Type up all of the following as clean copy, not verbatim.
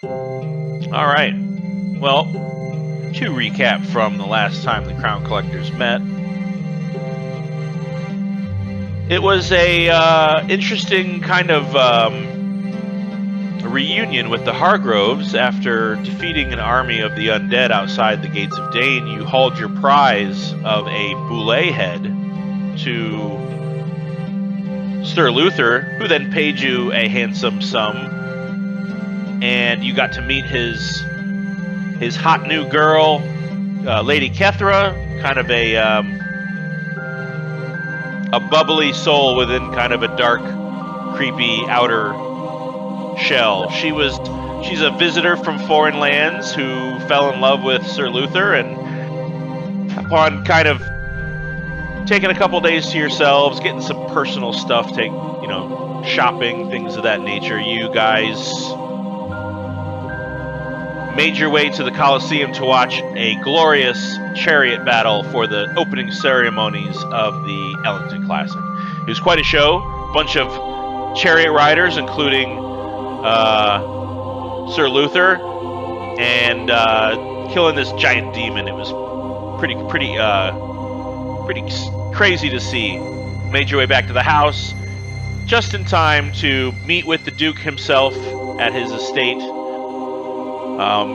All right. Well, to recap from the last time the Crown Collectors met, it was a interesting kind of reunion with the Hargroves. After defeating an army of the undead outside the gates of Dane, you hauled your prize of a boulet head to Sir Luther, who then paid you a handsome sum, and you got to meet his hot new girl, Lady Kethra, kind of a bubbly soul within kind of a dark, creepy outer shell. She's a visitor from foreign lands who fell in love with Sir Luther, and upon kind of taking a couple days to yourselves, getting some personal stuff, shopping, things of that nature, you guys made your way to the Colosseum to watch a glorious chariot battle for the opening ceremonies of the Ellington Classic. It was quite a show. A bunch of chariot riders, including Sir Luther, and killing this giant demon. It was pretty crazy to see. Made your way back to the house just in time to meet with the Duke himself at his estate.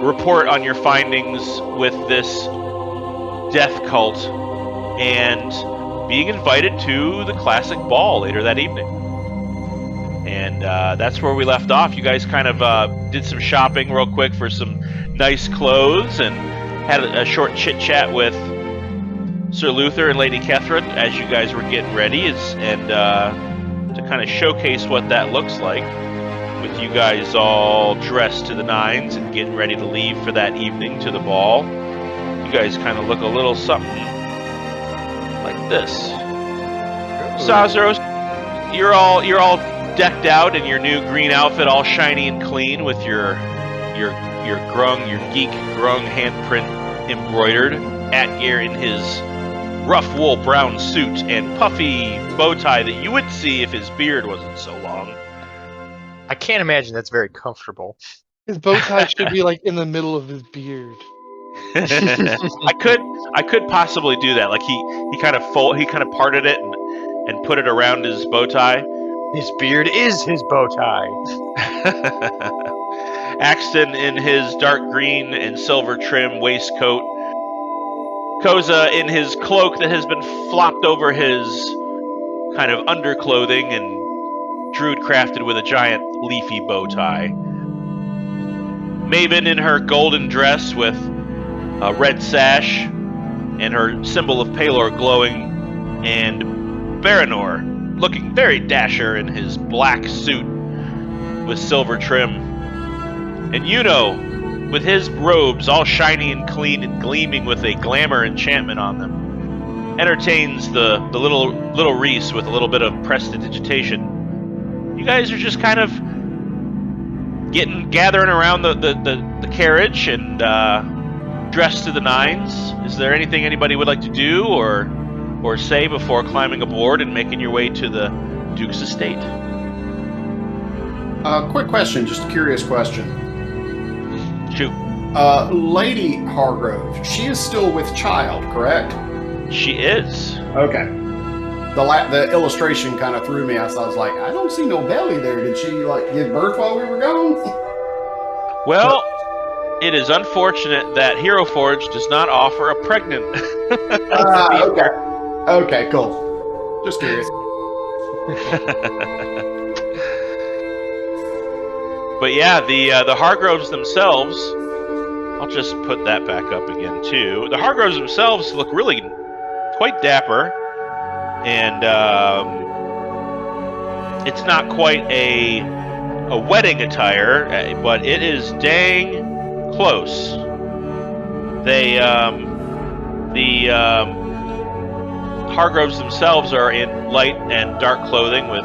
Report on your findings with this death cult, and being invited to the classic ball later that evening. And that's where we left off. You guys kind of did some shopping real quick for some nice clothes, and had a short chit-chat with Sir Luther and Lady Kethra as you guys were getting ready, and to kind of showcase what that looks like, with you guys all dressed to the nines and getting ready to leave for that evening to the ball. You guys kind of look a little something like this. Sazros, you're all decked out in your new green outfit, all shiny and clean, with your geek grung handprint embroidered. Atgeir in his rough wool brown suit and puffy bow tie that you would see if his beard wasn't so long. I can't imagine that's very comfortable. His bow tie should be like in the middle of his beard. I could possibly do that. Like he kind of parted it and put it around his bow tie. His beard is his bow tie. Axton in his dark green and silver trim waistcoat. Koza in his cloak that has been flopped over his kind of underclothing and druid crafted with a giant leafy bow tie. Maven in her golden dress with a red sash and her symbol of Palor glowing, and Barynor looking very dasher in his black suit with silver trim, and with his robes all shiny and clean and gleaming with a glamour enchantment on them, entertains the little Reese with a little bit of prestidigitation. You guys are just kind of gathering around the carriage and dressed to the nines. Is there anything anybody would like to do or say before climbing aboard and making your way to the Duke's estate? Quick question, just a curious question. Shoot. Lady Hargrove, she is still with child, correct? She is. Okay. The illustration kind of threw me. I was like, I don't see no belly there. Did she give birth while we were gone? Well, it is unfortunate that Hero Forge does not offer a pregnant. Okay. Okay, cool. Just curious. But yeah, the Hargroves themselves, I'll just put that back up again too. The Hargroves themselves look really quite dapper, and it's not quite a wedding attire, but it is dang close. The Hargroves themselves are in light and dark clothing with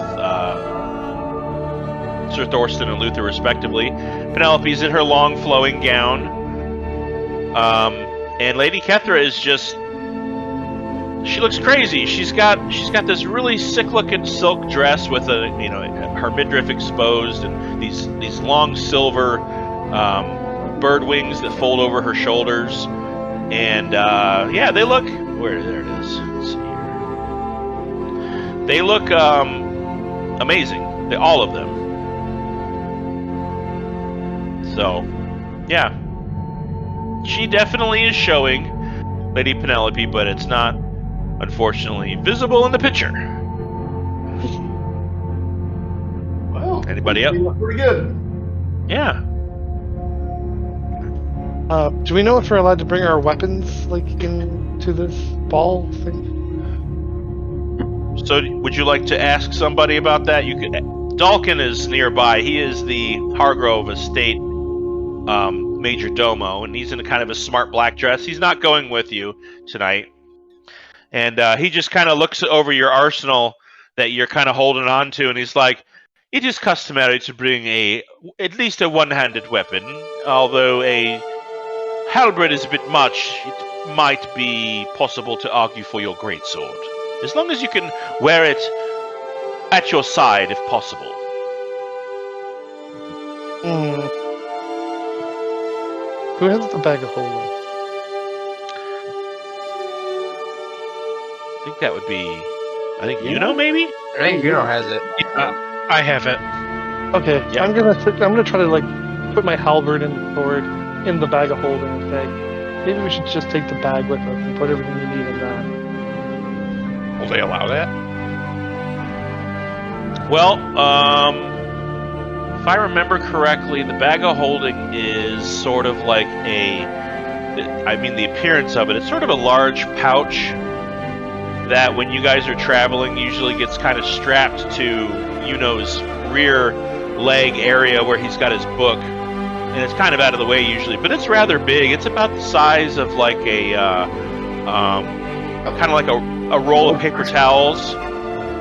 Sir Thorsten and Luther respectively. Penelope's in her long flowing gown. And Lady Kethra is just, she looks crazy. She's got this really sick looking silk dress with her midriff exposed, and these long silver bird wings that fold over her shoulders. And yeah, they look... There it is. Let's see here. They look amazing. All of them. So, yeah. She definitely is showing Lady Penelope, but it's not, unfortunately, visible in the picture. Well, anybody else? Pretty good. Yeah. Do we know if we're allowed to bring our weapons, like, into this ball thing? So, would you like to ask somebody about that? You could. Dalkin is nearby. He is the Hargrove Estate Major Domo, and he's in a kind of a smart black dress. He's not going with you tonight. And he just kind of looks over your arsenal that you're kind of holding on to, and he's like, it is customary to bring at least a one-handed weapon, although a halberd is a bit much. It might be possible to argue for your greatsword, as long as you can wear it at your side, if possible. Who has the bag of holding? I think that would be... I think Yuno, maybe? I think Yuno has it. I have it. Okay, Yeah. I'm gonna try to like put my halberd and sword in the bag of holding and say, maybe we should just take the bag with us and put everything we need in that. Will they allow that? Well, if I remember correctly, the bag of holding is sort of like the appearance of it, it's sort of a large pouch that when you guys are traveling usually gets kind of strapped to Yuno's rear leg area where he's got his book, and it's kind of out of the way usually, but it's rather big. It's about the size of like a kind of like a roll of paper towels.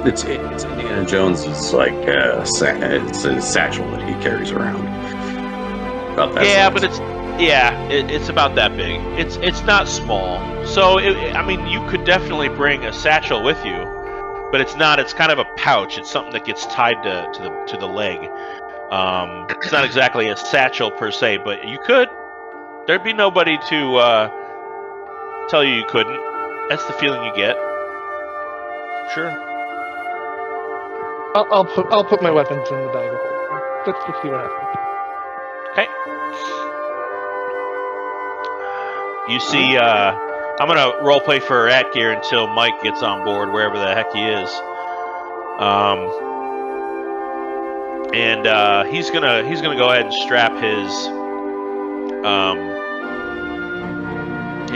It's Indiana Jones. It's like it's a satchel that he carries around. About that Yeah, size. but it's about that big. It's not small. So I mean, you could definitely bring a satchel with you, but it's not. It's kind of a pouch. It's something that gets tied to the leg. It's not exactly a satchel per se, but you could. There'd be nobody to tell you couldn't. That's the feeling you get. Sure. I'll put my weapons in the bag of holding. Let's just see what happens. Okay. You see, I'm gonna roleplay for Atgear until Mike gets on board, wherever the heck he is. And he's gonna go ahead and strap his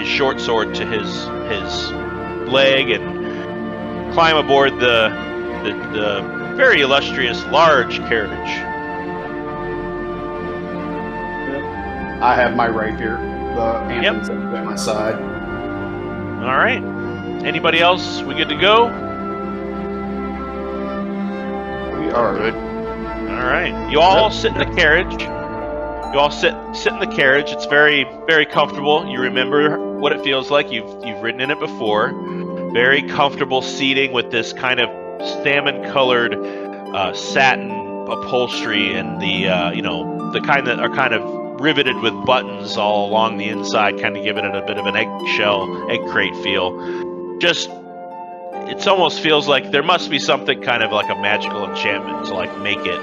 short sword to his leg and climb aboard the very illustrious large carriage. I have my rapier. The ambulance at my side. All right. Anybody else? We good to go? We are good. All right. You all sit in the carriage. You all sit in the carriage. It's very, very comfortable. You remember what it feels like. You've ridden in it before. Very comfortable seating with this kind of salmon-colored satin upholstery and the kind that are kind of riveted with buttons all along the inside, kind of giving it a bit of an egg crate feel. Just, it almost feels like there must be something kind of like a magical enchantment to like make it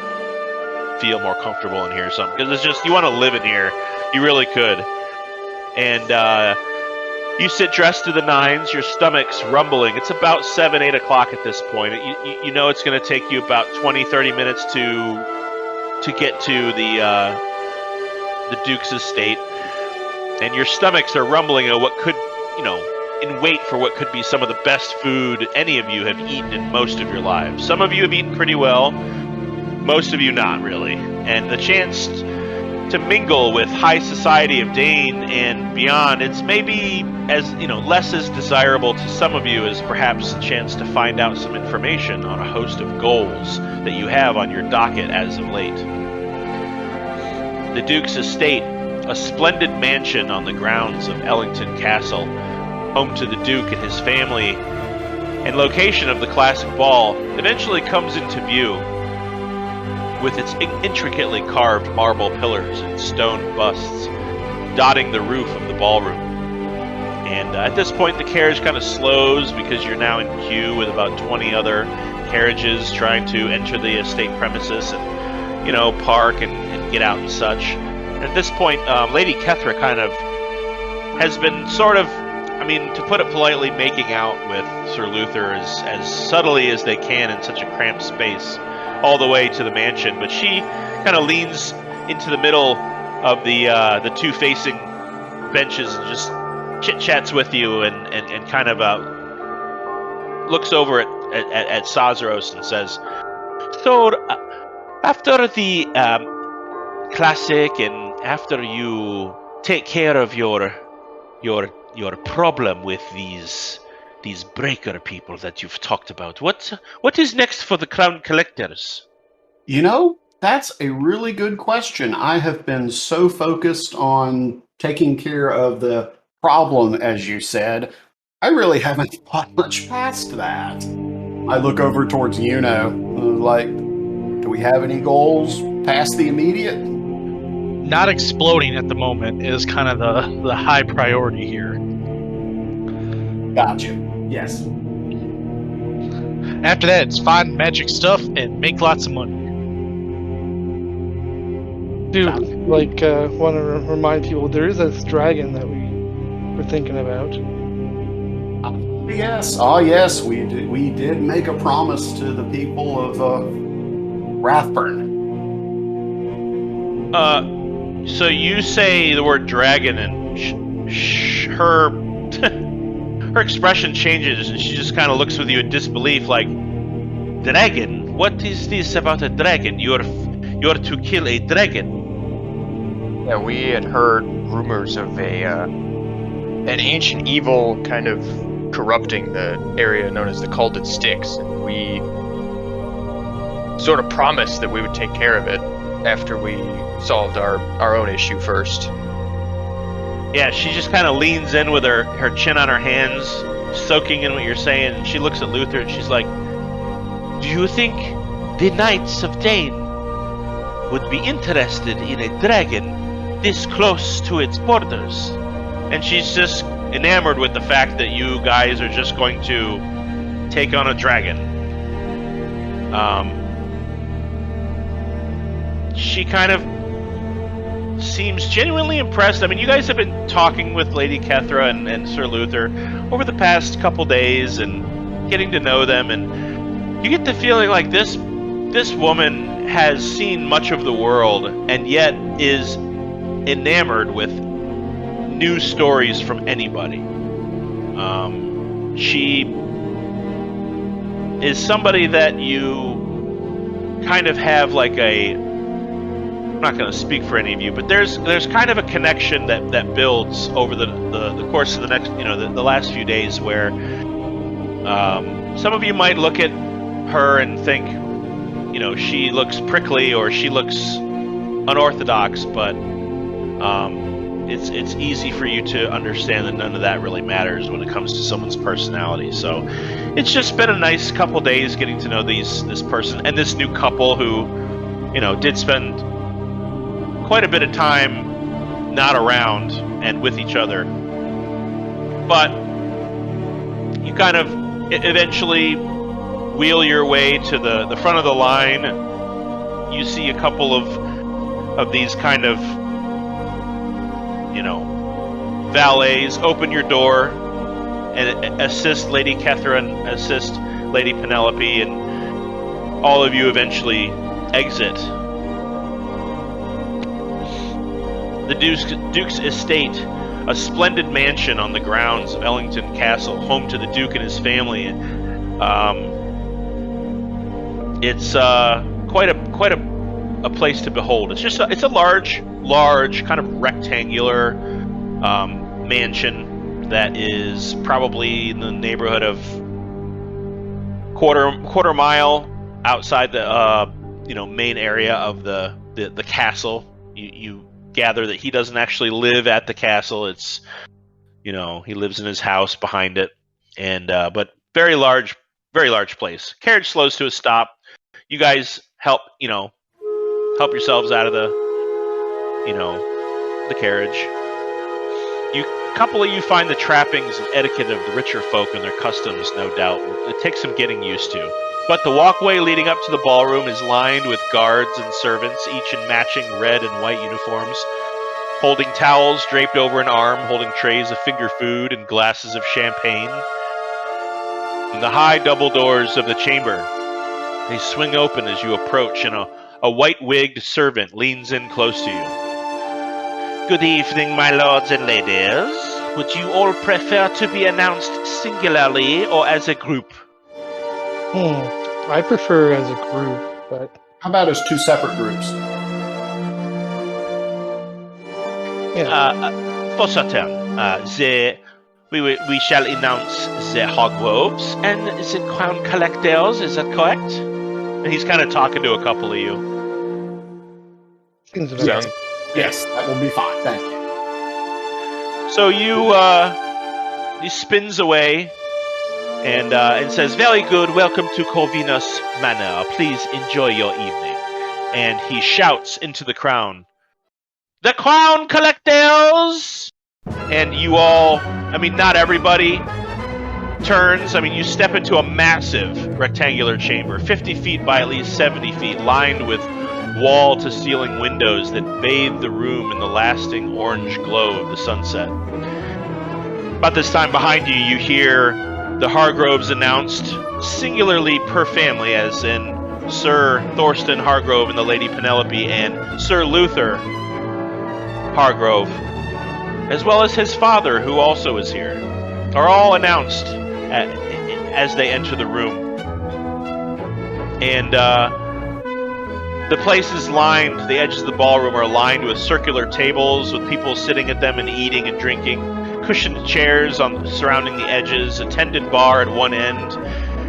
feel more comfortable in here or something. Because it's just, you want to live in here. You really could. And you sit dressed to the nines, your stomach's rumbling. It's about 7, 8 o'clock at this point. You know it's going to take you about 20, 30 minutes to get to the Duke's estate, and your stomachs are rumbling at what could, in wait for what could be some of the best food any of you have eaten in most of your lives. Some of you have eaten pretty well, most of you not really. And the chance to mingle with high society of Dane and beyond, it's maybe less as desirable to some of you as perhaps a chance to find out some information on a host of goals that you have on your docket as of late. The Duke's estate, a splendid mansion on the grounds of Ellington Castle, home to the Duke and his family, and location of the classic ball, eventually comes into view. with its intricately carved marble pillars and stone busts dotting the roof of the ballroom. And at this point, the carriage kind of slows because you're now in queue with about 20 other carriages trying to enter the estate premises and, you know, park and get out and such. And at this point, Lady Kethra kind of has been sort of, I mean, to put it politely, making out with Sir Luther as subtly as they can in such a cramped space, all the way to the mansion. But she kind of leans into the middle of the two facing benches and just chit-chats with you and kind of looks over at Sazaros and says, "So, after the classic and after you take care of your problem with these breaker people that you've talked about, what is next for the Crown Collectors?" You know, that's a really good question. I have been so focused on taking care of the problem, as you said, I really haven't thought much past that. I look over towards Yuno, like, do we have any goals past the immediate? Not exploding at the moment is kind of the high priority here. Gotcha. Yes. After that, it's find magic stuff and make lots of money. Dude, like, want to remind people, there is this dragon that we were thinking about. Yes. Oh, yes. We did make a promise to the people of Rathburn. So you say the word dragon, and her her expression changes, and she just kind of looks with you in disbelief, like, "Dragon? What is this about a dragon? You're to kill a dragon." Yeah, we had heard rumors of an ancient evil kind of corrupting the area known as the Calded Styx, and we sort of promised that we would take care of it after we solved our own issue first. Yeah, she just kind of leans in with her chin on her hands, soaking in what you're saying, and she looks at Luther and she's like, "Do you think the Knights of Dane would be interested in a dragon this close to its borders?" And she's just enamored with the fact that you guys are just going to take on a dragon. She kind of seems genuinely impressed. I mean, you guys have been talking with Lady Kethra and Sir Luther over the past couple days and getting to know them, and you get the feeling like this woman has seen much of the world and yet is enamored with new stories from anybody. She is somebody that you kind of have like I'm not going to speak for any of you, but there's kind of a connection that builds over the course of the next, the last few days, where some of you might look at her and think, she looks prickly or she looks unorthodox, but it's easy for you to understand that none of that really matters when it comes to someone's personality. So it's just been a nice couple days getting to know this person and this new couple who, did spend quite a bit of time not around and with each other. But you kind of eventually wheel your way to the front of the line. You see a couple of these kind of valets open your door and assist Lady Kethra and assist Lady Penelope, and all of you eventually exit the Duke's estate, a splendid mansion on the grounds of Ellington Castle, home to the Duke and his family. It's quite a place to behold. It's a large kind of rectangular mansion that is probably in the neighborhood of quarter mile outside the main area of the castle. You gather that he doesn't actually live at the castle. It's he lives in his house behind it, and but very large place. Carriage slows to a stop. You guys help help yourselves out of the carriage. Couple of you find the trappings and etiquette of the richer folk and their customs, no doubt. It takes some getting used to. But the walkway leading up to the ballroom is lined with guards and servants, each in matching red and white uniforms, holding towels draped over an arm, holding trays of finger food and glasses of champagne. And the high double doors of the chamber, they swing open as you approach, and a white-wigged servant leans in close to you. Good evening, my lords and ladies. Would you all prefer to be announced singularly or as a group? I prefer as a group, but... How about as 2 separate groups? For certain. We shall announce the Hogwobes and the Crown Collectors, is that correct? And he's kind of talking to a couple of you. Seems very... Yes, that will be fine. Thank you. So he spins away and says, "Very good. Welcome to Corvinus Manor. Please enjoy your evening." And he shouts into the crown, "The Crown Collectors!" And you all, not everybody, turns. You step into a massive rectangular chamber, 50 feet by at least 70 feet, lined with wall-to-ceiling windows that bathe the room in the lasting orange glow of the sunset. About this time behind you, you hear the Hargroves announced, singularly per family, as in Sir Thorsten Hargrove and the Lady Penelope, and Sir Luther Hargrove, as well as his father, who also is here, are all announced as they enter the room. And the place is lined, the edges of the ballroom are lined with circular tables with people sitting at them and eating and drinking, cushioned chairs surrounding the edges, a tended bar at one end,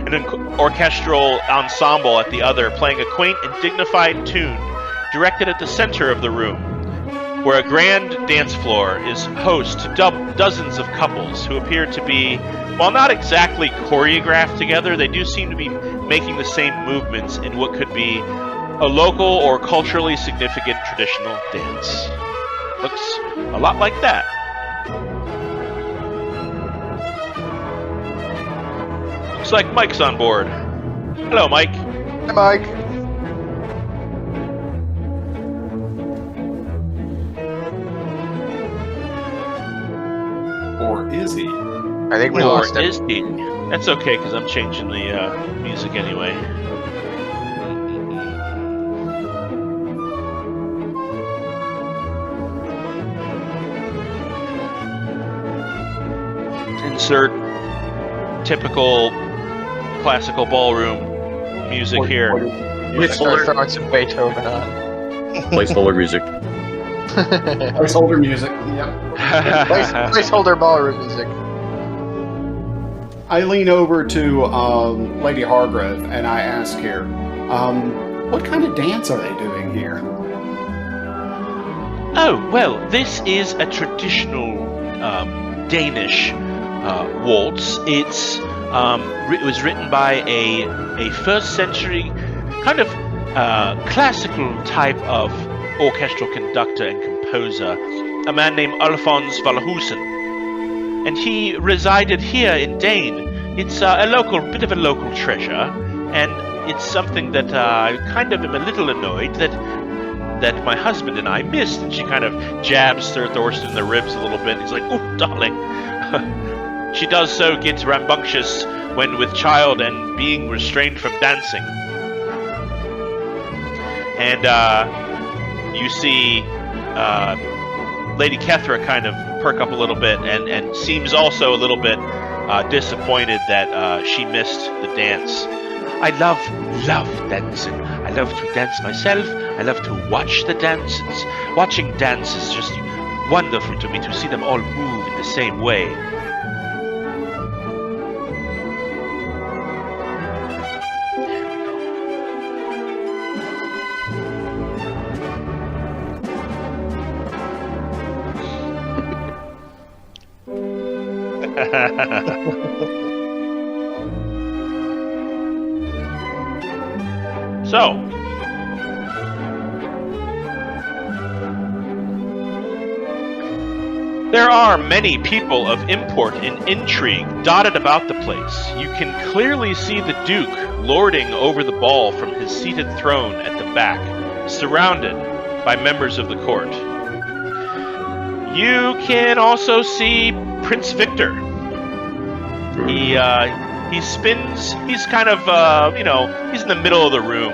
and an orchestral ensemble at the other, playing a quaint and dignified tune directed at the center of the room, where a grand dance floor is host to dozens of couples who appear to be, while not exactly choreographed together, they do seem to be making the same movements in what could be a local or culturally significant traditional dance. Looks a lot like that. Looks like Mike's on board. Hello, Mike. Hi, Mike. Or is he? I think we lost him. Is he? That's okay, because I'm changing the music anyway. Insert typical classical ballroom music here. Let's start throwing some Beethoven on. Placeholder music. Placeholder music. Yep. Placeholder ballroom music. I lean over to Lady Hargrove and I ask her, what kind of dance are they doing here? Oh, well, this is a traditional Danish waltz. It was written by a first century kind of classical type of orchestral conductor and composer, a man named Alphonse Valhusen, and he resided here in Dane. It's a bit of a local treasure, and it's something that I kind of am a little annoyed that my husband and I missed. And she kind of jabs Sir Thorsten in the ribs a little bit. He's like, "Oh, darling." She does so get rambunctious when with child and being restrained from dancing. And you see Lady Kethra kind of perk up a little bit and seems also a little bit disappointed that she missed the dance. I love dancing. I love to dance myself. I love to watch the dances. Watching dance is just wonderful to me, to see them all move in the same way. So, There are many people of import and intrigue dotted about the place. You can clearly see the Duke lording over the ball from his seated throne at the back, surrounded by members of the court. You can also see Prince Victor. He spins, he's kind of, he's in the middle of the room.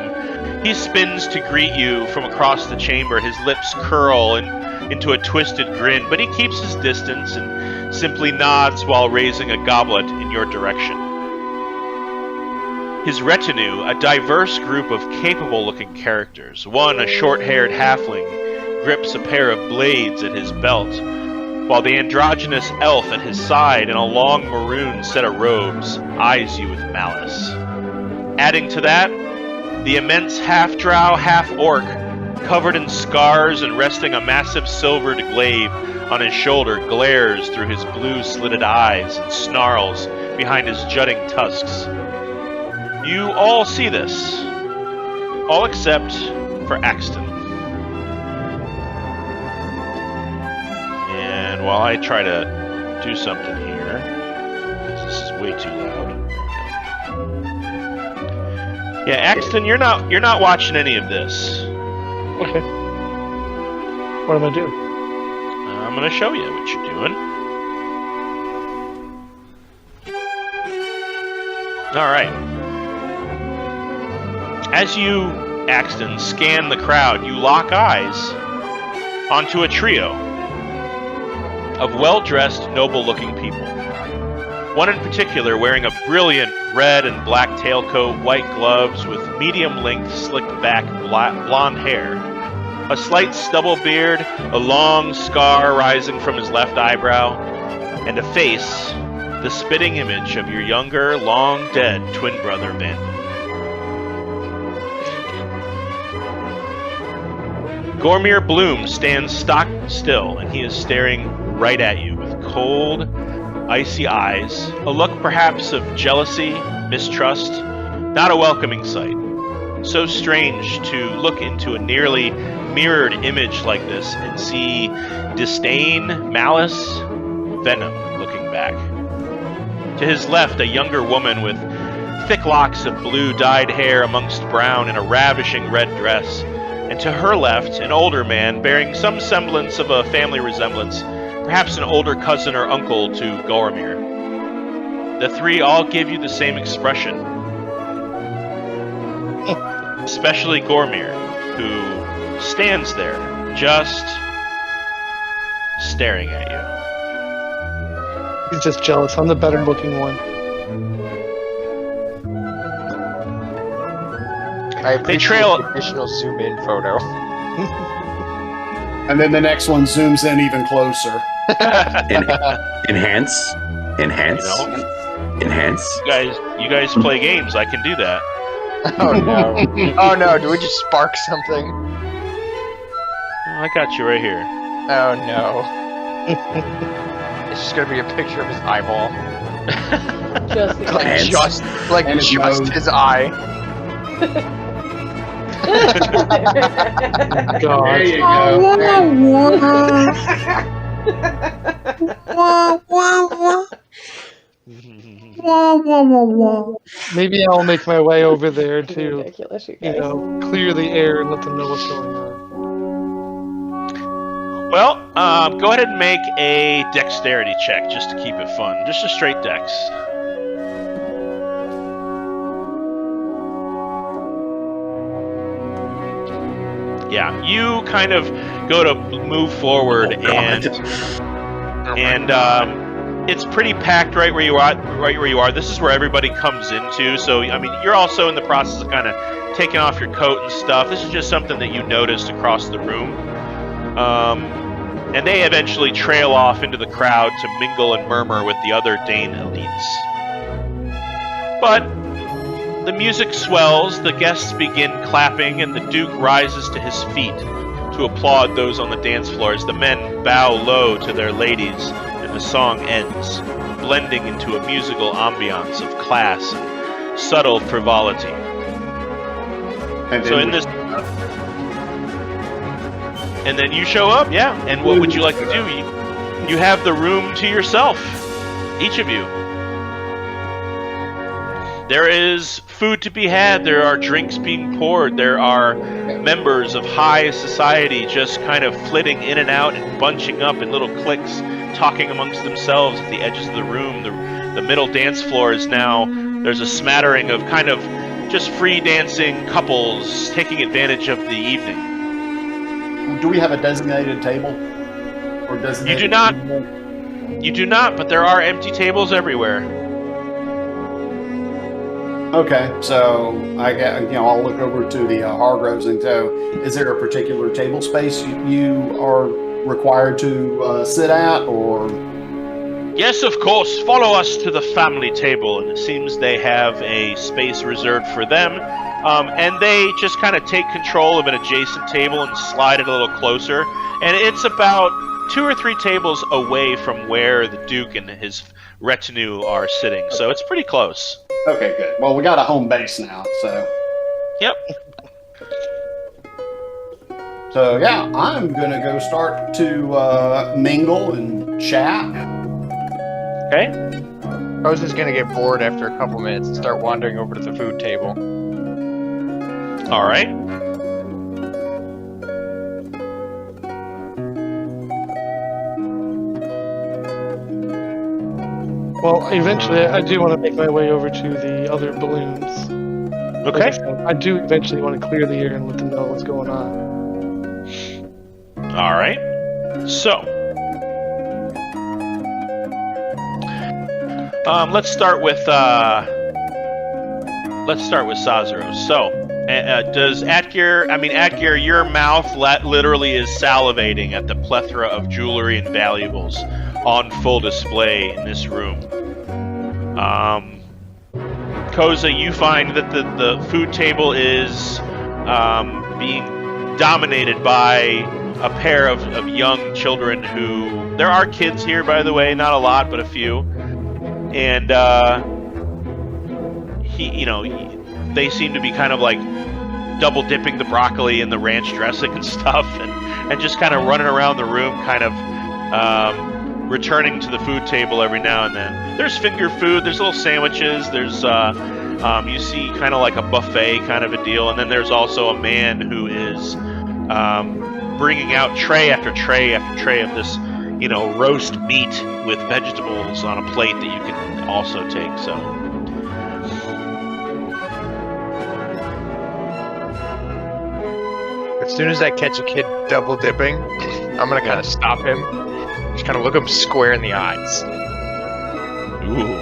He spins to greet you from across the chamber, his lips curl into a twisted grin, but he keeps his distance and simply nods while raising a goblet in your direction. His retinue, a diverse group of capable-looking characters. One, a short-haired halfling, grips a pair of blades at his belt, while the androgynous elf at his side in a long maroon set of robes eyes you with malice. Adding to that, the immense half-drow, half-orc, covered in scars and resting a massive silvered glaive on his shoulder, glares through his blue-slitted eyes and snarls behind his jutting tusks. You all see this, all except for Axton. And while I try to do something here, because this is way too loud. Yeah, Axton, you're not watching any of this. Okay. What am I doing? I'm gonna show you what you're doing. All right. As you, Axton, scan the crowd, you lock eyes onto a trio of well-dressed, noble-looking people. One in particular wearing a brilliant red and black tailcoat, white gloves with medium-length, slicked-back blonde hair, a slight stubble beard, a long scar rising from his left eyebrow, and a face, the spitting image of your younger, long-dead twin brother, Valandiir. Gormir Bloom stands stock still, and he is staring right at you with cold, icy eyes, a look perhaps of jealousy, mistrust, not a welcoming sight. So strange to look into a nearly mirrored image like this and see disdain, malice, venom looking back. To his left, a younger woman with thick locks of blue dyed hair amongst brown in a ravishing red dress, and to her left, an older man bearing some semblance of a family resemblance, perhaps an older cousin or uncle to Gormir. The three all give you the same expression. Especially Gormir, who stands there, just staring at you. He's just jealous. I'm the better looking one. I appreciate trail- the additional zoom in photo. And then the next one zooms in even closer. Enhance. You guys play games. I can do that. Oh no. Oh no, do we just spark something? I got you right here. Oh no. It's just gonna be a picture of his eyeball. Just Like just his eye. God. There you go. Maybe I'll make my way over there to, ridiculous, you guys. clear the air and let them know what's going on. Well, go ahead and make a dexterity check just to keep it fun. Just a straight dex. Yeah, you kind of go to move forward, and it's pretty packed right where you are. Right where you are. This is where everybody comes into. So, I mean, you're also in the process of kind of taking off your coat and stuff. This is just something that you noticed across the room. And they eventually trail off into the crowd to mingle and murmur with the other Dane elites. But the music swells, the guests begin clapping, and the Duke rises to his feet to applaud those on the dance floor as the men bow low to their ladies and the song ends, blending into a musical ambiance of class and subtle frivolity. So in this... And then you show up, yeah. And what would you like to do? You have the room to yourself, each of you. There is food to be had. There are drinks being poured. There are members of high society just kind of flitting in and out and bunching up in little cliques, talking amongst themselves at the edges of the room. The middle dance floor is now, there's a smattering of kind of just free dancing couples taking advantage of the evening. Do we have a designated table? Or designated You do not. table? You do not, but there are empty tables everywhere. Okay, so I'll look over to the Hargroves and go, is there a particular table space you are required to sit at, or? Yes, of course. Follow us to the family table, and it seems they have a space reserved for them. And they just kind of take control of an adjacent table and slide it a little closer. And it's about 2 or 3 tables away from where the Duke and his retinue are sitting, so it's pretty close. Okay, good. Well, we got a home base now, so. Yep. So yeah, I'm gonna go start to mingle and chat. Okay. I was just gonna get bored after a couple minutes and start wandering over to the food table. All right. Well, eventually, I do want to make my way over to the other balloons. Okay. Like I said, I do eventually want to clear the air and let them know what's going on. All right. So, let's start with Sazero. So, does Atgir, your mouth literally is salivating at the plethora of jewelry and valuables on full display in this room. Koza, you find that the food table is being dominated by a pair of young children who... There are kids here, by the way, not a lot, but a few. And, they seem to be kind of like double dipping the broccoli in the ranch dressing and stuff, and just kind of running around the room, kind of returning to the food table every now and then. There's finger food, there's little sandwiches, there's you see kind of like a buffet kind of a deal, and then there's also a man who is bringing out tray after tray after tray of this, roast meat with vegetables on a plate that you can also take. So As soon as I catch a kid double dipping, I'm gonna kind of stop him, just kind of look him square in the eyes. ooh.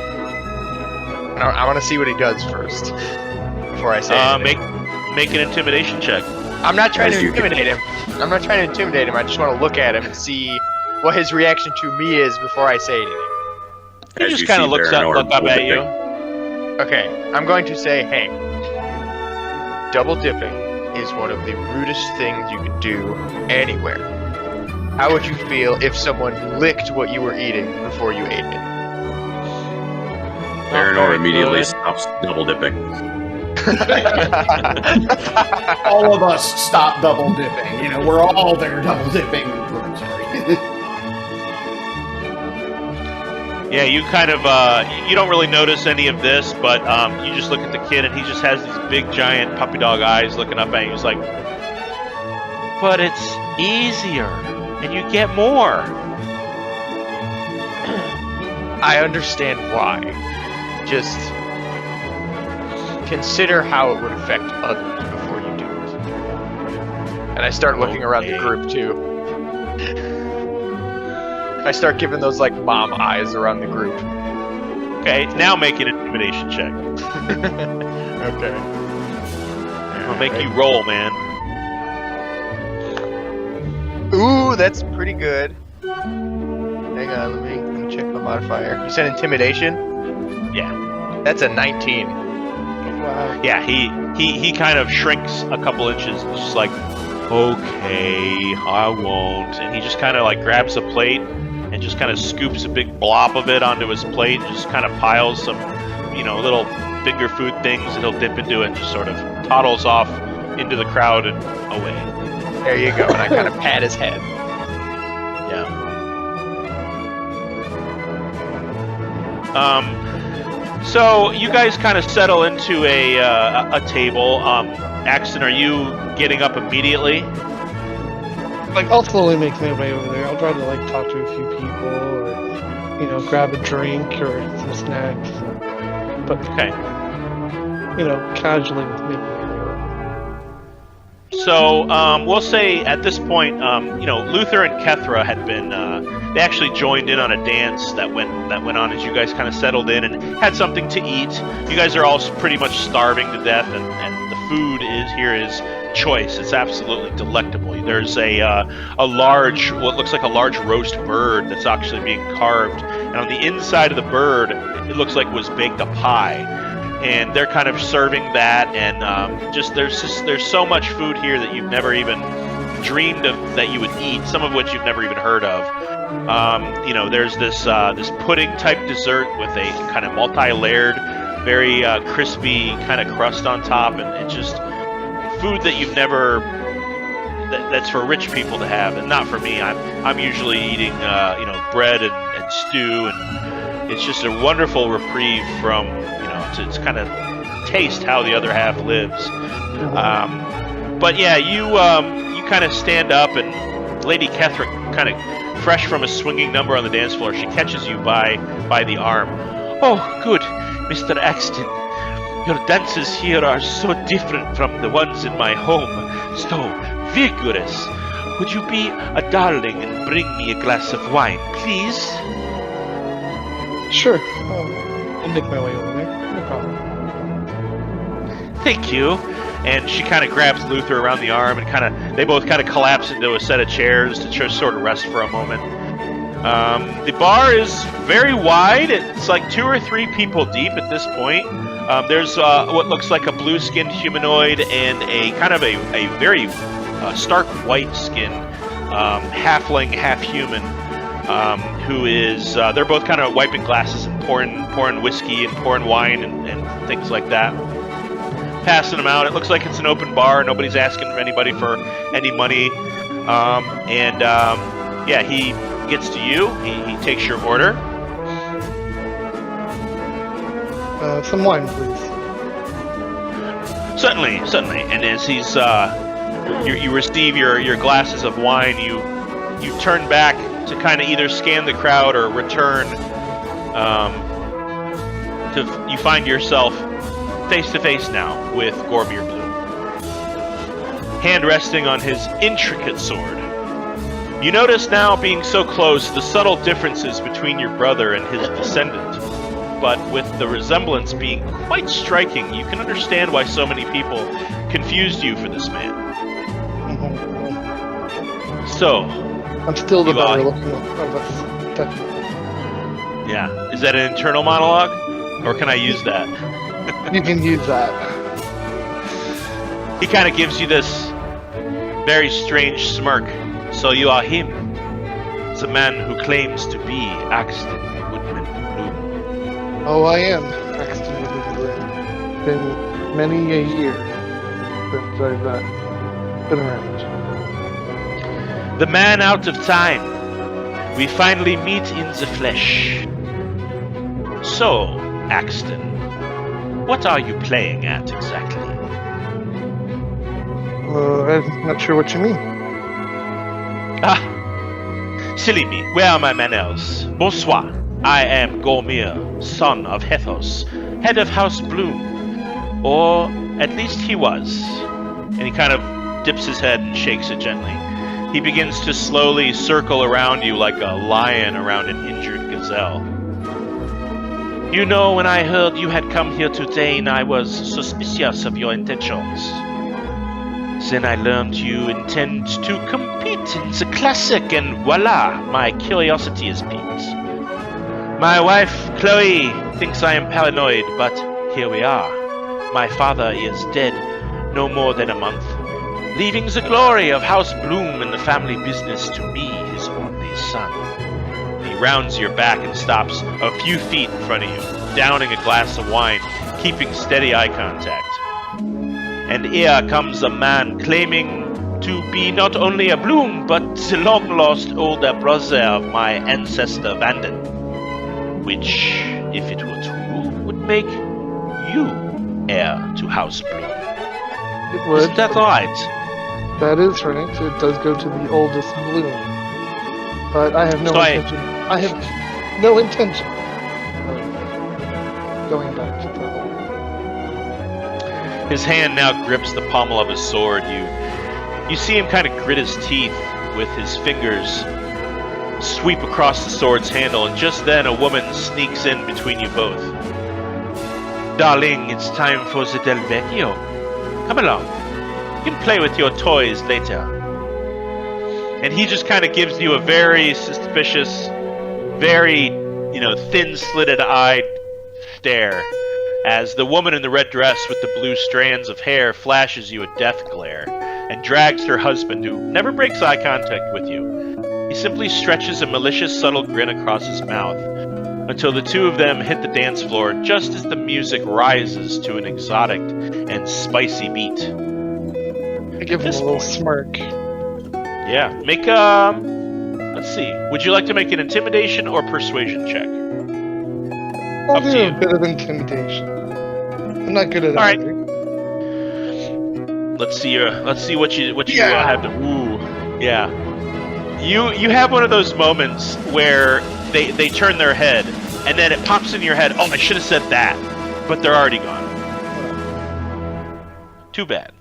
I want to see what he does first before I say anything. Make an intimidation check. I'm not trying As to you can. intimidate him. I'm not trying to intimidate him. I just want to look at him and see what his reaction to me is before I say anything. He As just you kind of see look Barynor up at you. Okay, I'm going to say, hey, double dipping is one of the rudest things you could do anywhere. How would you feel if someone licked what you were eating before you ate it? Barynor immediately stops double dipping. All of us stop double dipping. We're all there double dipping. Sorry. Yeah, you kind of, you don't really notice any of this, but you just look at the kid and he just has these big, giant puppy dog eyes looking up at you. He's like, but it's easier, and you get more. I understand why. Just consider how it would affect others before you do it. And I start looking around the Okay. group too. I start giving those like mom eyes around the group. Okay, now make an intimidation check. Okay. I'll make you roll, man. Ooh, that's pretty good. Hang on, let me check the modifier. You said intimidation? Yeah. That's a 19. Wow. Yeah, he kind of shrinks a couple inches and just like, okay, I won't. And he just kind of like grabs a plate and just kind of scoops a big blob of it onto his plate and just kind of piles some, little finger food things that he'll dip into it and just sort of toddles off into the crowd and away. There you go, and I kind of pat his head. Yeah. So you guys kind of settle into a table. Axton, are you getting up immediately? Like, I'll slowly make my way over there. I'll try to, like, talk to a few people or, you know, grab a drink or some snacks. But, Okay. you know, casually make my way over. So we'll say at this point, you know, Luther and Kethra had been. They actually joined in on a dance that went on as you guys kind of settled in and had something to eat. You guys are all pretty much starving to death, and the food is choice. It's absolutely delectable. There's a large, what looks like a large roast bird that's actually being carved, and on the inside of the bird, it looks like was baked a pie. And they're kind of serving that, and there's so much food here that you've never even dreamed of that you would eat. Some of which you've never even heard of. You know, there's this pudding type dessert with a kind of multi-layered, very crispy kind of crust on top, and it's just food that you've never. That's for rich people to have, and not for me. I'm usually eating you know, bread and stew, and it's just a wonderful reprieve from, you know, to kind of taste how the other half lives. But yeah, you kind of stand up, and Lady Kethrick, kind of fresh from a swinging number on the dance floor, she catches you by the arm. Oh, good, Mr. Axton. Your dances here are so different from the ones in my home. So vigorous. Would you be a darling and bring me a glass of wine, please? Sure. I'll make my way over there. No problem. Thank you. And she kind of grabs Luther around the arm, and they both kind of collapse into a set of chairs to just sort of rest for a moment. The bar is very wide. It's like 2 or 3 people deep at this point. There's what looks like a blue-skinned humanoid and a kind of a very stark white skin halfling, half-human, who is, they're both kind of wiping glasses and pouring whiskey and pouring wine and things like that. Passing them out. It looks like it's an open bar. Nobody's asking anybody for any money. Yeah, he gets to you. He takes your order. Some wine, please. Certainly. And as he's, you receive your glasses of wine, you turn back to kind of either scan the crowd or return. You find yourself face to face now with Gorbier Blue, hand resting on his intricate sword. You notice now, being so close, the subtle differences between your brother and his descendant. But with the resemblance being quite striking, you can understand why so many people confused you for this man. So, I'm still the better looking of us. Definitely. Yeah. Is that an internal monologue? Or can I use that? You can use that. He kind of gives you this very strange smirk. So you are him. It's a man who claims to be Axton Woodman Blue. Oh, I am Axton Woodman Blue. Been many a year since I've been around. The man out of time. We finally meet in the flesh. So, Axton, what are you playing at exactly? I'm not sure what you mean. Ah, silly me. Where are my manners? Bonsoir. I am Gormir, son of Hethos, head of House Bloom. Or at least he was. And he kind of dips his head and shakes it gently. He begins to slowly circle around you like a lion around an injured gazelle. You know, when I heard you had come here to Dane, I was suspicious of your intentions. Then I learned you intend to compete in the Classic, and voila, my curiosity is piqued. My wife, Chloe, thinks I am paranoid, but here we are. My father is dead no more than a month, leaving the glory of House Bloom and the family business to me, his only son. He rounds your back and stops a few feet in front of you, downing a glass of wine, keeping steady eye contact. And here comes a man claiming to be not only a Bloom, but the long-lost older brother of my ancestor Vanden, which if it were true, would make you heir to House Blood. It would. Isn't that right? That is right. It does go to the oldest bloom. But I have no intention. I have no intention of going back to the His hand now grips the pommel of his sword. You see him kind of grit his teeth with his fingers sweep across the sword's handle, and just then a woman sneaks in between you both. Darling, it's time for the Del Vecchio. Come along. You can play with your toys later. And he just kind of gives you a very suspicious, very, thin-slitted eyed stare as the woman in the red dress with the blue strands of hair flashes you a death glare and drags her husband, who never breaks eye contact with you. He simply stretches a malicious, subtle grin across his mouth until the two of them hit the dance floor just as the music rises to an exotic and spicy beat. I give him a little smirk. Yeah, make let's see. Would you like to make an intimidation or persuasion check? I'll Up to do you. a bit of intimidation. I'm not good at All right. either. Let's see what you have to. Ooh, yeah. You have one of those moments where they turn their head and then it pops in your head. Oh, I should have said that, but they're already gone. Too bad.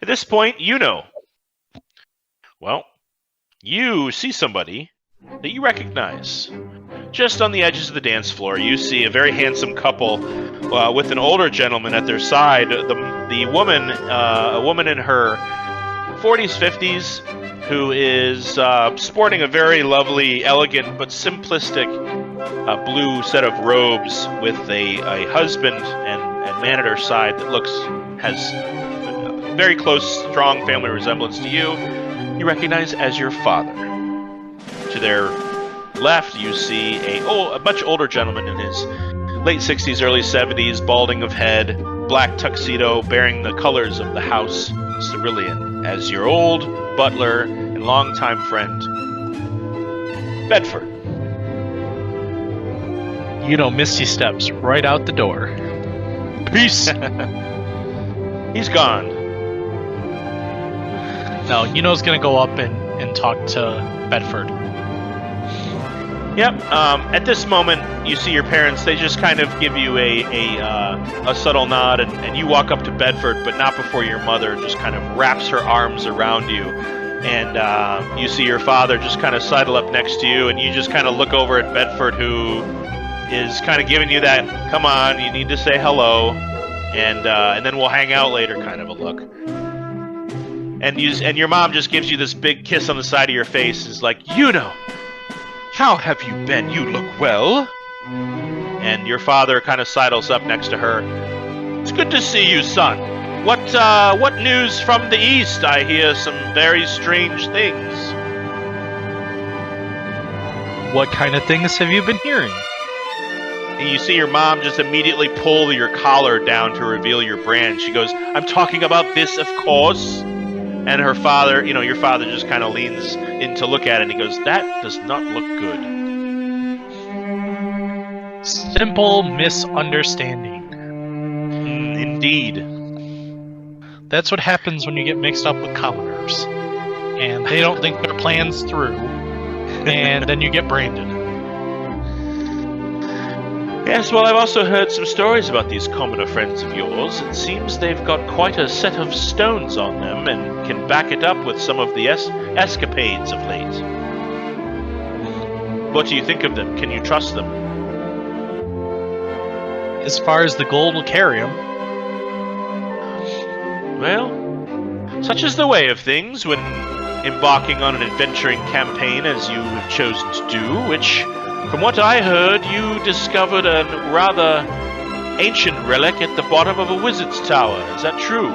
At this point, well, you see somebody that you recognize. Just on the edges of the dance floor, you see a very handsome couple with an older gentleman at their side. The woman, a woman in her 40s, 50s, who is sporting a very lovely, elegant, but simplistic blue set of robes with a husband and man at her side that has very close, strong family resemblance to you. You recognize as your father. To their left, you see a much older gentleman in his late 60s, early 70s, balding of head, black tuxedo, bearing the colors of the House Cerulean, as your old butler and longtime friend, Bedford. Misty steps right out the door. Peace! He's gone. No, Yuno's gonna go up and talk to Bedford. Yep. At this moment, you see your parents. They just kind of give you a subtle nod, and you walk up to Bedford, but not before your mother just kind of wraps her arms around you. And you see your father just kind of sidle up next to you, and you just kind of look over at Bedford, who is kind of giving you that, come on, you need to say hello, and then we'll hang out later kind of a look. And your mom just gives you this big kiss on the side of your face, is like, how have you been? You look well. And your father kind of sidles up next to her. It's good to see you, son. What news from the east? I hear some very strange things. What kind of things have you been hearing? And you see your mom just immediately pull your collar down to reveal your brand. She goes, I'm talking about this, of course. And her father, your father just kind of leans in to look at it, and he goes, that does not look good. Simple misunderstanding. Indeed. That's what happens when you get mixed up with commoners. And they don't think their plan's through. And then you get branded. Yes, well, I've also heard some stories about these commoner friends of yours. It seems they've got quite a set of stones on them and can back it up with some of the escapades of late. What do you think of them? Can you trust them? As far as the gold will carry them. Well, such is the way of things when embarking on an adventuring campaign as you have chosen to do, which, from what I heard, you discovered a rather ancient relic at the bottom of a wizard's tower. Is that true?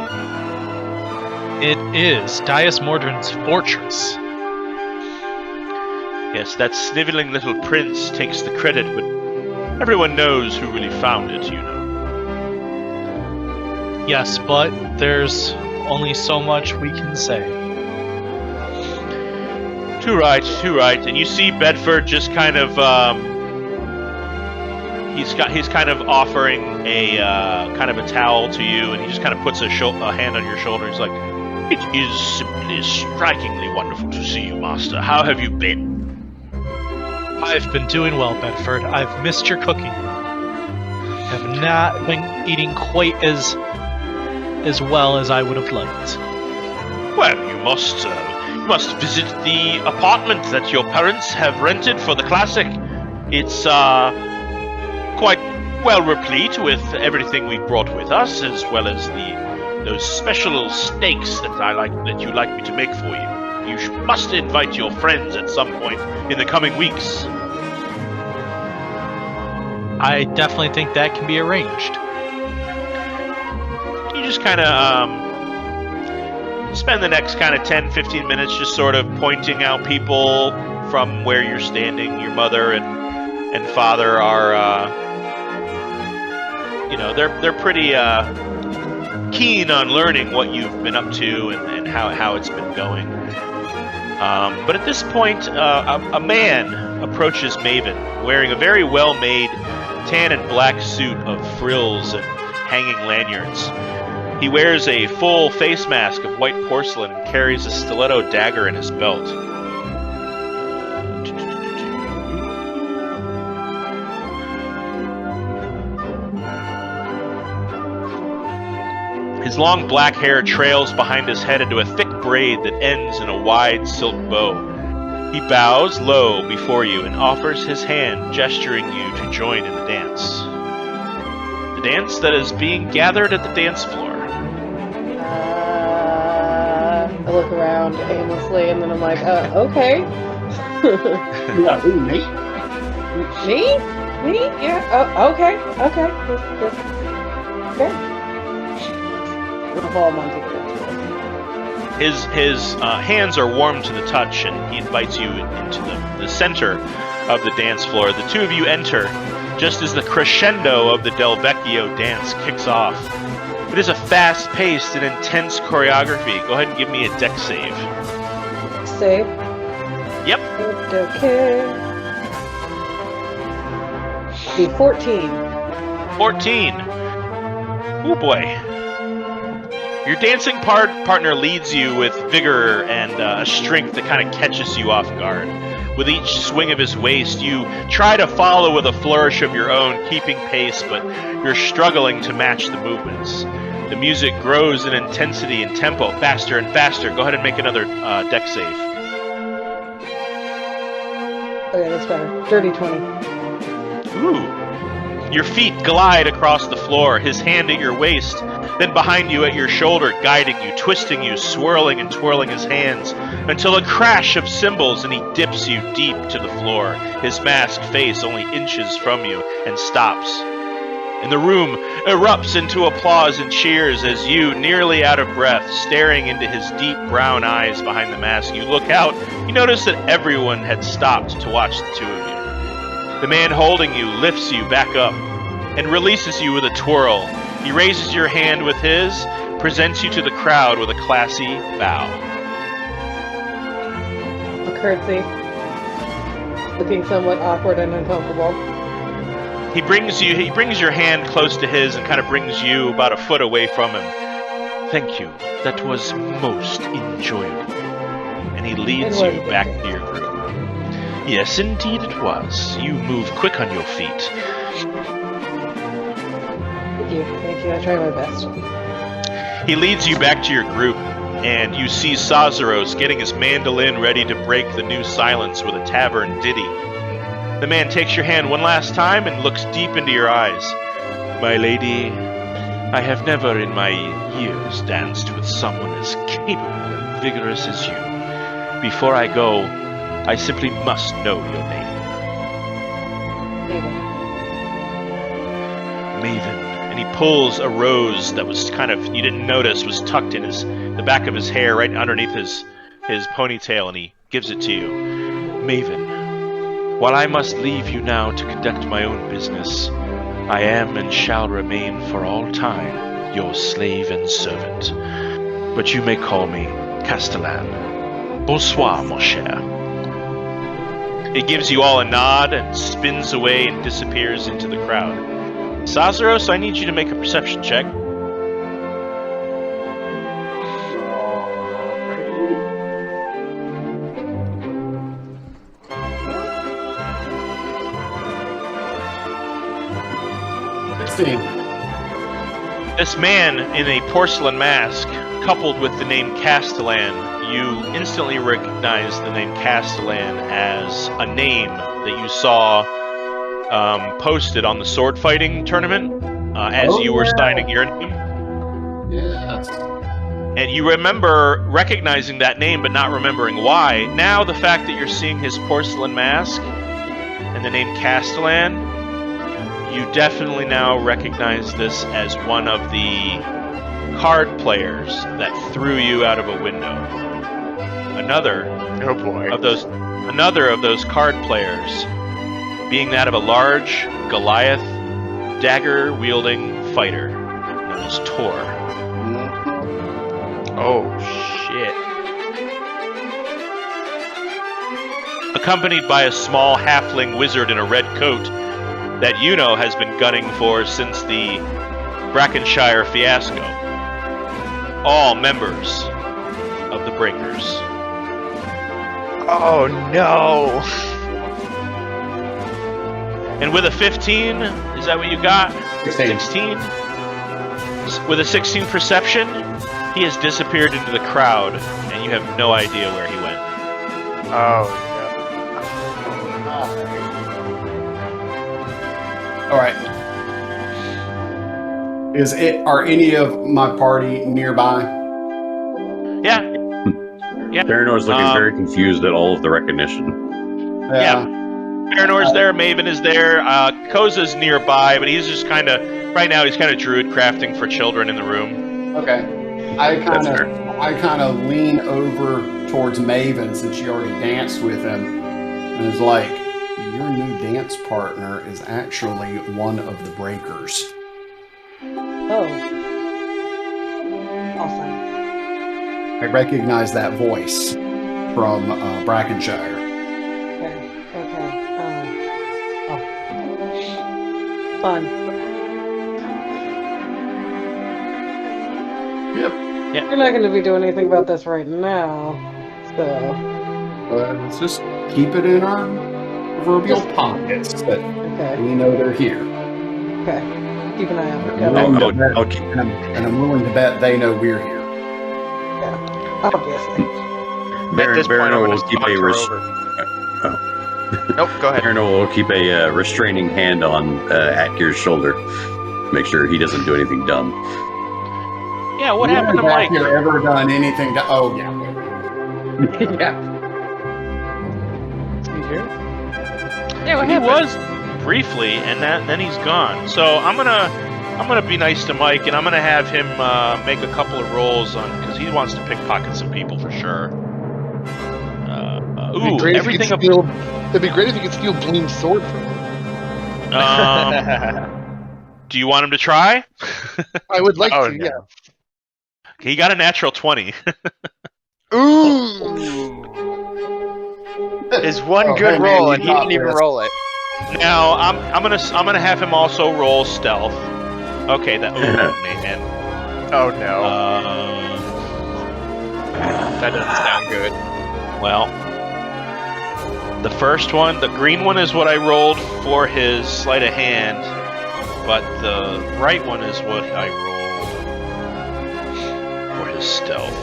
It is Dias Mordrin's fortress. Yes, that sniveling little prince takes the credit, but everyone knows who really found it, Yes, but there's only so much we can say. Too right. And you see Bedford just kind of he's kind of offering a kind of a towel to you, and he just kind of puts a hand on your shoulder. He's like, "It is simply strikingly wonderful to see you, Master. How have you been?" I've been doing well, Bedford. I've missed your cooking. Have not been eating quite as well as I would have liked. Well, you must visit the apartment that your parents have rented for the Classic. It's quite well replete with everything we brought with us, as well as those special steaks that you'd like me to make for you. You must invite your friends at some point in the coming weeks. I definitely think that can be arranged. You just kind of spend the next kind of 10-15 minutes just sort of pointing out people from where you're standing. Your mother and father are, they're pretty keen on learning what you've been up to and how it's been going. But at this point, a man approaches Maven, wearing a very well-made tan and black suit of frills and hanging lanyards. He wears a full face mask of white porcelain and carries a stiletto dagger in his belt. His long black hair trails behind his head into a thick braid that ends in a wide silk bow. He bows low before you and offers his hand, gesturing you to join in the dance. The dance that is being gathered at the dance floor. I look around aimlessly and then I'm like, okay. Yeah, who, me? Me? Me? Yeah. Oh, okay. Okay. Okay. I'm gonna follow him on to the dance floor. His hands are warm to the touch, and he invites you into the center of the dance floor. The two of you enter just as the crescendo of the Del Vecchio dance kicks off. It is a fast-paced and intense choreography. Go ahead and give me a dex save. Save? Yep. Okay. Be 14. 14. Oh boy. Your dancing partner leads you with vigor and a strength that kind of catches you off guard. With each swing of his waist, you try to follow with a flourish of your own, keeping pace, but you're struggling to match the movements. The music grows in intensity and tempo, faster and faster. Go ahead and make another dex save. Okay, that's better. Dirty 20. Ooh. Your feet glide across the floor, his hand at your waist, then behind you at your shoulder, guiding you, twisting you, swirling and twirling his hands, until a crash of cymbals and he dips you deep to the floor, his masked face only inches from you, and stops. And the room erupts into applause and cheers as you, nearly out of breath, staring into his deep brown eyes behind the mask, you look out, you notice that everyone had stopped to watch the two of you. The man holding you lifts you back up and releases you with a twirl. He raises your hand with his, presents you to the crowd with a classy bow. A curtsy. Looking somewhat awkward and uncomfortable. He brings your hand close to his and kind of brings you about a foot away from him. Thank you. That was most enjoyable. And he leads you back to your group. Yes, indeed it was. You move quick on your feet. Thank you. I try my best. He leads you back to your group, and you see Sazaros getting his mandolin ready to break the new silence with a tavern ditty. The man takes your hand one last time and looks deep into your eyes. My lady, I have never in my years danced with someone as capable and vigorous as you. Before I go, I simply must know your name. Maven. And he pulls a rose that was kind of, you didn't notice, was tucked in the back of his hair, right underneath his ponytail, and he gives it to you. Maven, while I must leave you now to conduct my own business, I am and shall remain for all time your slave and servant. But you may call me Castellan. Bonsoir, mon cher. It gives you all a nod and spins away and disappears into the crowd. Sazaros, I need you to make a perception check. This man in a porcelain mask, coupled with the name Castellan, you instantly recognize the name Castellan as a name that you saw posted on the sword fighting tournament as you were signing your name. Yes. And you remember recognizing that name but not remembering why. Now the fact that you're seeing his porcelain mask and the name Castellan, you definitely now recognize this as one of the card players that threw you out of a window. Another of those card players being that of a large Goliath dagger-wielding fighter known as Tor. Oh, shit. Accompanied by a small halfling wizard in a red coat that you know has been gunning for since the Brackenshire fiasco. All members of the Breakers. Oh, no. And with a 15, is that what you got? 16. With a 16 perception, he has disappeared into the crowd, and you have no idea where he went. Oh, All right. Are any of my party nearby? Yeah. Yeah. Barynor's looking very confused at all of the recognition. Yeah. Barynor's there, Maven is there, Koza's nearby, but he's just kind of, right now he's kind of druid crafting for children in the room. Okay. I kind of lean over towards Maven since she already danced with him, and is like, your new dance partner is actually one of the Breakers. Oh. Awesome. I recognize that voice from Brackenshire. Okay. Fun. Yep. Yeah. You're not going to be doing anything about this right now, so. Let's just keep it in our proverbial pockets that we know they're here. Okay. Keep an eye out. And I'm willing to bet they know we're here. Yeah. Obviously. Barynor will keep a Nope, go ahead. Barynor will keep a restraining hand on Atkir's shoulder. Make sure he doesn't do anything dumb. Yeah, what happened to Mike? Have ever done anything to... Oh, yeah. Yeah. You here? Yeah, well, he was briefly, and then he's gone. So I'm gonna be nice to Mike, and I'm gonna have him make a couple of rolls on, because he wants to pickpocket some people for sure. It'd be great if you could steal Bloom's sword from him. Do you want him to try? I would like to, no. yeah. He got a natural 20. Ooh! Is one good roll, and he didn't even roll it. Now I'm gonna have him also roll stealth. Okay, that man. Oh no. That doesn't sound good. Well, the first one, the green one, is what I rolled for his sleight of hand, but the right one is what I rolled for his stealth.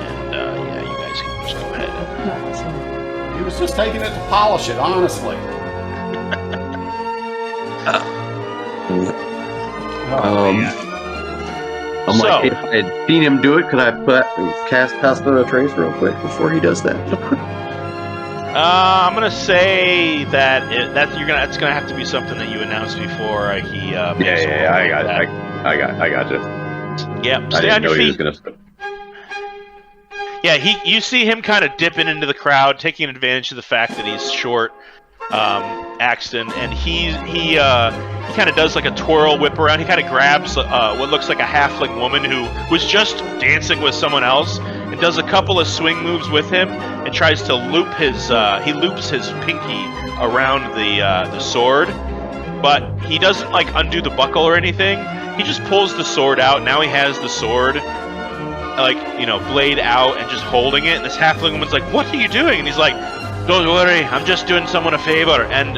And yeah, you guys can just go ahead. He was just taking it to polish it, honestly. I'm like, hey, if I had seen him do it, could I cast Pass Without a Trace real quick before he does that? I'm gonna say that it's gonna have to be something that you announced before he. I got you. Yep. I Stay on didn't know your he was feet. gonna. Yeah, you see him kind of dipping into the crowd, taking advantage of the fact that he's short, Axton, and he kind of does like a twirl whip around. He kind of grabs what looks like a halfling woman who was just dancing with someone else, and does a couple of swing moves with him, and tries to loop his he loops his pinky around the sword, but he doesn't like undo the buckle or anything. He just pulls the sword out. Now he has the sword, like, you know, blade out and just holding it. And this halfling woman's like, "What are you doing?" And he's like, "Don't worry, I'm just doing someone a favor." And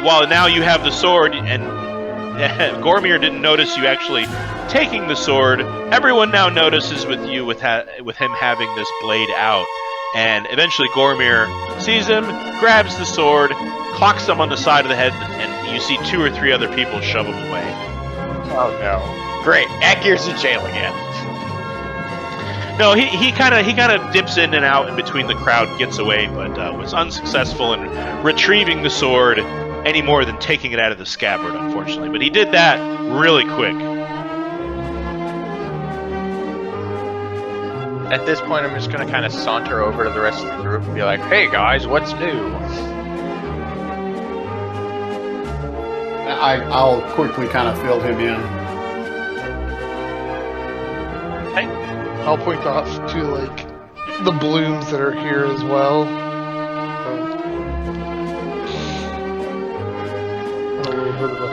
while now you have the sword, and Gormir didn't notice you actually taking the sword, everyone now notices with him having this blade out. And eventually Gormir sees him, grabs the sword, clocks him on the side of the head, and you see 2 or 3 other people shove him away. Oh no! Great, Akir's in jail again. No, he kind of dips in and out in between the crowd, gets away, but was unsuccessful in retrieving the sword any more than taking it out of the scabbard, unfortunately. But he did that really quick. At this point, I'm just going to kind of saunter over to the rest of the group and be like, "Hey guys, what's new?" I'll quickly kind of fill him in. I'll point off to, like, the blooms that are here as well. A little bit of a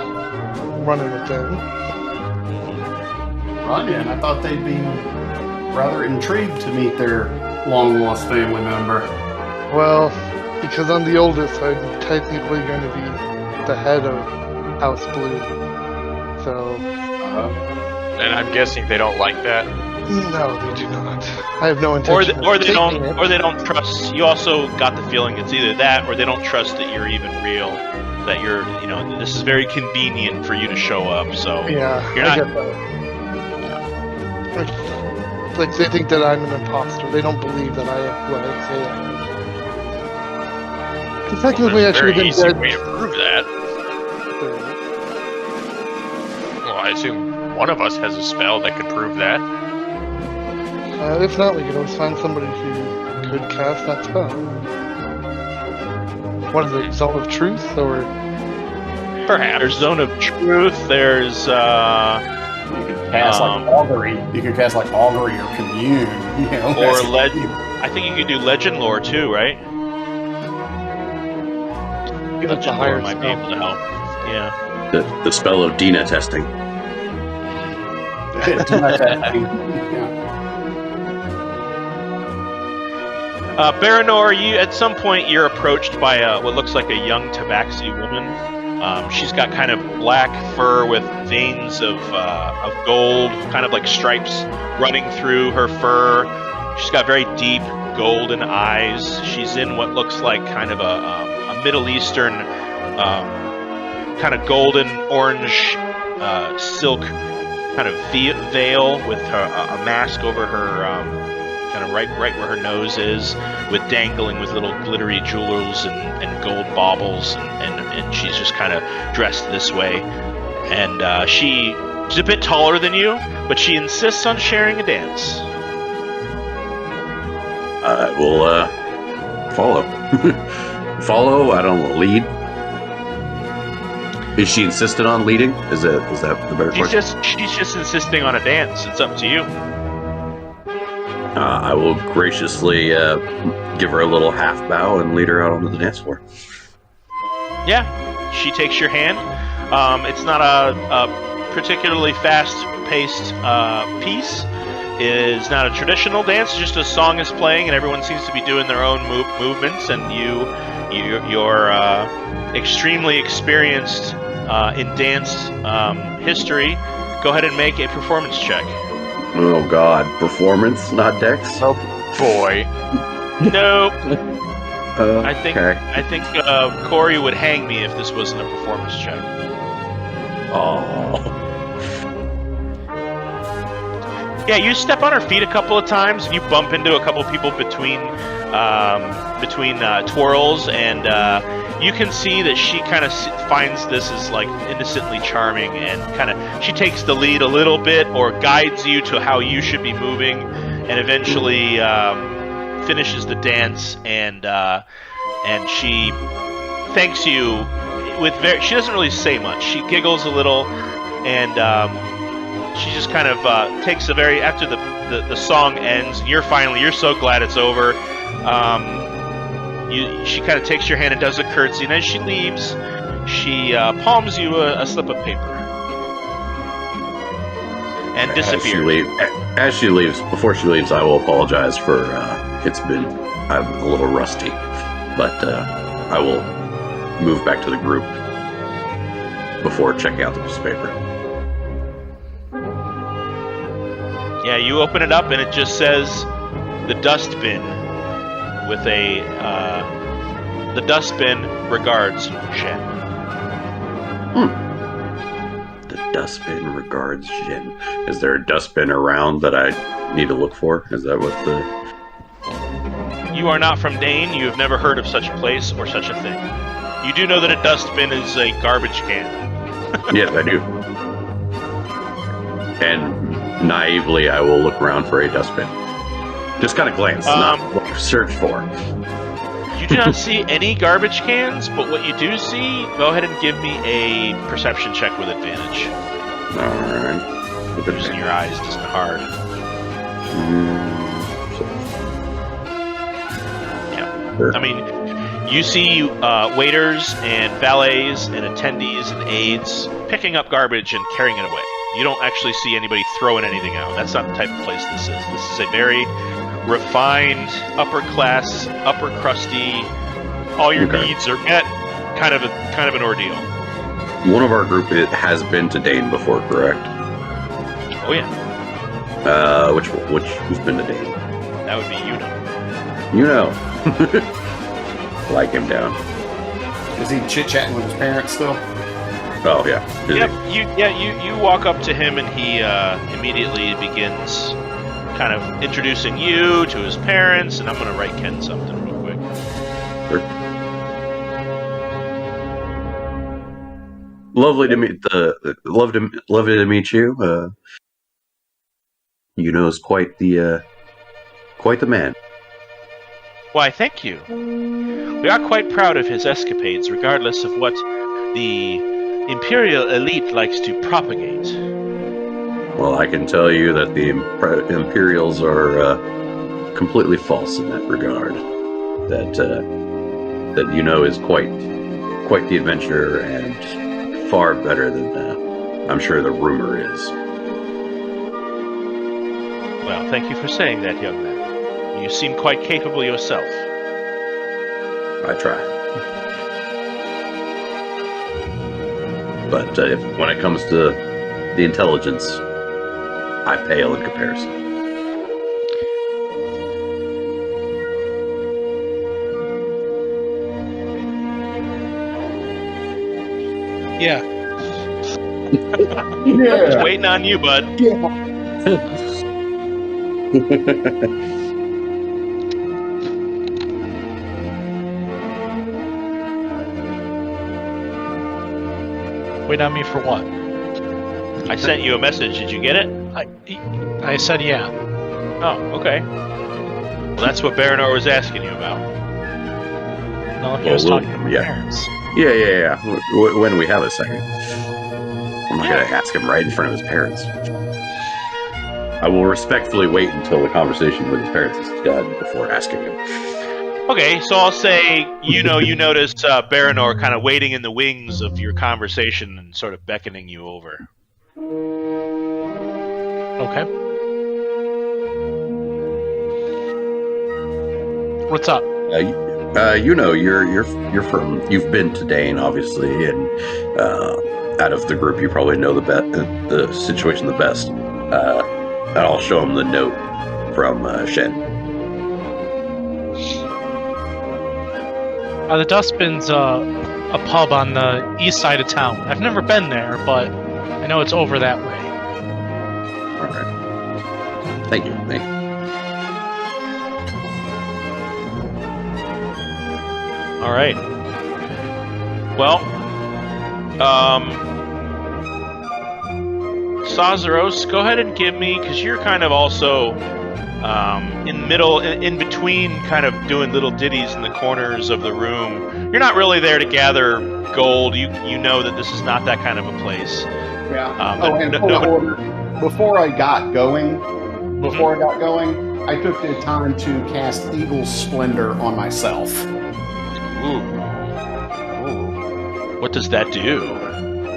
run-in with them. Run-in? I thought they'd be rather intrigued to meet their long-lost family member. Well, because I'm the oldest, I'm technically going to be the head of House Bloom. So... and I'm guessing they don't like that. No, they do not. I have no intention. Or they don't trust. You also got the feeling it's either that, or they don't trust that you're even real. That you're, you know, this is very convenient for you to show up. So yeah, you're not. I get that. Like they think that I'm an imposter. They don't believe that I am who I say I am. So technically, I should have been dead. Way to prove that. Well, I assume one of us has a spell that could prove that. If not, we could always find somebody who could cast that spell. What is it, Zone of Truth, or...? Perhaps. There's Zone of Truth, there's, You could cast, like, Augury. You could cast, like, Augury or Commune, you know? Or Legend. I think you could do Legend Lore, too, right? Legend Lore might be able to help. Yeah. The spell of Dina testing. Barynor, at some point you're approached by what looks like a young tabaxi woman. She's got kind of black fur with veins of gold, kind of like stripes running through her fur. She's got very deep golden eyes. She's in what looks like kind of a Middle Eastern kind of golden orange silk kind of veil with a mask over her. Kind of right where her nose is, with dangling with little glittery jewels and gold baubles, and she's just kind of dressed this way. And she's a bit taller than you, but she insists on sharing a dance. I will follow. Follow. I don't know, lead. Is she insisted on leading? Is that the better question? She's just insisting on a dance. It's up to you. I will graciously give her a little half bow and lead her out onto the dance floor. Yeah, she takes your hand. It's not a particularly fast-paced piece. It is not a traditional dance. Just a song is playing, and everyone seems to be doing their own movements. And you're extremely experienced in dance history. Go ahead and make a performance check. Oh God, performance, not dex. Oh boy. Nope. I Okay. think Corey would hang me if this wasn't a performance check. Oh. Yeah, you step on her feet a couple of times, and you bump into a couple of people between twirls, and you can see that she kind of finds this as like innocently charming, and kind of she takes the lead a little bit, or guides you to how you should be moving, and eventually finishes the dance, and she thanks you with she doesn't really say much. She giggles a little, and she just kind of takes a very after the song ends. You're so glad it's over. She kind of takes your hand and does a curtsy, and as she leaves, she palms you a slip of paper and disappears. As she leaves, before she leaves, I will apologize for I'm a little rusty, but I will move back to the group before checking out the piece of paper. Yeah, you open it up and it just says the dustbin with the dustbin regards Shen. The dustbin regards Shen. Is there a dustbin around that I need to look for? Is that what the... You are not from Dane. You have never heard of such a place or such a thing. You do know that a dustbin is a garbage can. Yes, I do. And naively, I will look around for a dustbin. Just kind of glance, not search for. You do not see any garbage cans, but what you do see, go ahead and give me a perception check with advantage. Alright. Using your eyes isn't hard. Yeah. Sure. I mean, you see waiters and valets and attendees and aides picking up garbage and carrying it away. You don't actually see anybody throwing anything out. That's not the type of place this is. This is a very refined, upper class, upper crusty, all your needs are met, kind of an ordeal. One of our group has been to Dane before, correct? Oh yeah. Who's been to Dane? That would be Yuno. Like him down. Is he chit-chatting with his parents still? Oh yeah. Yep. You walk up to him and he immediately begins kind of introducing you to his parents, and I'm going to write Ken something real quick. Sure. Lovely to meet lovely to meet you. Yuno's quite the man. Why, thank you. We are quite proud of his escapades, regardless of what the Imperial elite likes to propagate. Well, I can tell you that the Imperials are completely false in that regard. That Yuno is quite the adventurer and far better than I'm sure the rumor is. Well, thank you for saying that, young man. You seem quite capable yourself. I try. But when it comes to the intelligence, I pale in comparison. Yeah. Just waiting on you, bud. Wait on me for what? I sent you a message. Did you get it? I said yeah. Oh, okay. Well, that's what Barynor was asking you about. No, he was talking to my parents. Yeah. When we have a second. I'm not going to ask him right in front of his parents. I will respectfully wait until the conversation with his parents is done before asking him. Okay, so I'll say, you notice Barynor kind of waiting in the wings of your conversation and sort of beckoning you over. Okay. What's up? You've been to Dane, obviously, and out of the group, you probably know the situation the best. And I'll show him the note from Shen. The Dustbin's a pub on the east side of town. I've never been there, but I know it's over that way. All right. Thank you. All right. Well, Sazaros, go ahead and give me, because you're kind of also in between, kind of doing little ditties in the corners of the room. You're not really there to gather gold. You know that this is not that kind of a place. Yeah. Before I got going, I took the time to cast Eagle's Splendor on myself. Ooh. What does that do?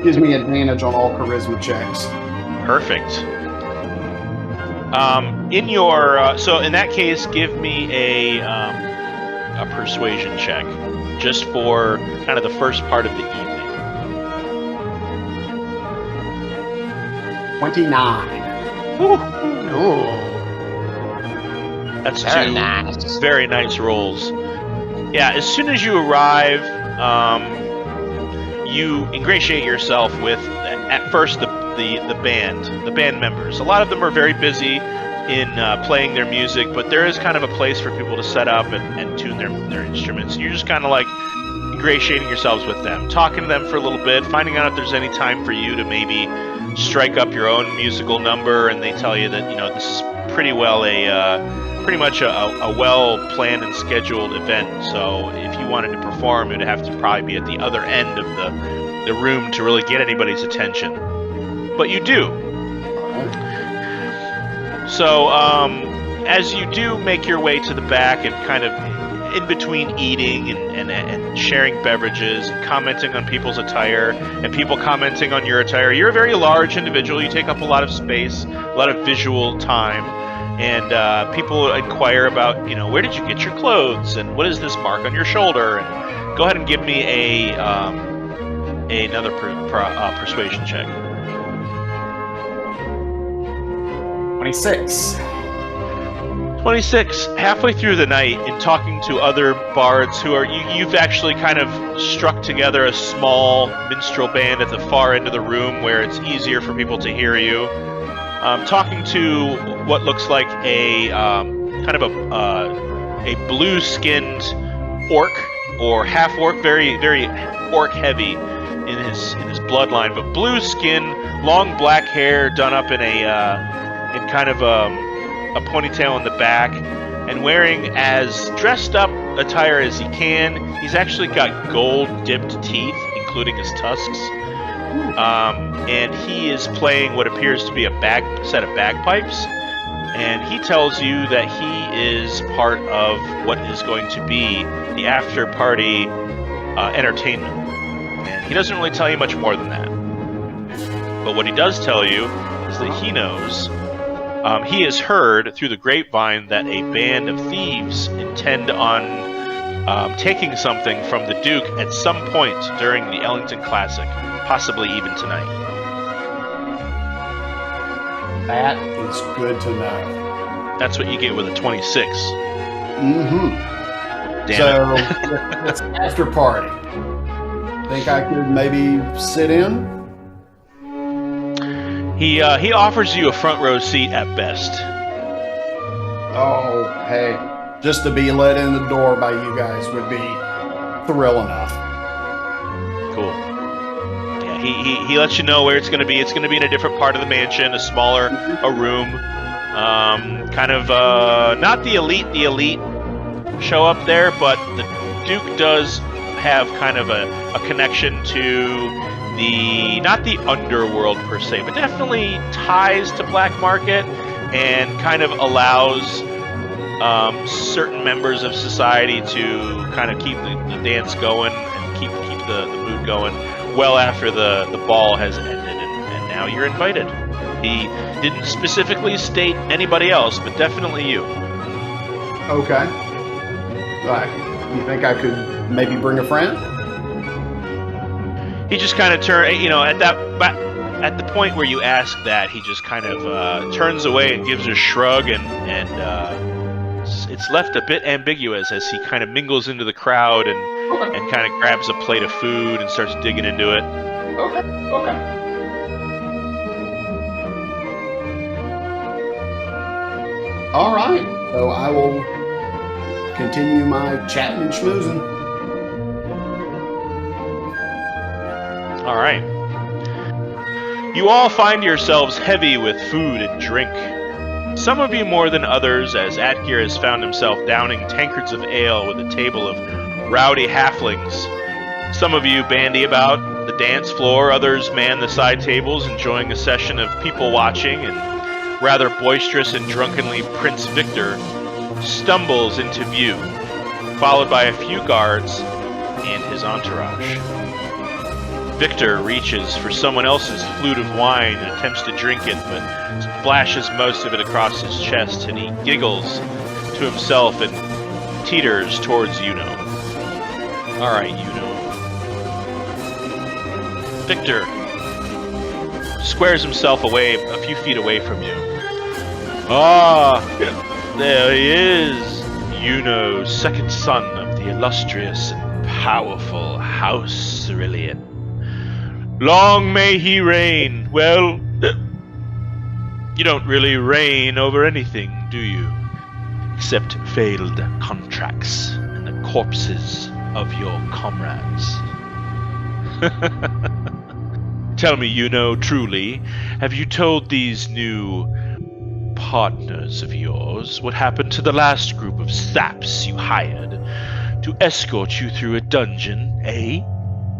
Gives me advantage on all charisma checks. Perfect. So in that case, give me a persuasion check, just for kind of the first part of the evening. 29. Ooh. That's Very two nice. very nice rolls. Yeah, as soon as you arrive, you ingratiate yourself with, at first, the band members. A lot of them are very busy in playing their music, but there is kind of a place for people to set up and tune their instruments. You're just kind of like ingratiating yourselves with them, talking to them for a little bit, finding out if there's any time for you to maybe strike up your own musical number, and they tell you that, this is pretty much a well-planned and scheduled event, so if you wanted to perform, it would have to probably be at the other end of the room to really get anybody's attention. But you do. So, as you do make your way to the back and kind of in between eating and sharing beverages and commenting on people's attire and people commenting on your attire, you're a very large individual. You take up a lot of space, a lot of visual time. And people inquire about, where did you get your clothes, and what is this mark on your shoulder? And go ahead and give me another persuasion check. 26. 26. Halfway through the night, in talking to other bards who are you've actually kind of struck together a small minstrel band at the far end of the room where it's easier for people to hear you. Talking to what looks like a kind of a blue-skinned orc or half-orc, very very orc-heavy in his bloodline, but blue skin, long black hair done up in kind of a ponytail in the back, and wearing as dressed up attire as he can. He's actually got gold-dipped teeth, including his tusks. And he is playing what appears to be a set of bagpipes, and he tells you that he is part of what is going to be the after-party entertainment. And he doesn't really tell you much more than that. But what he does tell you is that he knows, he has heard through the grapevine that a band of thieves intend on taking something from the Duke at some point during the Ellington Classic. Possibly even tonight. That is good to know. That's what you get with a 26. Mm-hmm. Damn it. It's after party. Think I could maybe sit in? He offers you a front row seat at best. Oh, hey. Just to be let in the door by you guys would be thrill enough. Cool. He lets you know where it's going to be. It's going to be in a different part of the mansion, a smaller room. Kind of not the elite show up there, but the Duke does have kind of a connection to not the underworld per se, but definitely ties to black market, and kind of allows certain members of society to kind of keep the dance going and keep the mood going well after the ball has ended, and now you're invited. He didn't specifically state anybody else, but definitely you. Okay. You think I could maybe bring a friend? He just kind of at the point where you ask that, he just kind of turns away and gives a shrug, and it's left a bit ambiguous as he kind of mingles into the crowd and kind of grabs a plate of food and starts digging into it. Okay. All right. So I will continue my chatting and schmoozing. All right. You all find yourselves heavy with food and drink. Some of you more than others, as Atgeir has found himself downing tankards of ale with a table of rowdy halflings Some of you bandy about the dance floor, others man the side tables, enjoying a session of people watching, and rather boisterous and drunkenly Prince Victor stumbles into view, followed by a few guards and his entourage. Victor reaches for someone else's flute of wine and attempts to drink it, but splashes most of it across his chest, and he giggles to himself and teeters towards Yuno. Alright, Yuno. Victor squares himself away a few feet away from you. Ah, there he is, Yuno, second son of the illustrious and powerful House Cerulean. Long may he reign. Well, you don't really reign over anything, do you? Except failed contracts and the corpses of your comrades. Tell me, Yuno, truly, have you told these new partners of yours what happened to the last group of saps you hired to escort you through a dungeon, eh?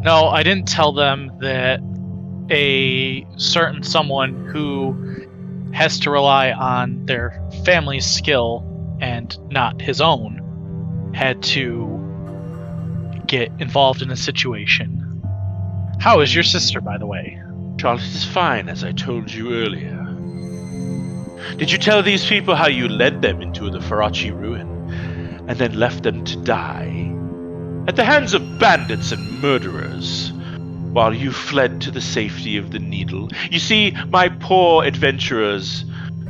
No, I didn't tell them that a certain someone who has to rely on their family's skill and not his own had to get involved in a situation. How is your sister, by the way? Charlotte is fine, as I told you earlier. Did you tell these people how you led them into the Farachi ruin and then left them to die at the hands of bandits and murderers, while you fled to the safety of the Needle? You see, my poor adventurers,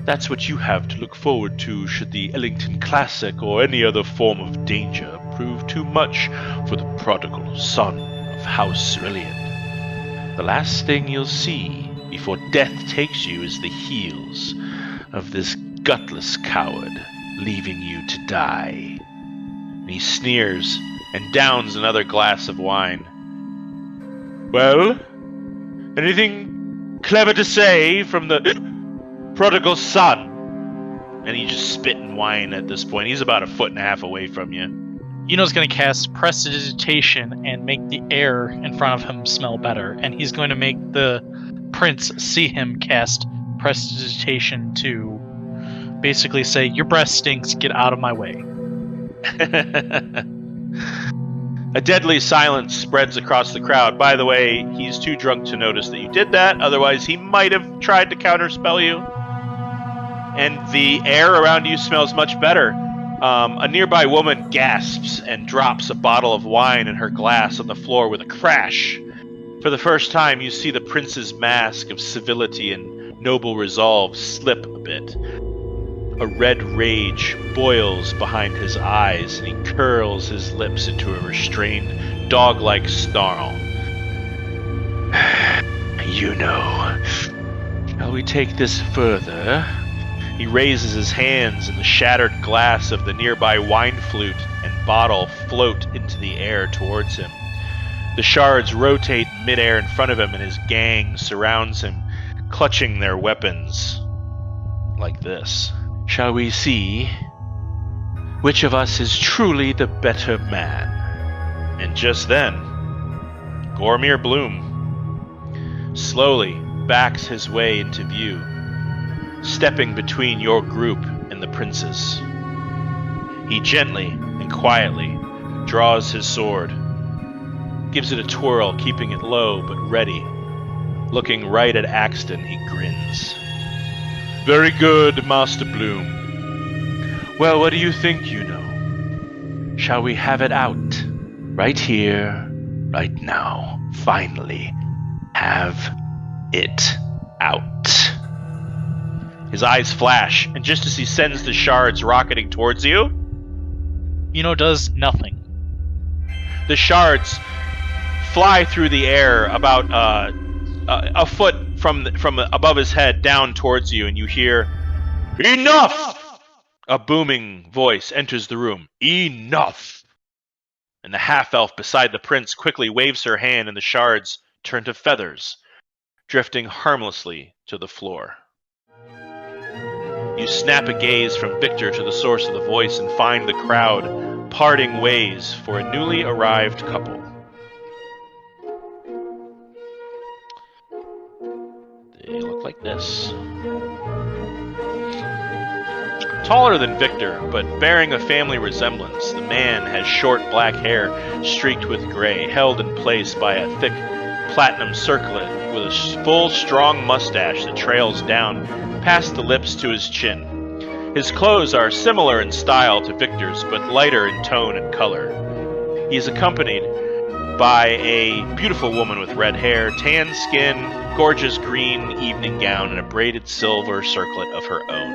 that's what you have to look forward to should the Ellington Classic or any other form of danger prove too much for the prodigal son of House Cerulean. The last thing you'll see before death takes you is the heels of this gutless coward, leaving you to die. And he sneers and downs another glass of wine. Well, anything clever to say from the prodigal son? And he just spitting wine at this point. He's about 1.5 feet away from you. Yuno's going to cast Prestidigitation and make the air in front of him smell better, and he's going to make the prince see him cast Prestidigitation to basically say, your breath stinks, get out of my way. A deadly silence spreads across the crowd. By the way, he's too drunk to notice that you did that, otherwise he might have tried to counterspell you. And the air around you smells much better. A nearby woman gasps and drops a bottle of wine in her glass on the floor with a crash. For the first time, you see the prince's mask of civility and noble resolve slip a bit. A red rage boils behind his eyes, and he curls his lips into a restrained, dog-like snarl. You know, shall we take this further? He raises his hands, and the shattered glass of the nearby wine flute and bottle float into the air towards him. The shards rotate in midair in front of him, and his gang surrounds him, clutching their weapons like this. Shall we see which of us is truly the better man? And just then, Gormir Bloom slowly backs his way into view, stepping between your group and the prince's. He gently and quietly draws his sword, gives it a twirl, keeping it low but ready. Looking right at Axton, he grins. Very good, Master Bloom. Well, what do you think, Yuno? Shall we have it out? Right here, right now. Finally, have it out. His eyes flash, and just as he sends the shards rocketing towards you, Yuno does nothing. The shards fly through the air about a foot from above his head down towards you, and you hear, "Enough!" A booming voice enters the room. Enough! And the half-elf beside the prince quickly waves her hand, and the shards turn to feathers, drifting harmlessly to the floor. You snap a gaze from Victor to the source of the voice and find the crowd parting ways for a newly arrived couple. like this. Taller than Victor, but bearing a family resemblance, the man has short black hair streaked with gray, held in place by a thick platinum circlet with a full, strong mustache that trails down past the lips to his chin. His clothes are similar in style to Victor's, but lighter in tone and color. He is accompanied by a beautiful woman with red hair, tan skin, gorgeous green evening gown, and a braided silver circlet of her own.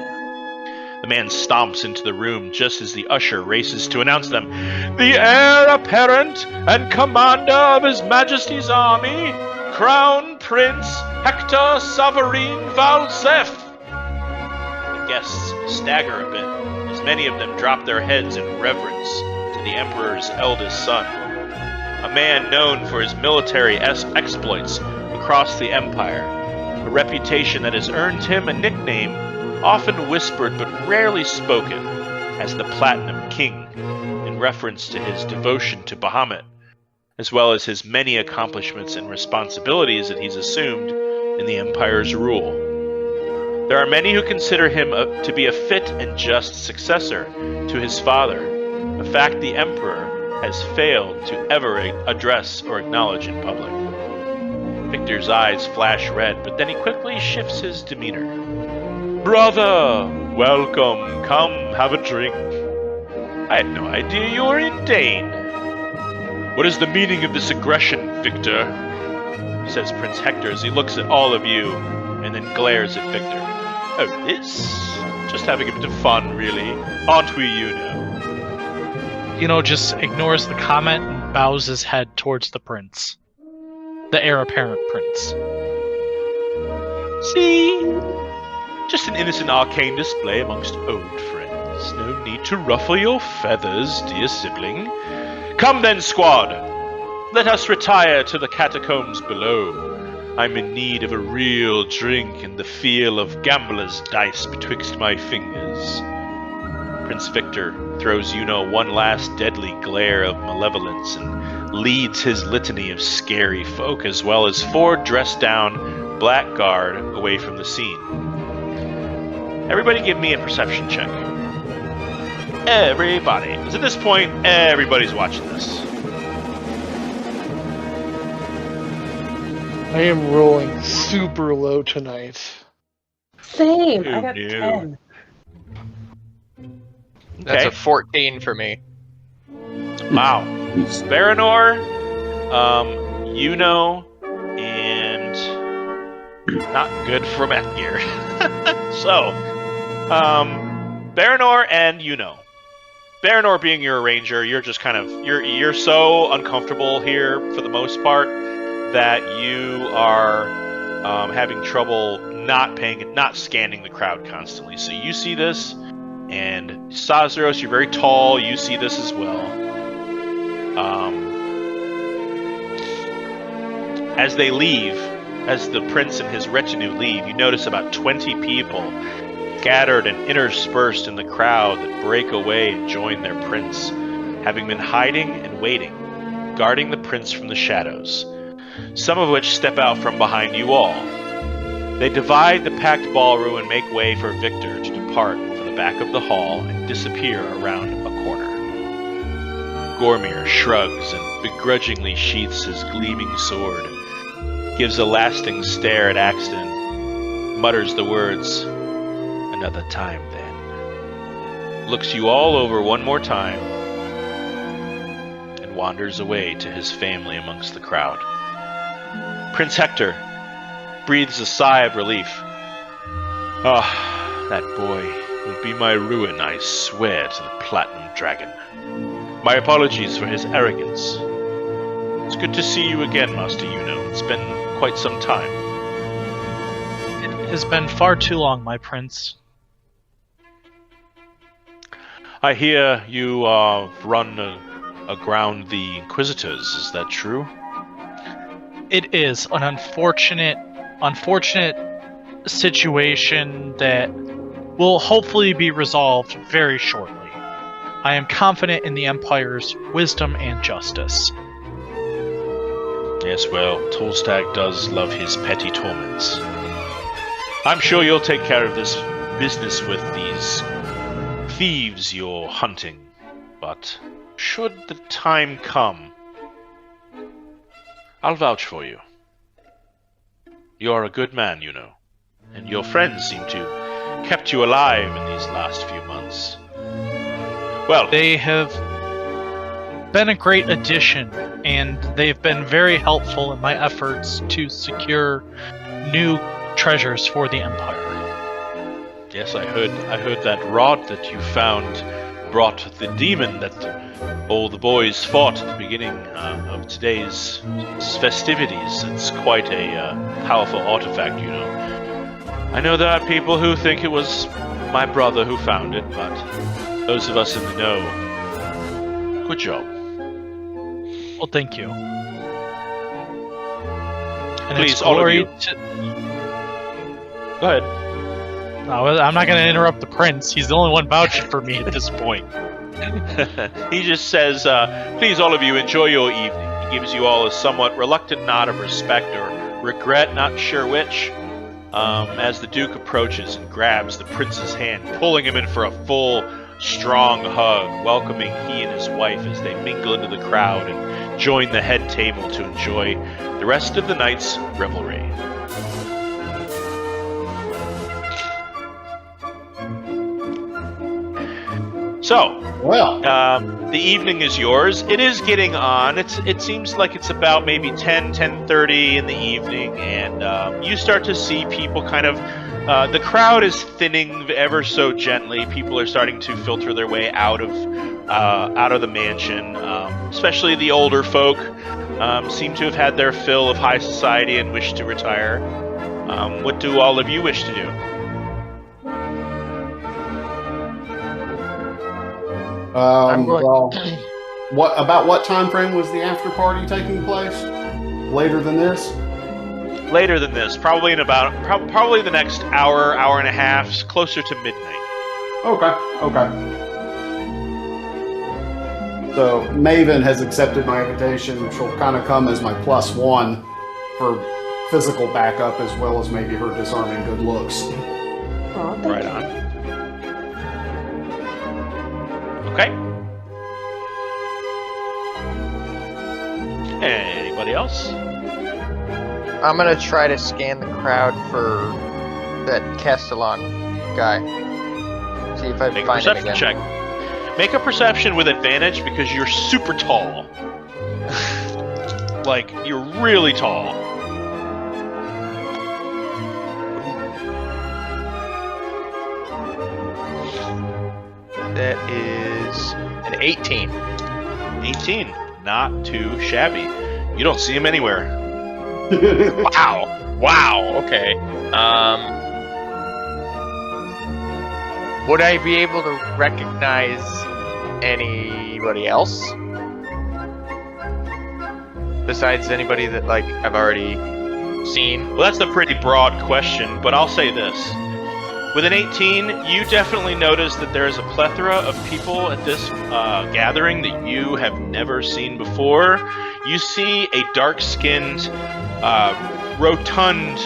The man stomps into the room just as the usher races to announce them. The heir apparent and commander of His Majesty's army, Crown Prince Hector Savarine Valzef. The guests stagger a bit, as many of them drop their heads in reverence to the Emperor's eldest son, a man known for his military exploits across the Empire, a reputation that has earned him a nickname often whispered but rarely spoken as the Platinum King, in reference to his devotion to Bahamut, as well as his many accomplishments and responsibilities that he's assumed in the Empire's rule. There are many who consider him to be a fit and just successor to his father, a fact the Emperor has failed to ever address or acknowledge in public. Victor's eyes flash red, but then he quickly shifts his demeanor. Brother, welcome. Come, have a drink. I had no idea you were in Dane. What is the meaning of this aggression, Victor? Says Prince Hector as he looks at all of you and then glares at Victor. Oh, this? Just having a bit of fun, really. Aren't we, Just ignores the comment and bows his head towards the prince. The heir apparent prince. See? Just an innocent arcane display amongst old friends. No need to ruffle your feathers, dear sibling. Come then, squad. Let us retire to the catacombs below. I'm in need of a real drink and the feel of gambler's dice betwixt my fingers. Prince Victor throws one last deadly glare of malevolence and leads his litany of scary folk as well as 4 dressed-down blackguard away from the scene. Everybody give me a perception check. Everybody. Because at this point, everybody's watching this. I am rolling super low tonight. Same. I got 10. That's a 14 for me. Wow. Barynor, and not good for Valandiir. So, Barynor and Barynor being your ranger, you're just kind of you're so uncomfortable here for the most part that you are having trouble not scanning the crowd constantly. So you see this, and Sazros, you're very tall. You see this as well. As they leave, as the prince and his retinue leave, you notice about 20 people scattered and interspersed in the crowd that break away and join their prince, having been hiding and waiting, guarding the prince from the shadows, some of which step out from behind you all. They divide the packed ballroom and make way for Victor to depart for the back of the hall and disappear around a corner. Gormir shrugs and begrudgingly sheaths his gleaming sword, gives a lasting stare at Axton, mutters the words, "Another time, then," looks you all over one more time, and wanders away to his family amongst the crowd. Prince Hector breathes a sigh of relief. Ah, that boy will be my ruin, I swear to the Platinum Dragon. My apologies for his arrogance. It's good to see you again, Master It's been quite some time. It has been far too long, my prince. I hear you run aground the Inquisitors, is that true? It is an unfortunate situation that will hopefully be resolved very shortly. I am confident in the Empire's wisdom and justice. Yes, well, Tolstag does love his petty torments. I'm sure you'll take care of this business with these thieves you're hunting. But should the time come, I'll vouch for you. You're a good man, you know, and your friends seem to have kept you alive in these last few months. Well, They have been a great addition, and they've been very helpful in my efforts to secure new treasures for the Empire. yes, I heard that rod that you found brought the demon that all the boys fought at the beginning of today's festivities. It's quite a powerful artifact, you know. I know there are people who think it was my brother who found it, but those of us in the know, good job. Well, thank you. And Please, it's all of glory you. Go ahead. No, I'm not going to interrupt the prince. He's the only one vouching for me at this point. He just says, please, all of you, enjoy your evening. He gives you all a somewhat reluctant nod of respect or regret, not sure which, as the Duke approaches and grabs the prince's hand, pulling him in for a full, strong hug, welcoming he and his wife as they mingle into the crowd and join the head table to enjoy the rest of the night's revelry. So, Well, the evening is yours. It is getting on. It seems like it's about maybe 10:30 in the evening, and you start to see people kind of. The crowd is thinning ever so gently. People are starting to filter their way out of the mansion. Especially the older folk seem to have had their fill of high society and wish to retire. What do all of you wish to do? I'm going- well, what time frame was the after party taking place? Later than this? Later than this, probably in about probably the next hour and a half, closer to midnight. Okay. So Maven has accepted my invitation. She'll kind of come as my +1 for physical backup as well as maybe her disarming good looks. Oh, thank Right you. on. Okay. Anybody else? I'm gonna try to scan the crowd for that Castellan guy. See if I Make a find him perception again. check. Make a perception with advantage because you're super tall. Like, you're really tall. That is an 18. 18. Not too shabby. You don't see him anywhere. Wow. Okay. Would I be able to recognize anybody else? Besides anybody that, like, I've already seen? Well, that's a pretty broad question, but I'll say this. With an 18, you definitely notice that there is a plethora of people at this gathering that you have never seen before. You see a dark-skinned, rotund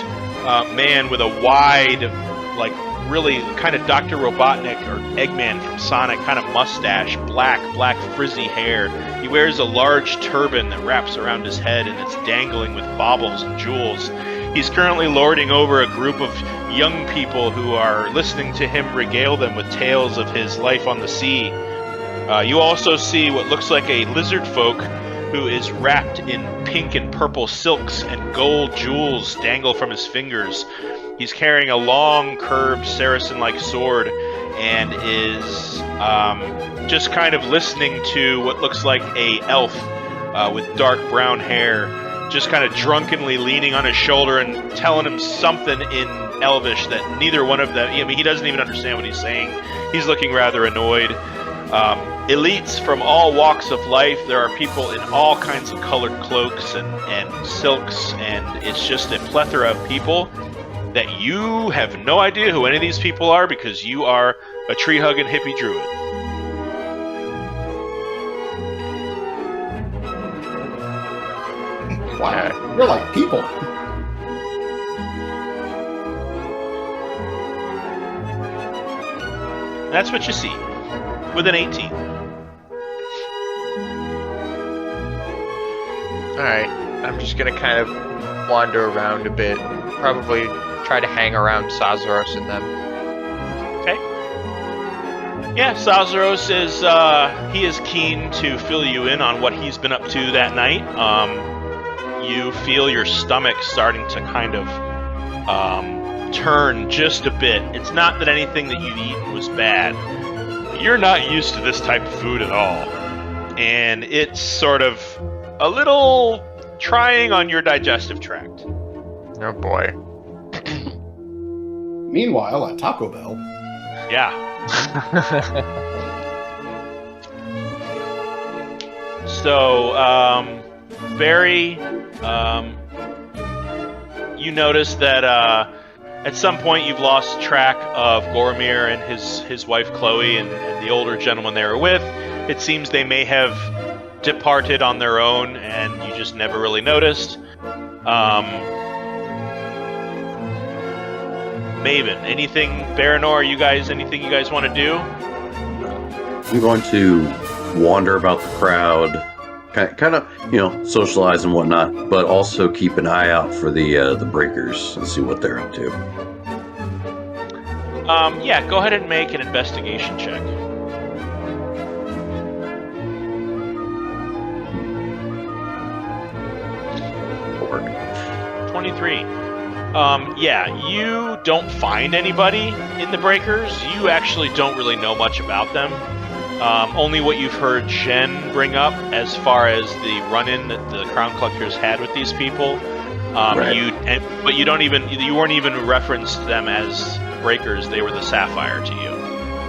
man with a wide, like, really kind of Dr. Robotnik or Eggman from Sonic kind of mustache, black frizzy hair. He wears a large turban that wraps around his head and it's dangling with baubles and jewels. He's currently lording over a group of young people who are listening to him regale them with tales of his life on the sea. You also see what looks like a lizard folk who is wrapped in pink and purple silks and gold jewels dangle from his fingers. He's carrying a long, curved, Saracen-like sword and is just kind of listening to what looks like a elf with dark brown hair, just kind of drunkenly leaning on his shoulder and telling him something in Elvish that neither one of them, I mean, he doesn't even understand what he's saying. He's looking rather annoyed. Elites from all walks of life. There are people in all kinds of colored cloaks and silks, and it's just a plethora of people that you have no idea who any of these people are because you are a tree-hugging hippie druid. Wow, you're like people. That's what you see with an 18. Alright, I'm just gonna kind of wander around a bit. Probably try to hang around Sazaros and them. Okay. Yeah, Sazaros is he is keen to fill you in on what he's been up to that night. You feel your stomach starting to kind of turn just a bit. It's not that anything that you've eaten was bad. You're not used to this type of food at all. And it's sort of a little trying on your digestive tract. Oh boy. Meanwhile, at Taco Bell. Yeah. So, Barry, you notice that at some point you've lost track of Gormir and his wife Chloe and the older gentleman they were with. It seems they may have departed on their own and you just never really noticed. Maven, Barynor, anything you guys want to do? I'm going to wander about the crowd, kind of, socialize and whatnot, but also keep an eye out for the breakers and see what they're up to. Yeah, go ahead and make an investigation check. 23. Yeah, you don't find anybody in the breakers. You actually don't really know much about them. Only what you've heard Jen bring up as far as the run-in that the Crown Collectors had with these people. Right. You weren't even referenced them as the breakers. They were the Sapphire to you.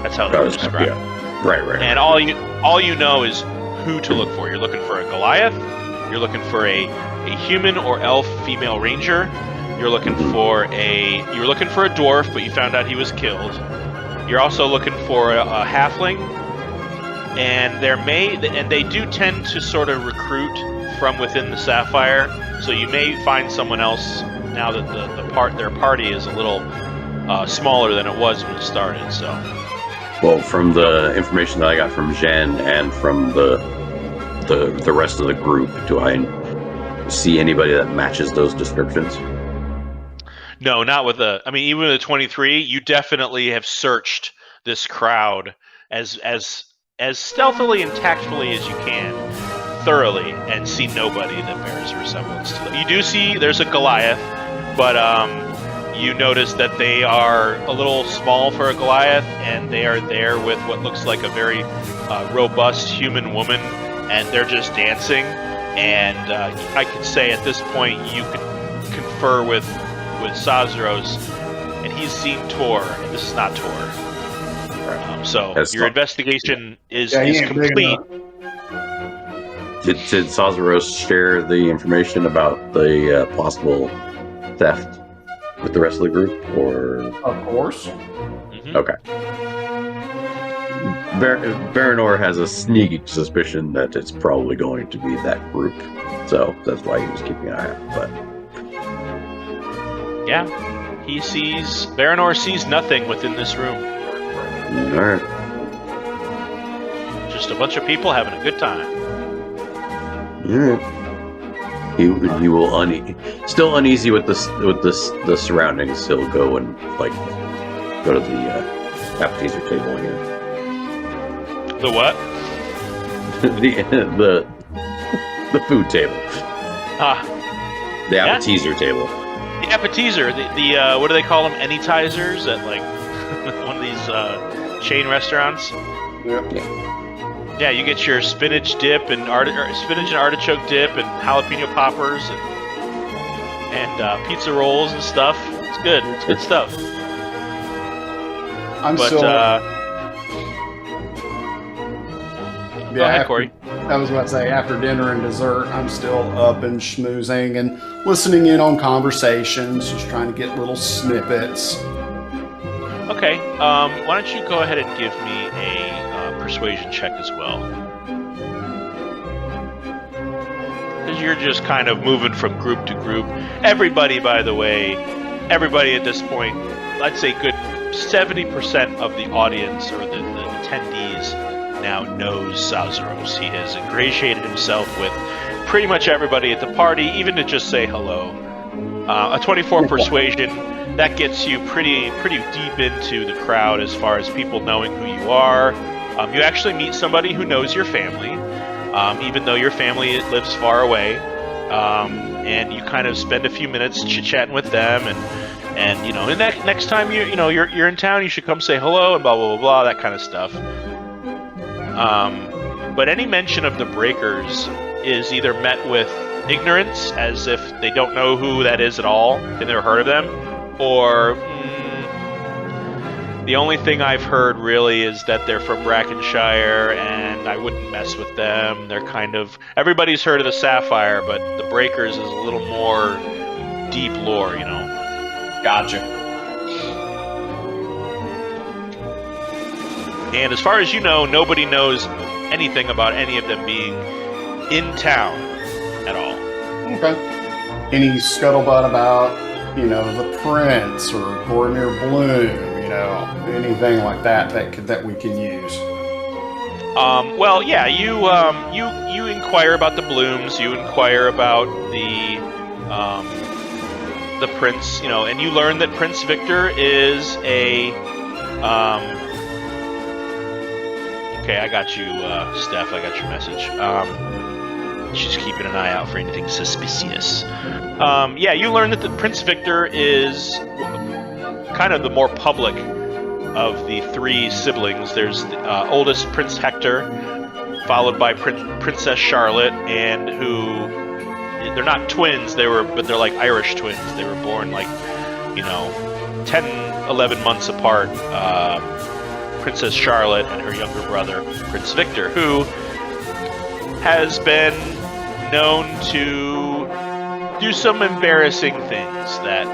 That's how they were described. Yeah. Right. And all you know is who to look for. You're looking for a Goliath. You're looking for a human or elf female ranger. You're looking for a dwarf, but you found out he was killed. You're also looking for a halfling, and they do tend to sort of recruit from within the Sapphire. So you may find someone else now that their party is a little smaller than it was when it started. So, well, from the information that I got from Jen and from the rest of the group, do I see anybody that matches those descriptions? No, not with even with a 23, you definitely have searched this crowd as stealthily and tactfully as you can, thoroughly, and see nobody that bears a resemblance to them. You do see there's a Goliath, but you notice that they are a little small for a Goliath, and they are there with what looks like a very robust human woman, and they're just dancing. And I could say at this point you could confer with Sazaros, and he's seen Tor, and this is not Tor. So your investigation is complete. Did Sazaros share the information about the possible theft with the rest of the group, or? Of course. Mm-hmm. Okay. Barynor has a sneaky suspicion that it's probably going to be that group, so that's why he was keeping an eye out. But yeah, Barynor sees nothing within this room. All right. Just a bunch of people having a good time. Yeah. He will still uneasy with the surroundings. He'll go and go to the appetizer table here. The what? the food table. The appetizer table. The appetizer. The what do they call them? Anytizers at one of these chain restaurants. Yeah, you get your spinach dip and spinach and artichoke dip and jalapeno poppers and pizza rolls and stuff. It's good. It's good stuff. Go ahead, Corey. I was about to say, after dinner and dessert, I'm still up and schmoozing and listening in on conversations, just trying to get little snippets. Okay, why don't you go ahead and give me a persuasion check as well? Because you're just kind of moving from group to group. Everybody, by the way, at this point, I'd say good 70% of the audience or the attendees now knows Sazaros. He has ingratiated himself with pretty much everybody at the party, even to just say hello. A 24 persuasion, that gets you pretty deep into the crowd as far as people knowing who you are. You actually meet somebody who knows your family, even though your family lives far away. And you kind of spend a few minutes chit-chatting with them, and you know, and next time you're in town, you should come say hello and blah blah blah blah, that kind of stuff. But any mention of the Breakers is either met with ignorance, as if they don't know who that is at all, they've never heard of them, or the only thing I've heard really is that they're from Brackenshire and I wouldn't mess with them. They're kind of, everybody's heard of the Sapphire, but the Breakers is a little more deep lore, you know. Gotcha. And as far as you know, nobody knows anything about any of them being in town at all. Okay. Any scuttlebutt about, you know, the Prince or Barynor Bloom, you know, anything like that that we can use? Well, yeah, you inquire about the Blooms, you inquire about the Prince, you know, and you learn that Prince Victor is a okay, I got you, Steph, I got your message. She's keeping an eye out for anything suspicious. Yeah, you learn that the Prince Victor is kind of the more public of the three siblings. There's the oldest Prince Hector, followed by Princess Charlotte, and who, they're not twins, but they're like Irish twins. They were born like, you know, 10, 11 months apart. Princess Charlotte and her younger brother, Prince Victor, who has been known to do some embarrassing things that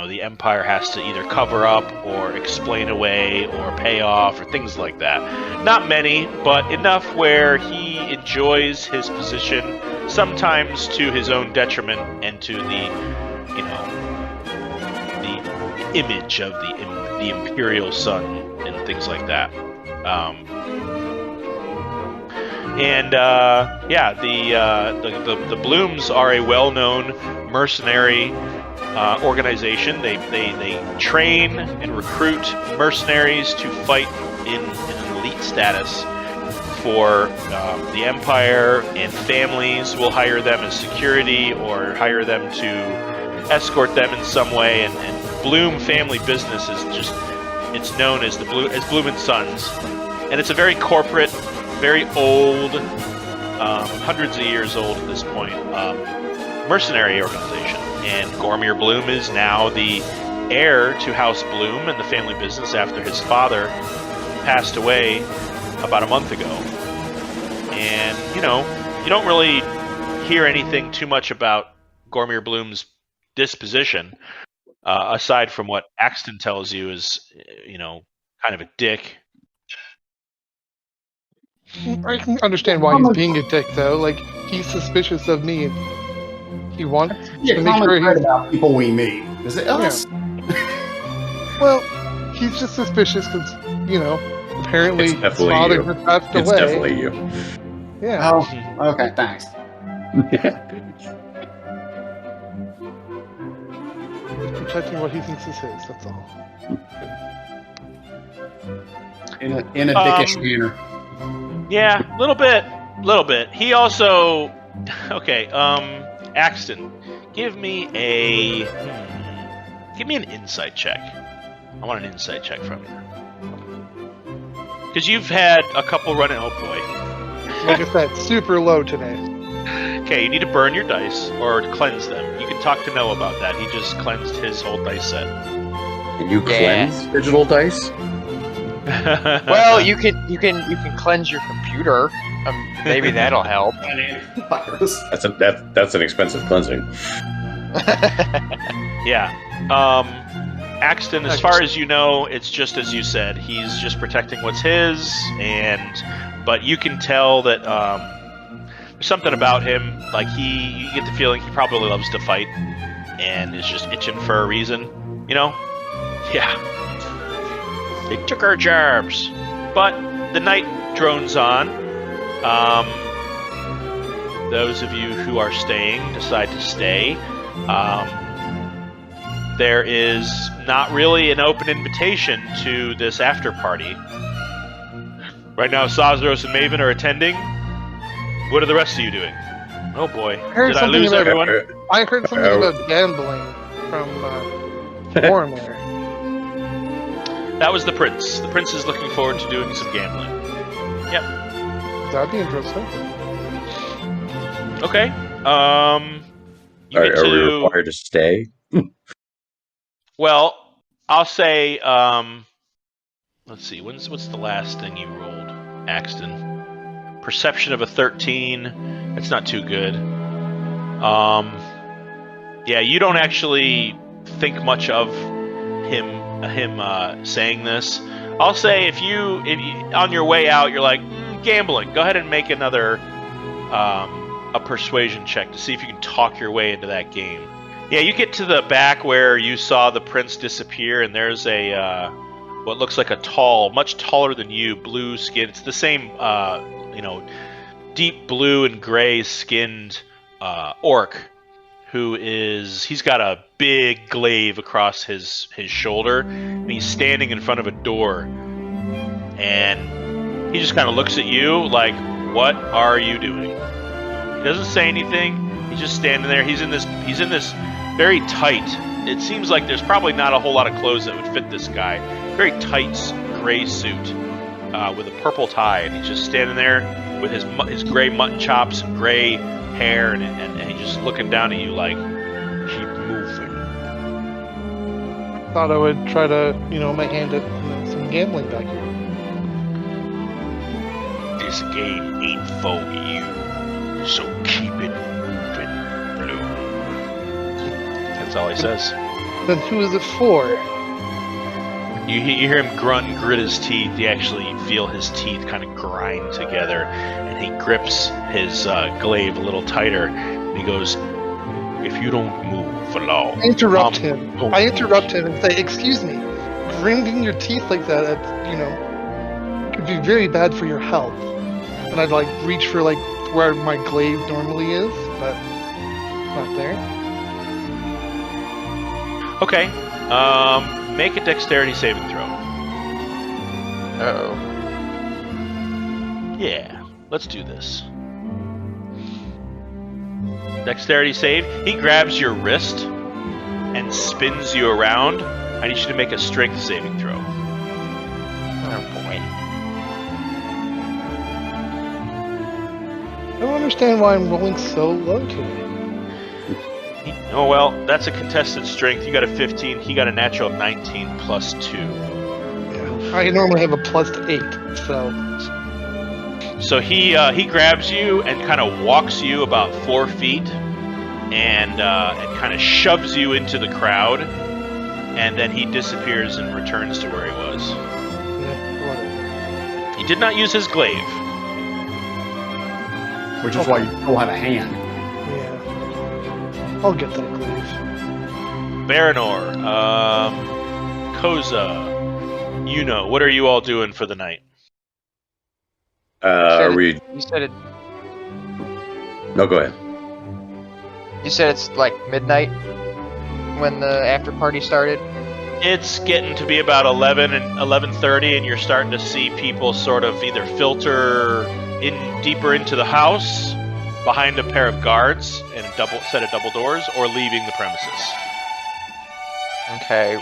the Empire has to either cover up or explain away or pay off or things like that. Not many, but enough where he enjoys his position, sometimes to his own detriment and to the image of the imperial son and things like that. The Blooms are a well-known mercenary organization. They train and recruit mercenaries to fight in an elite status for the Empire, and families will hire them as security or hire them to escort them in some way. And Bloom family business is just, it's known as Bloom and Sons, and it's a very corporate, very old, hundreds of years old at this point, mercenary organization. And Gormier Bloom is now the heir to House Bloom and the family business after his father passed away about a month ago. And, you know, you don't really hear anything too much about Gormier Bloom's disposition, aside from what Axton tells you is, you know, kind of a dick. I can understand why he's being a dick, though. Like, he's suspicious of me, and he wants to make sure he's about people we meet. Is it us? Yeah. Well, he's just suspicious because, you know, apparently his father had passed away. It's definitely you. Yeah. Oh, okay, thanks. He's protecting what he thinks is his, that's all. In a dickish manner. Yeah, little bit. He also, okay, Axton, give me an insight check. I want an insight check from you. Because you've had a couple run in, oh boy. Like I said, super low today. Okay, you need to burn your dice or cleanse them. You can talk to Noah about that. He just cleansed his whole dice set. Can you cleanse digital dice? Well, you can cleanse your computer. Maybe that'll help. That's an expensive cleansing. Yeah. Axton, as far as you know, it's just as you said. He's just protecting what's his, but you can tell that there's something about him. Like you get the feeling he probably loves to fight, and is just itching for a reason. You know? Yeah. They took our jobs. But the night drones on. Those of you who are staying decide to stay. There is not really an open invitation to this after party. Right now, Sazros and Maven are attending. What are the rest of you doing? Oh boy. Did I lose everyone? I heard something about gambling from Barynor. That was the prince. The prince is looking forward to doing some gambling. Yep. That'd be interesting. Okay. Are we required to stay? Well, I'll say, let's see, what's the last thing you rolled, Axton? Perception of a 13. That's not too good. Yeah, you don't actually think much of him saying this. I'll say if you on your way out you're like gambling, go ahead and make another a persuasion check to see if you can talk your way into that game. Yeah, you get to the back where you saw the prince disappear, and there's a what looks like a tall, much taller than you, blue skin. It's the same, deep blue and gray skinned orc, he's got a big glaive across his shoulder, and he's standing in front of a door, and he just kind of looks at you like, "What are you doing?" He doesn't say anything. He's just standing there. He's in this very tight. It seems like there's probably not a whole lot of clothes that would fit this guy. Very tight gray suit with a purple tie, and he's just standing there with his gray mutton chops and gray hair, and he's just looking down at you like, "Keep moving." Thought I would try to, my hand at some gambling back here. This game ain't for you, so keep it moving, Blue. That's all he says. Then who is it for? You hear him grunt and grit his teeth. You actually feel his teeth kind of grind together, and he grips his glaive a little tighter, and he goes, "If you don't move for long..." I interrupt him and say, "Excuse me, grinding your teeth like that, could be very bad for your health." And I'd reach for where my glaive normally is, but not there. Okay. Make a dexterity saving throw. Uh-oh. Yeah, let's do this. Dexterity save. He grabs your wrist and spins you around. I need you to make a strength saving throw. Oh boy. I don't understand why I'm rolling so low today. Oh, well, that's a contested strength. You got a 15. He got a natural 19 plus 2. Yeah. I normally have a plus 8, so... So he grabs you and kind of walks you about 4 feet and kind of shoves you into the crowd, and then he disappears and returns to where he was. Yeah, whatever. He did not use his glaive. Which is why you don't have a hand. Yeah. I'll get that glaive. Barynor, Koza, what are you all doing for the night? Are we? You said it. No, go ahead. You said it's like midnight when the after party started. It's getting to be about 11 and 11:30, and you're starting to see people sort of either filter in deeper into the house behind a pair of guards and a set of double doors, or leaving the premises. Okay.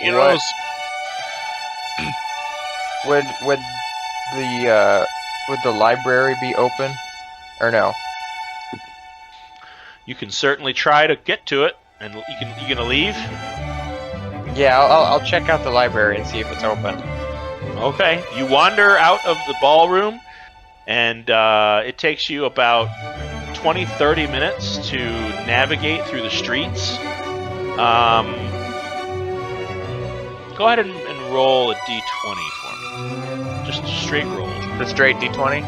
Would the library be open, or no? You can certainly try to get to it, and you gonna leave? Yeah, I'll check out the library and see if it's open. Okay. You wander out of the ballroom, and it takes you about 20-30 minutes to navigate through the streets. Go ahead and roll a d20 for me. Just a straight roll. The straight d20?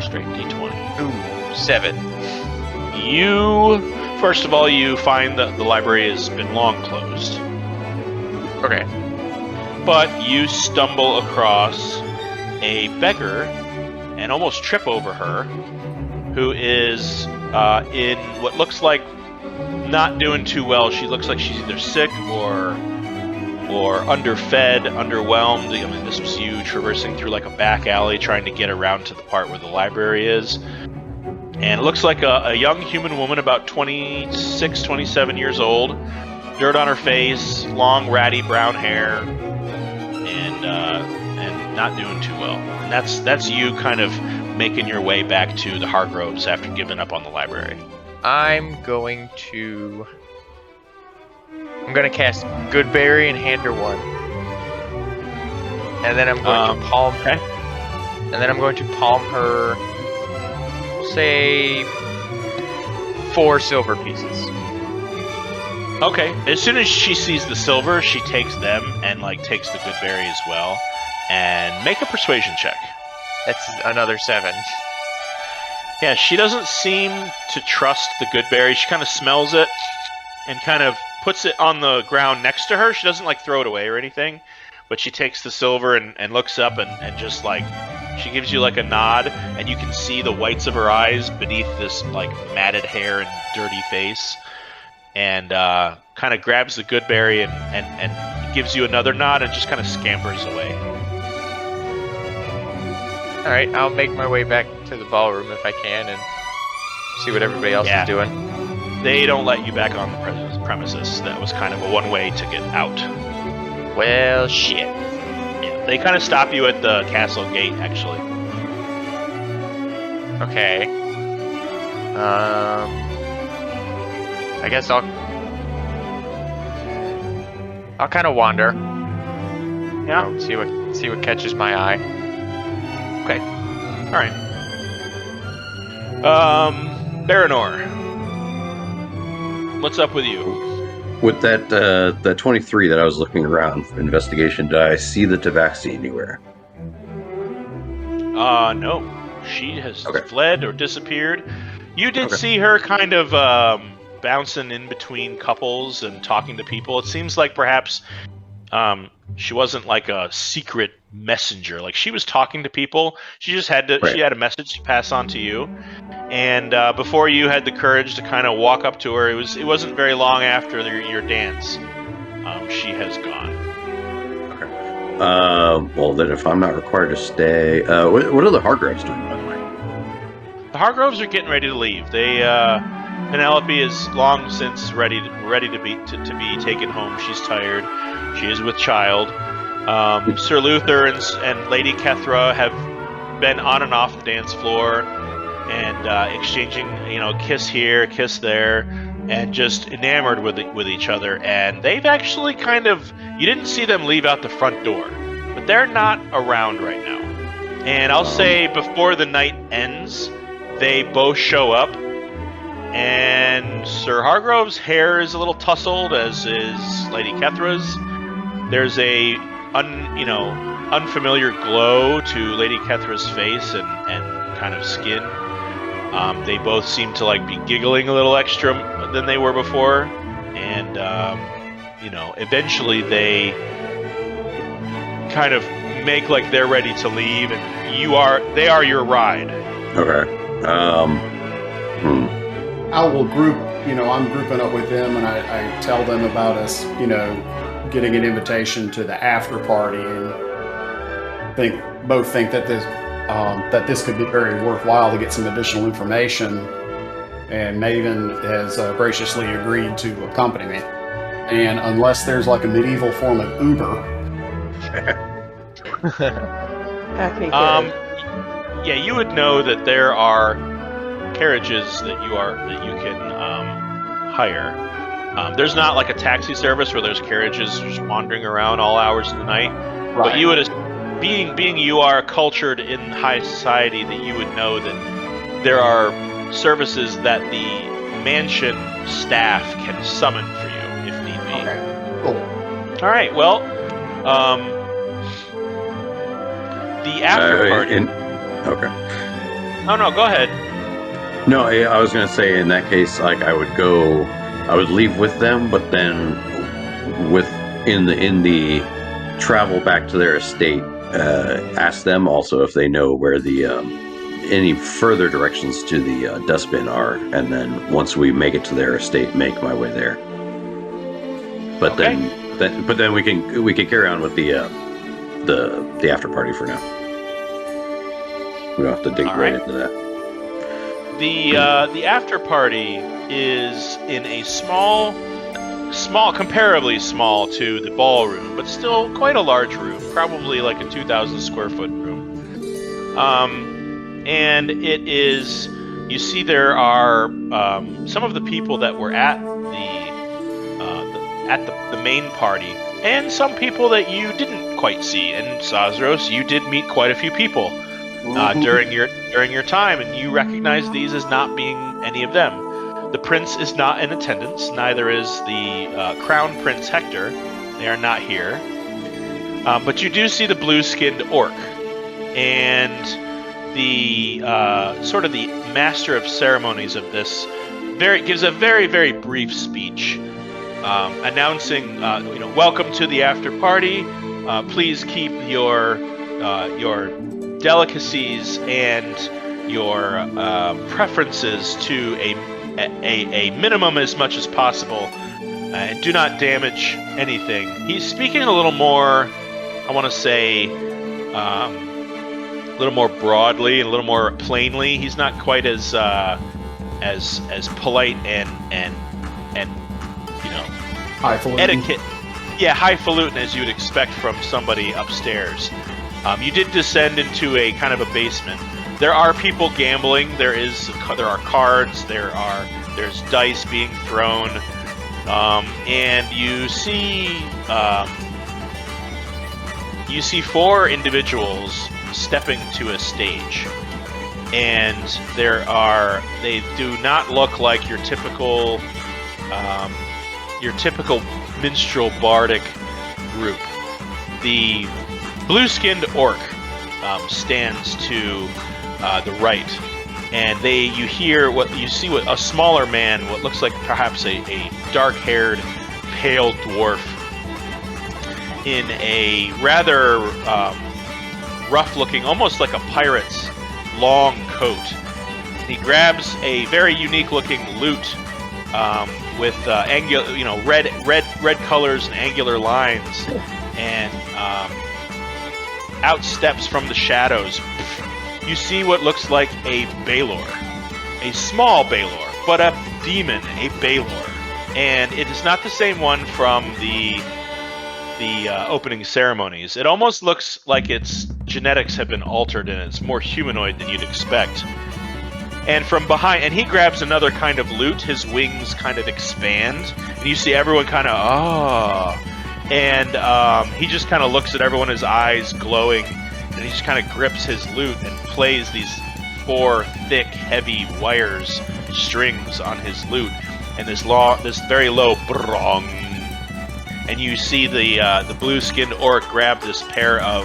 Straight d20. Ooh, 7. First of all, you find that the library has been long closed. Okay. but you stumble across a beggar and almost trip over her, who is in what looks like not doing too well. She looks like she's either sick or underfed, underwhelmed. I mean, this was you traversing through like a back alley trying to get around to the part where the library is. And it looks like a young human woman about 26, 27 years old. Dirt on her face, long ratty brown hair, and not doing too well. And that's you kind of making your way back to the Hargroves after giving up on the library. I'm going to cast Goodberry and hand her one, and then I'm going to palm. Okay. And then I'm going to palm her, say, 4 silver pieces. Okay. As soon as she sees the silver, she takes them and takes the Goodberry as well, and make a persuasion check. That's another 7. Yeah, she doesn't seem to trust the Goodberry. She kind of smells it and kind of puts it on the ground next to her. She doesn't throw it away or anything, but she takes the silver and looks up and just she gives you a nod, and you can see the whites of her eyes beneath this matted hair and dirty face, and kind of grabs the Goodberry and gives you another nod and just kind of scampers away. Alright, I'll make my way back to the ballroom if I can and see what everybody else is doing. They don't let you back on the premises. That was kind of a one-way to get out. Well, shit. Yeah, they kind of stop you at the castle gate, actually. Okay. I guess I'll kind of wander. Yeah. See what catches my eye. Okay. All right. Barynor, what's up with you? With that 23 that I was looking around for investigation, did I see the Tabaxi anywhere? No. She has fled or disappeared. You did see her kind of bouncing in between couples and talking to people. It seems like perhaps she wasn't a secret messenger. She was talking to people. She just had to. She had a message to pass on to you. And before you had the courage to kind of walk up to her, it wasn't very long after your dance. She has gone. Okay. Well, then if I'm not required to stay, what are the Hargroves doing, by the way? The Hargroves are getting ready to leave. They Penelope is long since ready to be taken home. She's tired. She is with child. Sir Luther and Lady Kethra have been on and off the dance floor and exchanging, kiss here, kiss there, and just enamored with each other. And they've actually you didn't see them leave out the front door, but they're not around right now. And I'll say before the night ends, they both show up. And Sir Hargrove's hair is a little tousled, as is Lady Kethra's. There's a unfamiliar glow to Lady Kethra's face and kind of skin. They both seem to be giggling a little extra than they were before, and eventually they kind of make they're ready to leave, and they are your ride. Okay. I will group, I'm grouping up with them, and I tell them about us, getting an invitation to the after party, and both think that this could be very worthwhile to get some additional information. And Maven has graciously agreed to accompany me. And unless there's a medieval form of Uber, Okay, yeah, you would know that there are carriages that you can hire. There's not a taxi service where there's carriages just wandering around all hours of the night. right. But you would, being you are cultured in high society, that you would know that there are services that the mansion staff can summon for you if need be. Okay, cool. All right. Well, the after party. Okay. Oh no, go ahead. No, I was going to say in that case, I would leave with them, but then in the travel back to their estate. Ask them also if they know where the any further directions to the dustbin are, and then once we make it to their estate, make my way there. But Okay. then we can carry on with the after party for now. We don't have to dig All right right. into that. The after party is in a small, comparably small to the ballroom, but still quite a large room, probably like a 2,000 square foot room. And it is, you see, there are some of the people that were at the main party, and some people that you didn't quite see. And Sazros, you did meet quite a few people during your time, and you recognize these as not being any of them. The prince is not in attendance, neither is the crown prince Hector. They are not here. But you do see the blue-skinned orc, and the sort of the master of ceremonies of this gives a very, very brief speech, announcing, welcome to the after party. Please keep your delicacies and your preferences to a minimum as much as possible, and do not damage anything. He's speaking a little more, I want to say, a little more broadly and a little more plainly. He's not quite as polite and Highfalutin. etiquette. Yeah, highfalutin as you would expect from somebody upstairs. You did descend into a kind of a basement. There are people gambling. There are cards. There's dice being thrown, and you see 4 individuals stepping to a stage, and they do not look like your typical minstrel bardic group. The blue-skinned orc stands to the right, and you see a smaller man, what looks like perhaps a dark-haired, pale dwarf in a rather rough-looking, almost like a pirate's long coat. He grabs a very unique-looking lute with red colors and angular lines, and out steps from the shadows. You see what looks like a Balor, a small Balor, but a demon, a Balor, and it is not the same one from the opening ceremonies. It almost looks like its genetics have been altered and it's more humanoid than you'd expect. And from behind, and he grabs another kind of lute. His wings kind of expand, and you see everyone kind of and he just kind of looks at everyone, his eyes glowing, and he just kind of grips his lute and plays these 4 thick, heavy strings on his lute, and this very low brong. And you see the blue-skinned orc grab this pair of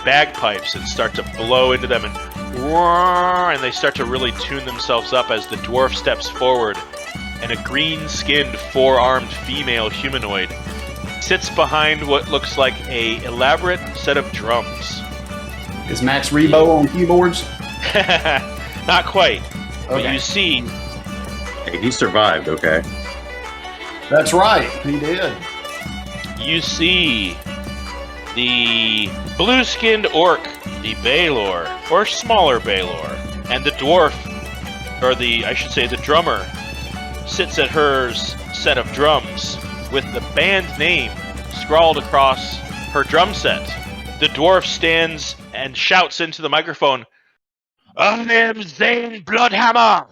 bagpipes and start to blow into them, and they start to really tune themselves up as the dwarf steps forward, and a green-skinned, 4-armed female humanoid sits behind what looks like a elaborate set of drums. Is Max Rebo on keyboards? Not quite. But Okay. you see, Hey, he survived, okay? That's right, he did. the blue-skinned orc, the Balor, or smaller Balor, and the dwarf, or the drummer, sits at her set of drums with the band name scrawled across her drum set. The dwarf stands and shouts into the microphone, "I am Zane Bloodhammer,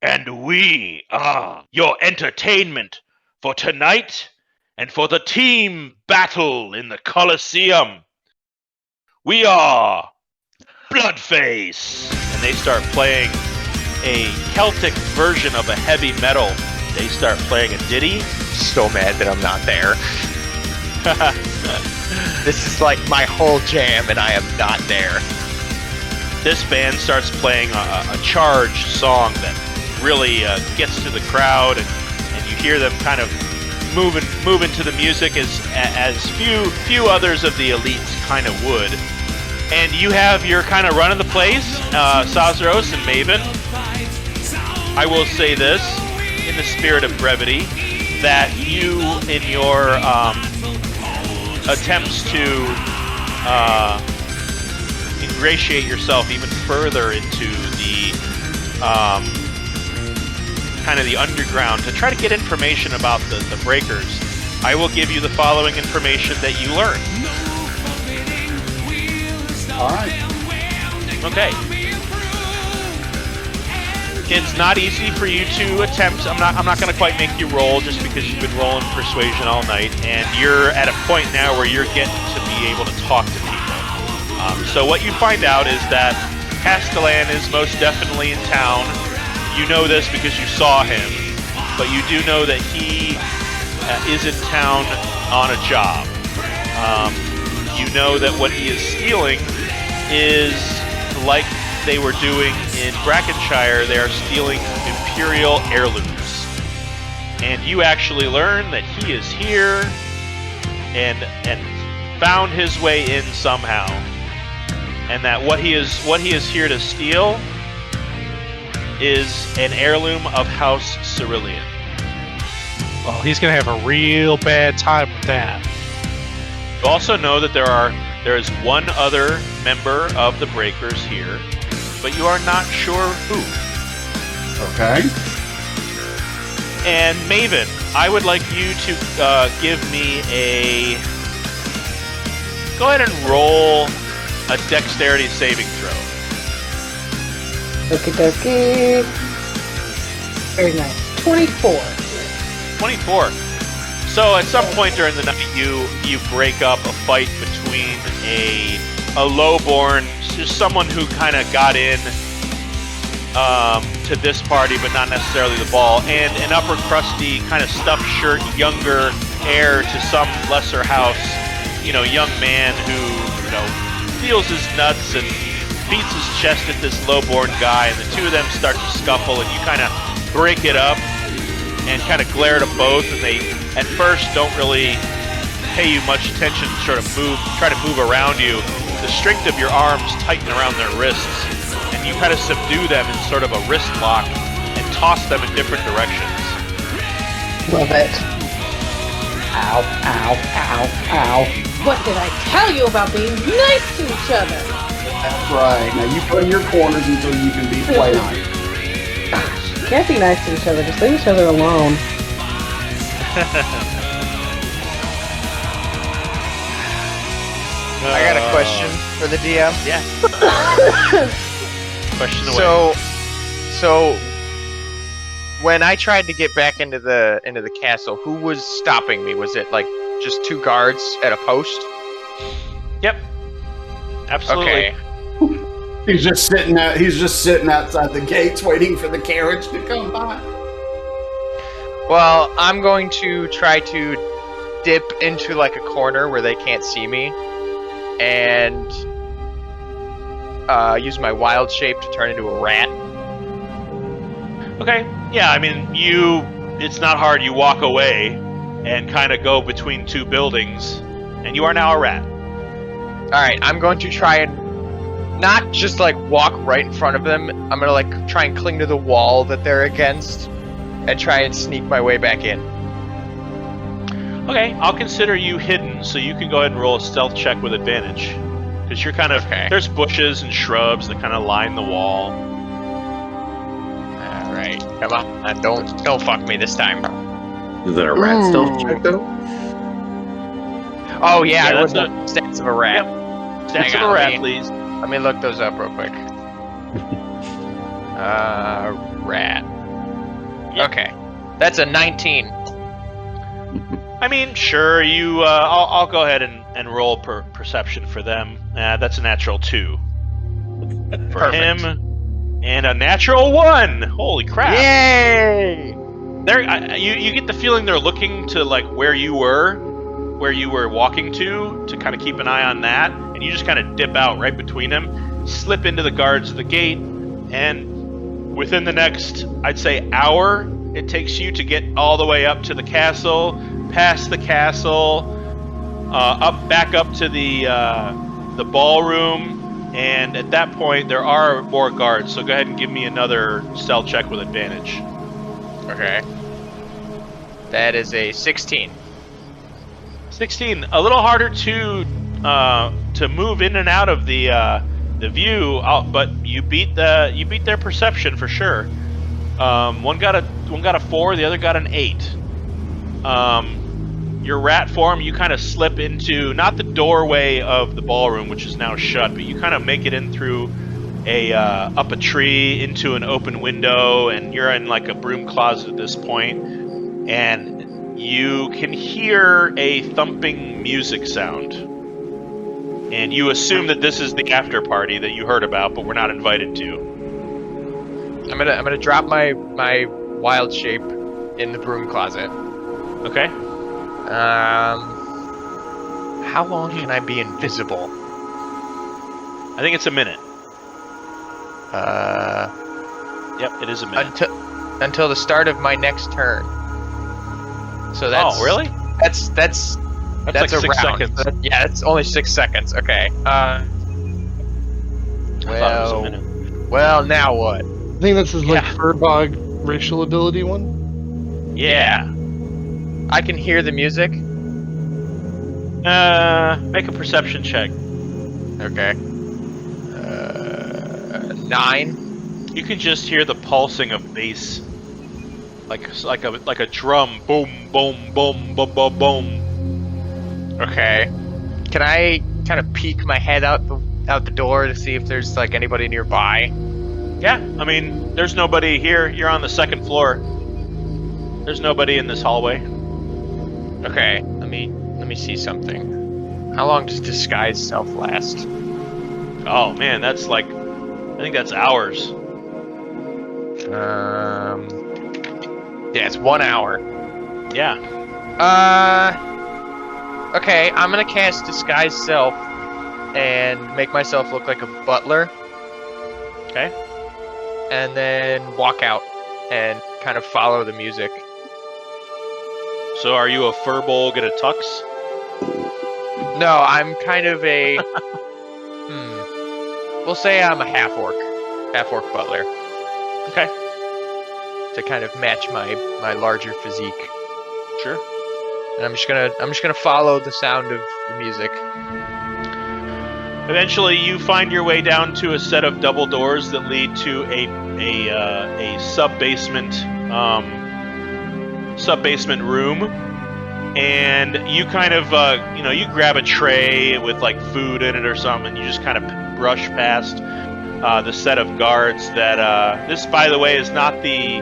and we are your entertainment for tonight and for the team battle in the Colosseum. We are Bloodface." And they start playing a Celtic version of a heavy metal. They start playing a ditty. So mad that I'm not there. This is like my whole jam, and I am not there. This band starts playing a charged song that really gets to the crowd, and you hear them kind of moving to the music as few others of the elites kind of would. And you have your kind of run of the place, Sazaros and Maven. I will say this, in the spirit of brevity, that you, in your attempts to ingratiate yourself even further into the kind of the underground to try to get information about the breakers, I will give you the following information that you learn. All right. Okay. It's not easy for you to attempt. I'm not going to quite make you roll just because you've been rolling persuasion all night, and you're at a point now where you're getting to be able to talk to people. So what you find out is that Castellan is most definitely in town. You know this because you saw him, but you do know that he is in town on a job. You know that what he is stealing is like they were doing in Brackenshire. They are stealing Imperial heirlooms. And you actually learn that he is here and found his way in somehow. And that what he is here to steal is an heirloom of House Cerulean. Well, he's gonna have a real bad time with that. You also know that there is one other member of the Breakers here, but you are not sure who. Okay. And Maven, I would like you to give me a... Go ahead and roll a dexterity saving throw. Okie dokie. Very nice. 24. 24. So at some point during the night, you break up a fight between a lowborn, just someone who kind of got in to this party, but not necessarily the ball, and an upper crusty, kind of stuffed shirt, younger heir to some lesser house, young man who, feels his nuts and beats his chest at this lowborn guy, and the two of them start to scuffle, and you kind of break it up and kind of glare at them both, and they at first don't really pay you much attention, try to move around you. The strength of your arms tighten around their wrists, and you kind of subdue them in sort of a wrist lock and toss them in different directions. Love it. Ow, ow, ow, ow. What did I tell you about being nice to each other? That's right. Now you put in your corners until you can be quite nice. Gosh, you can't be nice to each other. Just leave each other alone. I got a question for the DM. Yeah. Question away. So when I tried to get back into the castle, who was stopping me? Was it like just two guards at a post? Yep. Absolutely. Okay. He's just sitting outside the gates waiting for the carriage to come by. Well, I'm going to try to dip into like a corner where they can't see me, and use my wild shape to turn into a rat. Okay. Yeah, I mean, it's not hard. You walk away and kind of go between two buildings, and you are now a rat. Alright, I'm going to try and not just like walk right in front of them. I'm gonna like try and cling to the wall that they're against and try and sneak my way back in. Okay, I'll consider you hidden, so you can go ahead and roll a stealth check with advantage. Because you're kind of... Okay. There's bushes and shrubs that kind of line the wall. Alright, come on. Don't fuck me this time. Is that a rat stealth check, though? Oh yeah, I that's rolled the stats of a rat. Stats Hang of on, a rat, let me- please. Let me look those up real quick. Rat. Yep. Okay. That's a 19. I mean, sure, you... I'll go ahead and roll perception for them. That's a natural 2. For Perfect. him, and a natural 1! Holy crap. Yay! You get the feeling they're looking to like where you were walking to kind of keep an eye on that, and you just kind of dip out right between them, slip into the guards of the gate, and within the next, I'd say, hour, it takes you to get all the way up to the castle, past the castle, back up to the ballroom, and at that point there are more guards. So go ahead and give me another stealth check with advantage. Okay. That is a 16. 16. A little harder to move in and out of the view, but you beat their perception for sure. One got a 4, the other got an 8. Your rat form, you kind of slip into not the doorway of the ballroom, which is now shut, but you kind of make it in through up a tree into an open window, and you're in like a broom closet at this point, and you can hear a thumping music sound. And you assume that this is the after party that you heard about, but we're not invited to. I'm gonna drop my wild shape in the broom closet. Okay. How long can I be invisible? I think it's a minute. Yep, it is a minute. Until the start of my next turn. So that's. Oh, really? That's like a 6 round. seconds. Yeah, it's only 6 seconds. Okay. I thought it was a minute. Well, now what? I think this is like Furbog racial ability one. Yeah. I can hear the music. Make a perception check. Okay. 9. You can just hear the pulsing of bass, like a drum. Boom, boom, boom, boom, boom, boom. Okay. Can I kind of peek my head out the door to see if there's like anybody nearby? Yeah, I mean, there's nobody here. You're on the second floor. There's nobody in this hallway. Okay. Let me see something. How long does disguise self last? Oh man, that's like, I think that's hours. Yeah, it's 1 hour. Yeah. Okay, I'm gonna cast disguise self and make myself look like a butler. Okay. And then walk out and kind of follow the music. So are you a furbolg at a tux? No, I'm kind of a. We'll say I'm a half orc butler. Okay. To kind of match my larger physique. Sure. And I'm just gonna follow the sound of the music. Eventually, you find your way down to a set of double doors that lead to a sub-basement room, and you kind of you grab a tray with like food in it or something, and you just kind of brush past the set of guards. That this, by the way, is not the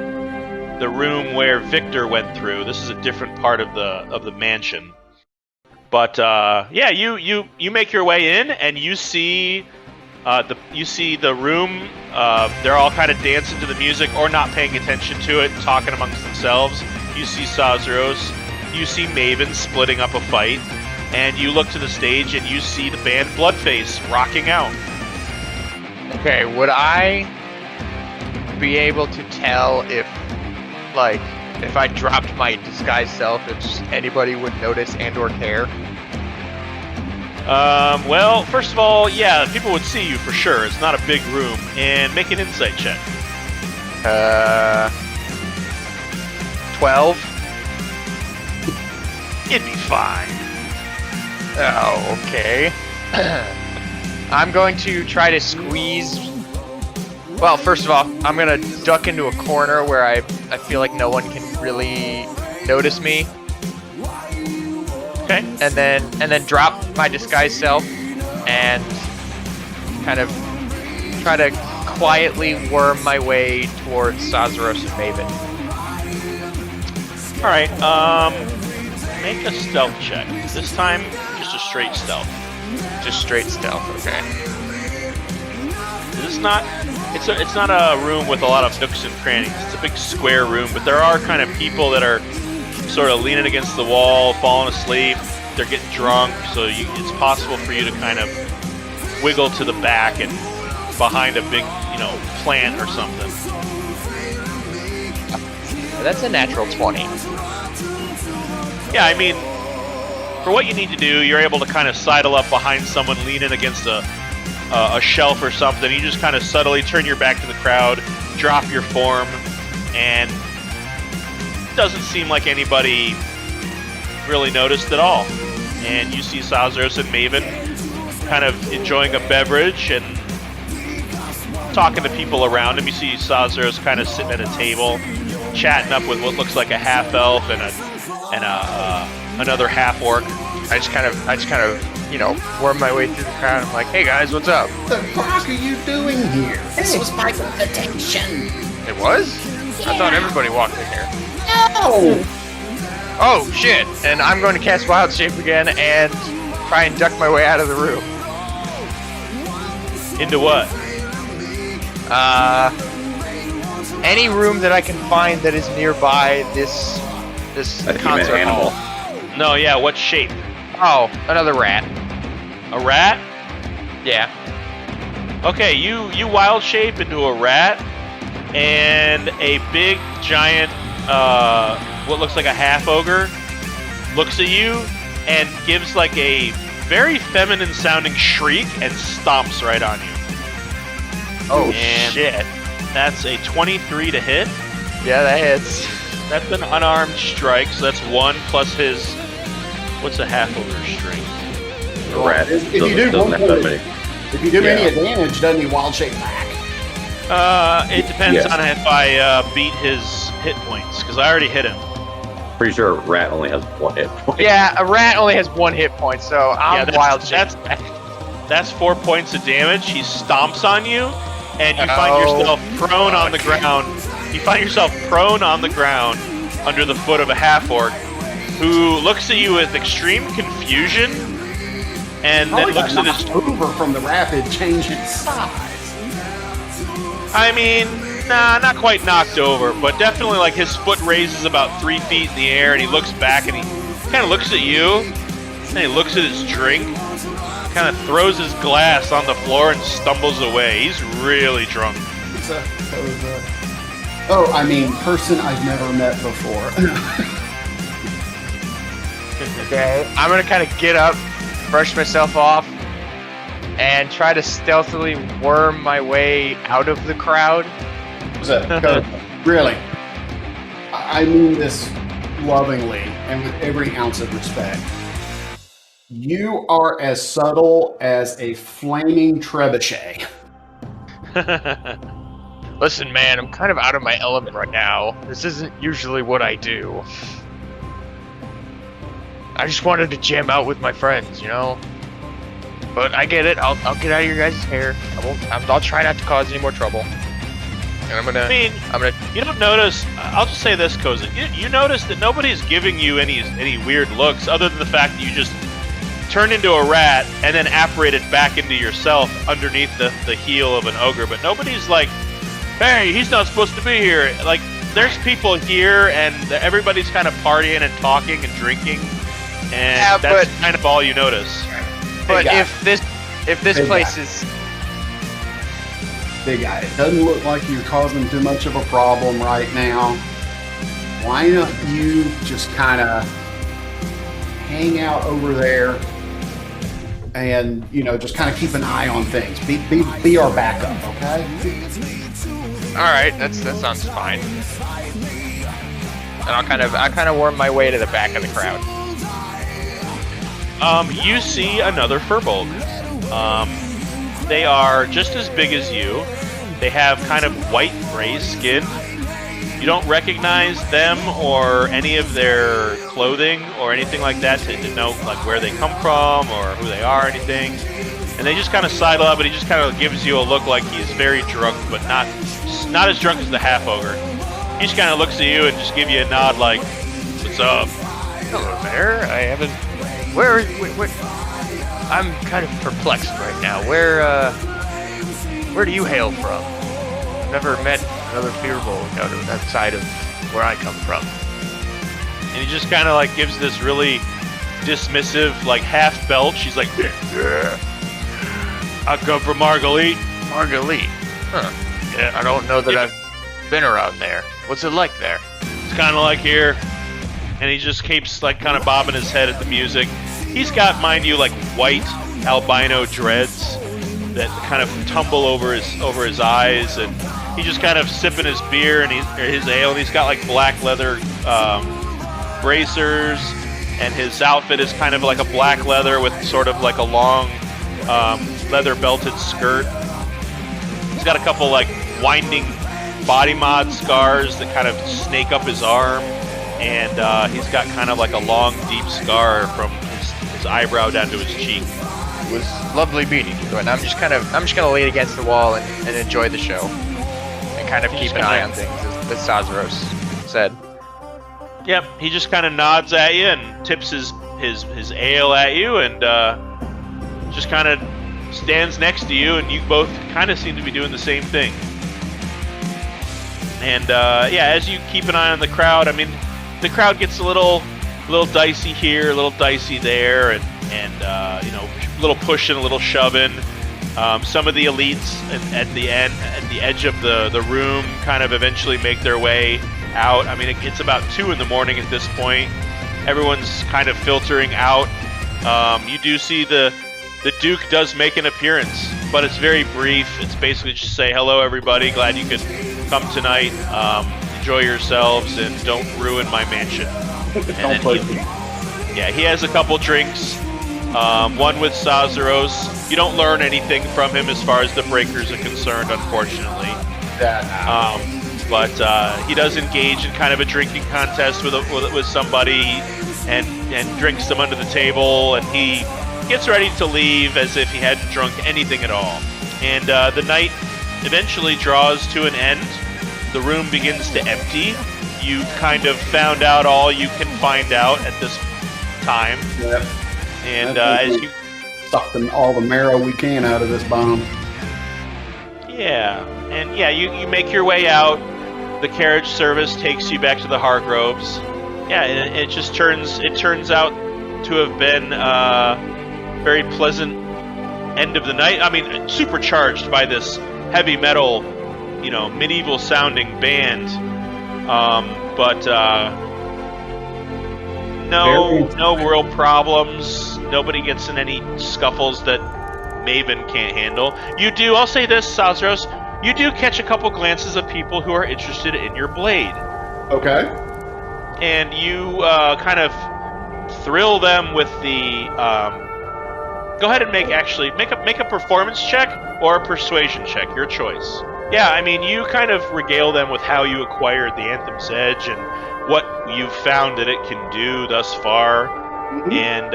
room where Victor went through. This is a different part of the mansion. But yeah, you make your way in, and you see the room. They're all kind of dancing to the music or not paying attention to it, talking amongst themselves. You see Sazaros, you see Maven splitting up a fight, and you look to the stage and you see the band Bloodface rocking out. Okay, would I be able to tell if I dropped my disguise self, if anybody would notice and or care? Well, first of all, yeah, people would see you for sure. It's not a big room. And make an insight check. 12. It'd be fine. Oh, okay. I'm going to try to squeeze. Well, first of all, I'm gonna duck into a corner where I feel like no one can really notice me. Okay. And then drop my disguise self and kind of try to quietly worm my way towards Sazaros and Maven. All right. Make a stealth check. This time, just a straight stealth. Just straight stealth. Okay. It's not a room with a lot of nooks and crannies. It's a big square room, but there are kind of people that are sort of leaning against the wall, falling asleep. They're getting drunk, so it's possible for you to kind of wiggle to the back and behind a big, plant or something. That's a natural 20. Yeah, I mean, for what you need to do, you're able to kind of sidle up behind someone, lean in against a shelf or something. You just kind of subtly turn your back to the crowd, drop your form, and it doesn't seem like anybody really noticed at all. And you see Sazros and Maven kind of enjoying a beverage and talking to people around him. You see Sazros kind of sitting at a table, chatting up with what looks like a half elf and another half orc. I just kind of, worm my way through the crowd. I'm like, hey guys, what's up? What the fuck are you doing here? This was my invitation. It was? I thought everybody walked in here. No! Oh shit! And I'm going to cast Wild Shape again and try and duck my way out of the room. Into what? Any room that I can find that is nearby this A human concert animal. hall. No, yeah, what shape? Oh, another rat. A rat? Yeah. Okay, you wild shape into a rat, and a big, giant, what looks like a half ogre looks at you and gives like a very feminine sounding shriek and stomps right on you. Oh And shit. That's a 23 to hit. Yeah, that hits. That's an unarmed strike, so that's 1 plus his... What's a half ogre strength? The rat If you do doesn't one have that point- many. If you do any damage, doesn't he wild shape back? It depends Yes. on if I beat his hit points, because I already hit him. Pretty sure a rat only has 1 hit point. Yeah, a rat only has 1 hit point, so I'm Wild Shape. That's 4 points of damage. He stomps on you, and you find yourself prone on the ground. You find yourself prone on the ground under the foot of a half-orc who looks at you with extreme confusion and then looks at his... over from the rapid change in size. I mean, nah, not quite knocked over, but definitely like his foot raises about 3 feet in the air, and he looks back and he kind of looks at you, and he looks at his drink, kind of throws his glass on the floor and stumbles away. He's really drunk. Person I've never met before. Okay, I'm gonna kind of get up, brush myself off, and try to stealthily worm my way out of the crowd. Really, I mean this lovingly and with every ounce of respect. You are as subtle as a flaming trebuchet. Listen, man, I'm kind of out of my element right now. This isn't usually what I do. I just wanted to jam out with my friends, you know? But I get it. I'll get out of your guys' hair. I'll try not to cause any more trouble. And I'm gonna... You don't notice... I'll just say this, Kozin. You notice that nobody's giving you any weird looks other than the fact that you just turned into a rat and then apparated back into yourself underneath the heel of an ogre. But nobody's like, hey, he's not supposed to be here. Like, there's people here and everybody's kind of partying and talking and drinking. And that's kind of all you notice. But if this place is... Big guy, it doesn't look like you're causing too much of a problem right now. Why don't you just kind of hang out over there and, just kind of keep an eye on things. Be our backup, okay? Alright, that sounds fine. And I kind of worm my way to the back of the crowd. You see another furbolg. They are just as big as you. They have kind of white-gray skin. You don't recognize them or any of their clothing or anything like that to know like where they come from or who they are or anything. And they just kind of sidle up, and he just kind of gives you a look like he's very drunk, but not as drunk as the half-ogre. He just kind of looks at you and just give you a nod like, what's up? Hello there. I haven't... Where I'm kind of perplexed right now. Where do you hail from? Never met another Fearbolt outside of where I come from. And he just kind of like gives this really dismissive, like half belch. She's like, yeah. I come from Margalit. Margalit? Huh. Yeah, I don't know that I've been around there. What's it like there? It's kind of like here. and he just keeps like kind of bobbing his head at the music. He's got, mind you, like white albino dreads that kind of tumble over his eyes, and he just kind of sipping his beer and his ale, and he's got like black leather bracers, and his outfit is kind of like a black leather with sort of like a long leather belted skirt. He's got a couple like winding body mod scars that kind of snake up his arm, and he's got kind of like a long deep scar from his eyebrow down to his cheek. It was lovely meeting you, and I'm just gonna lean against the wall and enjoy the show, and kind of keep an eye on things, as Sazaros said. Yep, he just kind of nods at you and tips his ale at you, and just kind of stands next to you, and you both kind of seem to be doing the same thing. And yeah, as you keep an eye on the crowd, I mean, the crowd gets a little dicey here, a little dicey there, and you know, a little pushing, a little shoving. Some of the elites at the edge of the room kind of eventually make their way out. I mean, it's about 2 in the morning at this point. Everyone's kind of filtering out. You do see the Duke does make an appearance, but it's very brief. It's basically just say, hello, everybody. Glad you could come tonight. Enjoy yourselves and don't ruin my mansion. And then he has a couple drinks. One with Sazaros. You don't learn anything from him as far as the breakers are concerned, unfortunately. But he does engage in kind of a drinking contest with somebody and drinks them under the table, and he gets ready to leave as if he hadn't drunk anything at all. And the night eventually draws to an end. The room begins to empty. You've kind of found out all you can find out at this time. Yep. And as you suck all the marrow we can out of this bomb. Yeah, and yeah, you make your way out. The carriage service takes you back to the Hargroves. Yeah, and it just turns out to have been a very pleasant end of the night. I mean, supercharged by this heavy metal, you know, medieval sounding band. But no real problems. Nobody gets in any scuffles that Maven can't handle. You do, I'll say this, Sazaros, you do catch a couple glances of people who are interested in your blade. Okay. And you kind of thrill them with the... go ahead and make a performance check or a persuasion check, your choice. Yeah, I mean, you kind of regale them with how you acquired the Anthem's Edge and what you've found that it can do thus far. Mm-hmm. And,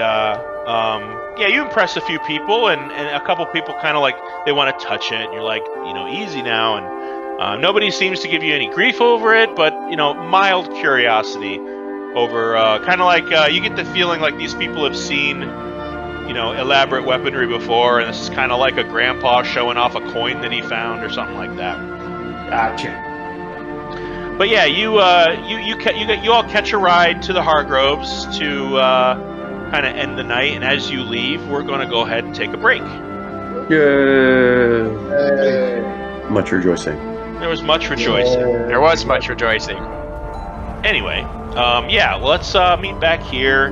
yeah, you impress a few people, and a couple people kind of like, they want to touch it, and you're like, you know, easy now. And nobody seems to give you any grief over it, but, you know, mild curiosity over, kind of like, you get the feeling like these people have seen, you know, elaborate weaponry before, and this is kind of like a grandpa showing off a coin that he found or something like that. Gotcha. But yeah, you all catch a ride to the Hargroves to kind of end the night, and as you leave, we're going to go ahead and take a break. Yay! Much rejoicing. There was much rejoicing. There was much rejoicing. Anyway, yeah, well, let's meet back here.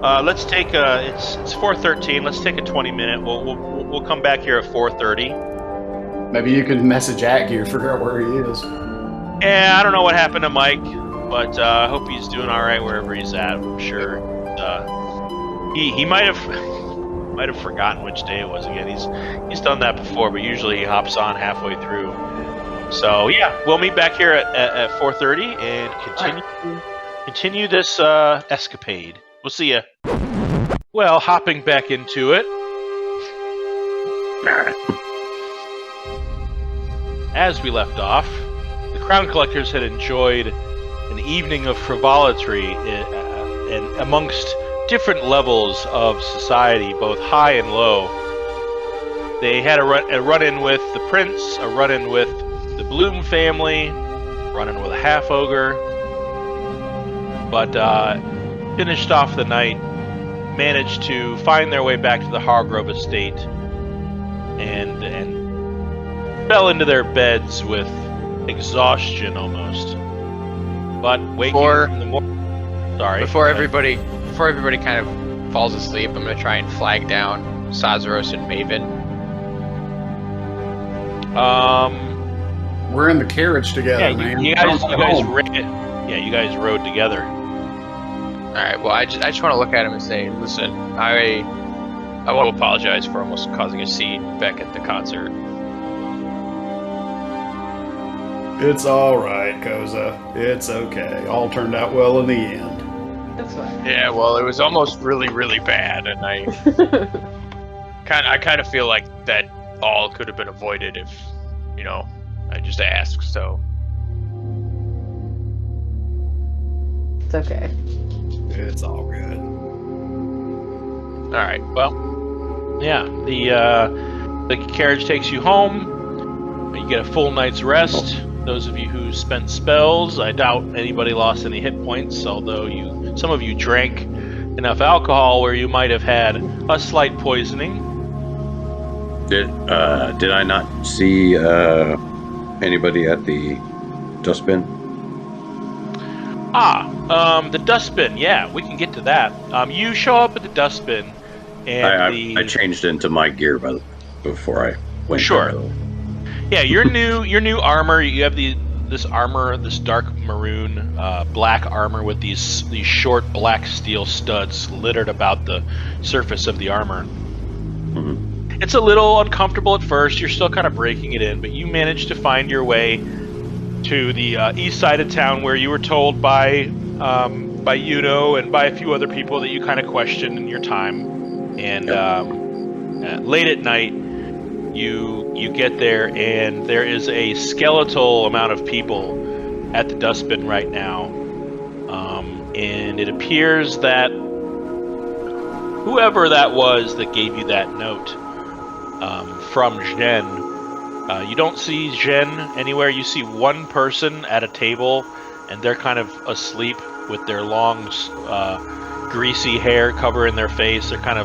Let's take it's 4:13. Let's take a 20-minute. We'll come back here at 4:30. Maybe you can message Agir, figure out where he is. Yeah, I don't know what happened to Mike, but I hope he's doing all right wherever he's at. I'm sure he might have forgotten which day it was again. He's done that before, but usually he hops on halfway through. So yeah, we'll meet back here at 4:30 and continue this escapade. We'll see ya. Well, hopping back into it. As we left off, the Crown Collectors had enjoyed an evening of frivolity and amongst different levels of society, both high and low. They had a run-in with the Prince, a run-in with the Bloom family, run-in with a half-ogre, but finished off the night, managed to find their way back to the Hargrove estate, and fell into their beds with exhaustion almost. But waking in the morning. Sorry. Before everybody kind of falls asleep, I'm gonna try and flag down Sazaros and Maven. We're in the carriage together, Yeah, man. you guys rode together. All right. Well, I just want to look at him and say, listen, I want to apologize for almost causing a scene back at the concert. It's all right, Koza. It's okay. All turned out well in the end. That's fine. Yeah. Well, it was almost really, really bad, and I kind of feel like that all could have been avoided if, I just asked. So. It's okay. It's all good. All right. Well. Yeah, the carriage takes you home. You get a full night's rest. Those of you who spent spells, I doubt anybody lost any hit points, although some of you drank enough alcohol where you might have had a slight poisoning. Did I not see anybody at the dustbin? The dustbin. Yeah, we can get to that. You show up at the dustbin, and I changed into my gear before I went. Sure. Yeah, your new armor. You have this armor, this dark maroon, black armor with these short black steel studs littered about the surface of the armor. Mm-hmm. It's a little uncomfortable at first. You're still kind of breaking it in, but you manage to find your way to the east side of town, where you were told by Yuno and by a few other people that you kind of questioned in your time. And late at night, you get there, and there is a skeletal amount of people at the dustbin right now. And it appears that whoever that was that gave you that note from Jen, you don't see Jen anywhere. You see one person at a table, and they're kind of asleep with their long, greasy hair covering their face. They're kind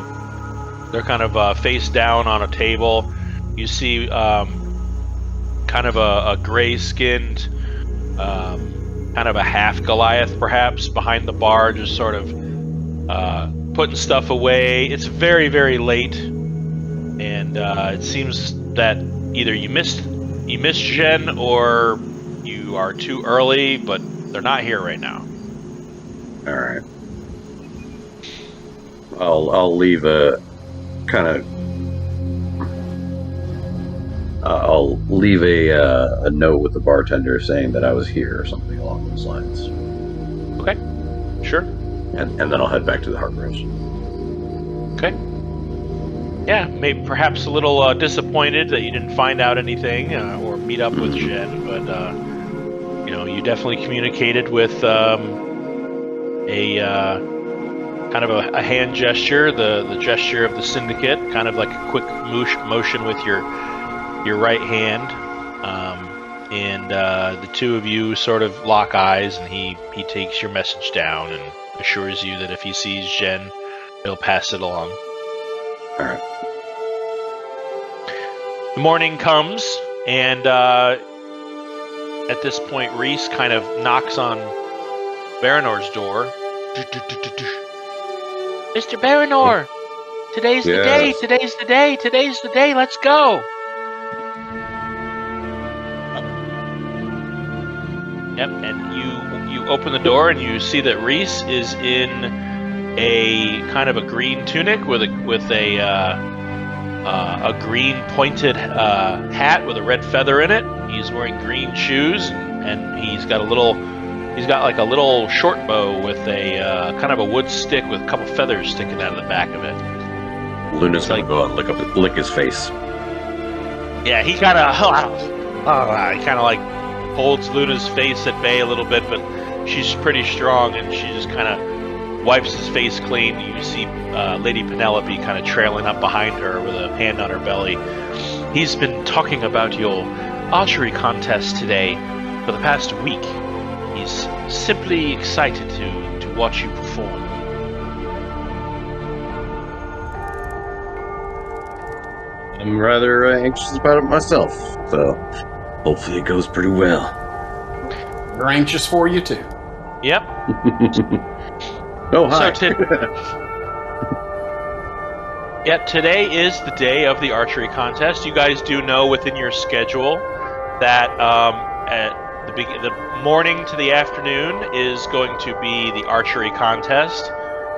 of face down on a table. You see kind of a gray-skinned, kind of a half Goliath perhaps behind the bar, just sort of putting stuff away. It's very, very late, and it seems that either you missed Jen or you are too early, but they're not here right now. All right. I'll leave a kind of. I'll leave a note with the bartender saying that I was here or something along those lines. Okay, sure. And then I'll head back to the Heart Rose. Okay. Yeah, maybe perhaps a little disappointed that you didn't find out anything or meet up with Jen, but you definitely communicated with a kind of a hand gesture, the gesture of the syndicate, kind of like a quick motion with your right hand, and the two of you sort of lock eyes, and he takes your message down and assures you that if he sees Jen, he'll pass it along. All right. The morning comes, and at this point, Reese kind of knocks on Barynor's door. Mr. Barynor, today's the day. Today's the day. Today's the day. Let's go. Yep, and you open the door and you see that Reese is in a kind of a green tunic with a green pointed hat with a red feather in it. He's wearing green shoes, and he's got like a little short bow with a kind of a wood stick with a couple feathers sticking out of the back of it. Luna's gonna go out and lick his face. Yeah, he kind of like holds Luna's face at bay a little bit, but she's pretty strong, and she just kind of wipes his face clean. You see Lady Penelope kind of trailing up behind her with a hand on her belly. He's been talking about your archery contest today for the past week. He's simply excited to watch you perform. I'm rather anxious about it myself, so hopefully it goes pretty well. We're anxious for you too. Yep. Oh, hi. Today is the day of the archery contest. You guys do know within your schedule that at the morning to the afternoon is going to be the archery contest,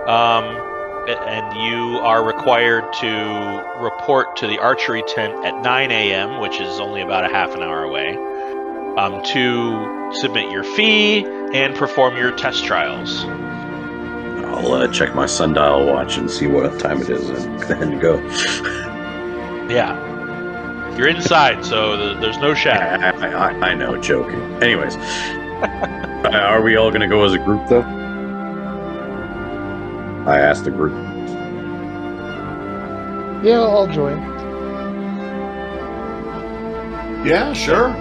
and you are required to report to the archery tent at 9 a.m., which is only about a half an hour away, to submit your fee and perform your test trials. I'll check my sundial watch and see what time it is and go. Yeah. You're inside, so there's no shadow. I know, joking. Anyways, are we all going to go as a group, though? I asked the group. Yeah, I'll join. Yeah, sure.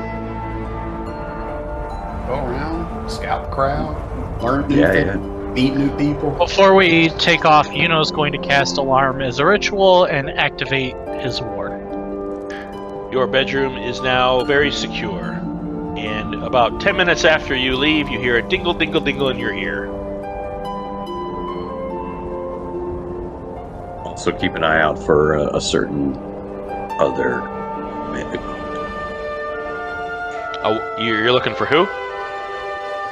Go around, scout the crowd, learn new things, meet new people. Before we take off, Yuno's going to cast Alarm as a ritual and activate his ward. Your bedroom is now very secure, and about 10 minutes after you leave, you hear a dingle, dingle, dingle in your ear. Also keep an eye out for a certain other... Oh, you're looking for who?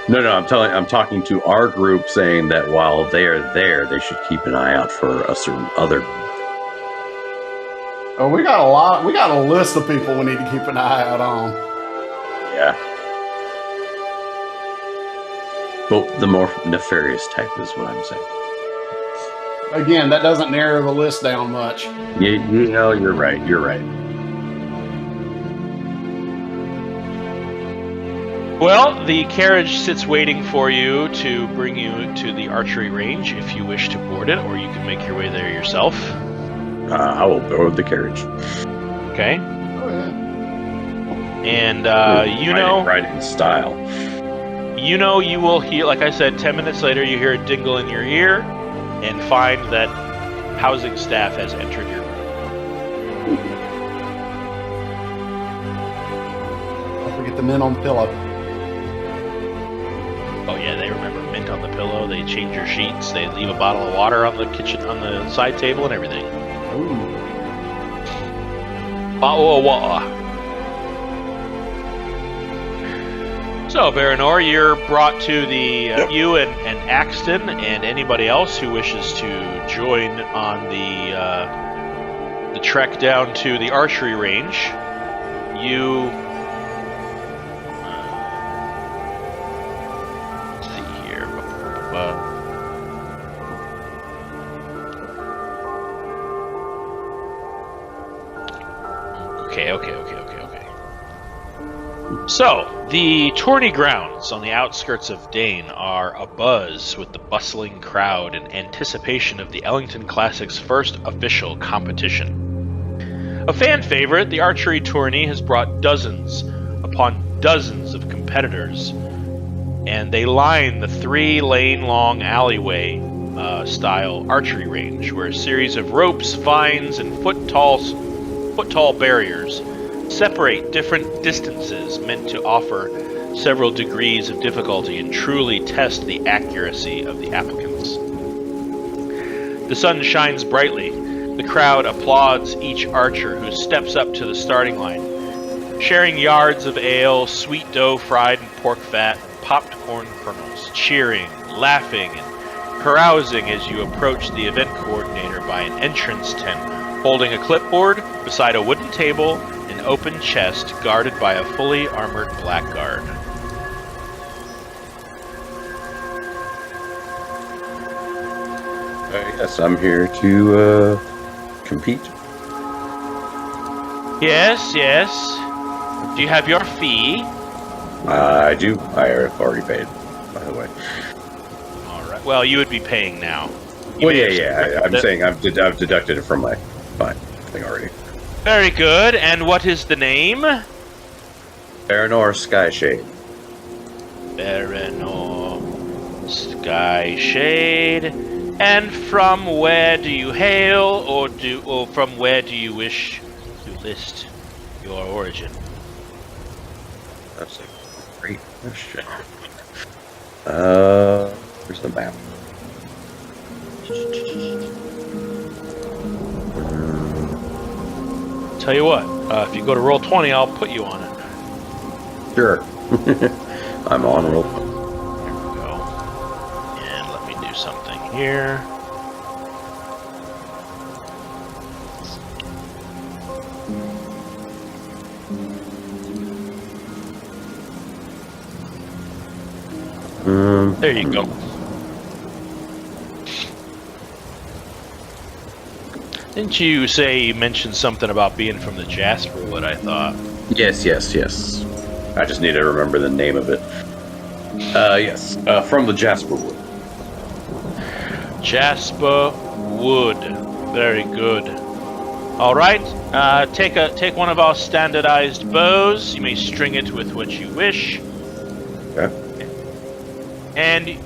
No, I'm talking to our group, saying that while they are there, they should keep an eye out for a certain other. Oh, we got a lot. We got a list of people we need to keep an eye out on. Yeah. Well, the more nefarious type is what I'm saying. Again, that doesn't narrow the list down much. You know, you're right. You're right. Well, the carriage sits waiting for you to bring you to the archery range if you wish to board it, or you can make your way there yourself. I will board the carriage. Okay. Oh, yeah. And, Ride in style. You will hear, like I said, 10 minutes later, you hear a dingle in your ear and find that housing staff has entered your room. Don't forget the men on the pillow. Oh yeah, they remember mint on the pillow. They change your sheets. They leave a bottle of water on the kitchen, on the side table, and everything. Ooh. Bottle of water. So, Barynor, you're brought to the you and Axton and anybody else who wishes to join on the trek down to the archery range. You. Okay. So, the tourney grounds on the outskirts of Dane are abuzz with the bustling crowd in anticipation of the Ellington Classic's first official competition. A fan favorite, the archery tourney has brought dozens upon dozens of competitors, and they line the 3-lane-long alleyway style archery range, where a series of ropes, vines, and foot-tall barriers separate different distances meant to offer several degrees of difficulty and truly test the accuracy of the applicants. The sun shines brightly. The crowd applauds each archer who steps up to the starting line, sharing yards of ale, sweet dough fried in pork fat, and popped corn kernels, cheering, laughing, and carousing as you approach the event coordinator by an entrance tent, holding a clipboard beside a wooden table, an open chest guarded by a fully armored blackguard. Yes, I'm here to compete. Yes. Do you have your fee? I do. I already paid, by the way. All right. Well, you would be paying now. Well, yeah. I'm saying I've deducted it from my thing already. Very good. And what is the name? Barynor Skyshade. Barynor Skyshade. And from where do you hail, or from where do you wish to list your origin? That's a great question. the map. Tell you what, if you go to roll 20, I'll put you on it. Sure. I'm on roll. Here we go. And let me do something here. There you go. Didn't you say you mentioned something about being from the Jasperwood, I thought? Yes. I just need to remember the name of it. Yes. From the Jasperwood. Jasper Wood. Very good. All right. Take one of our standardized bows. You may string it with what you wish. Okay. And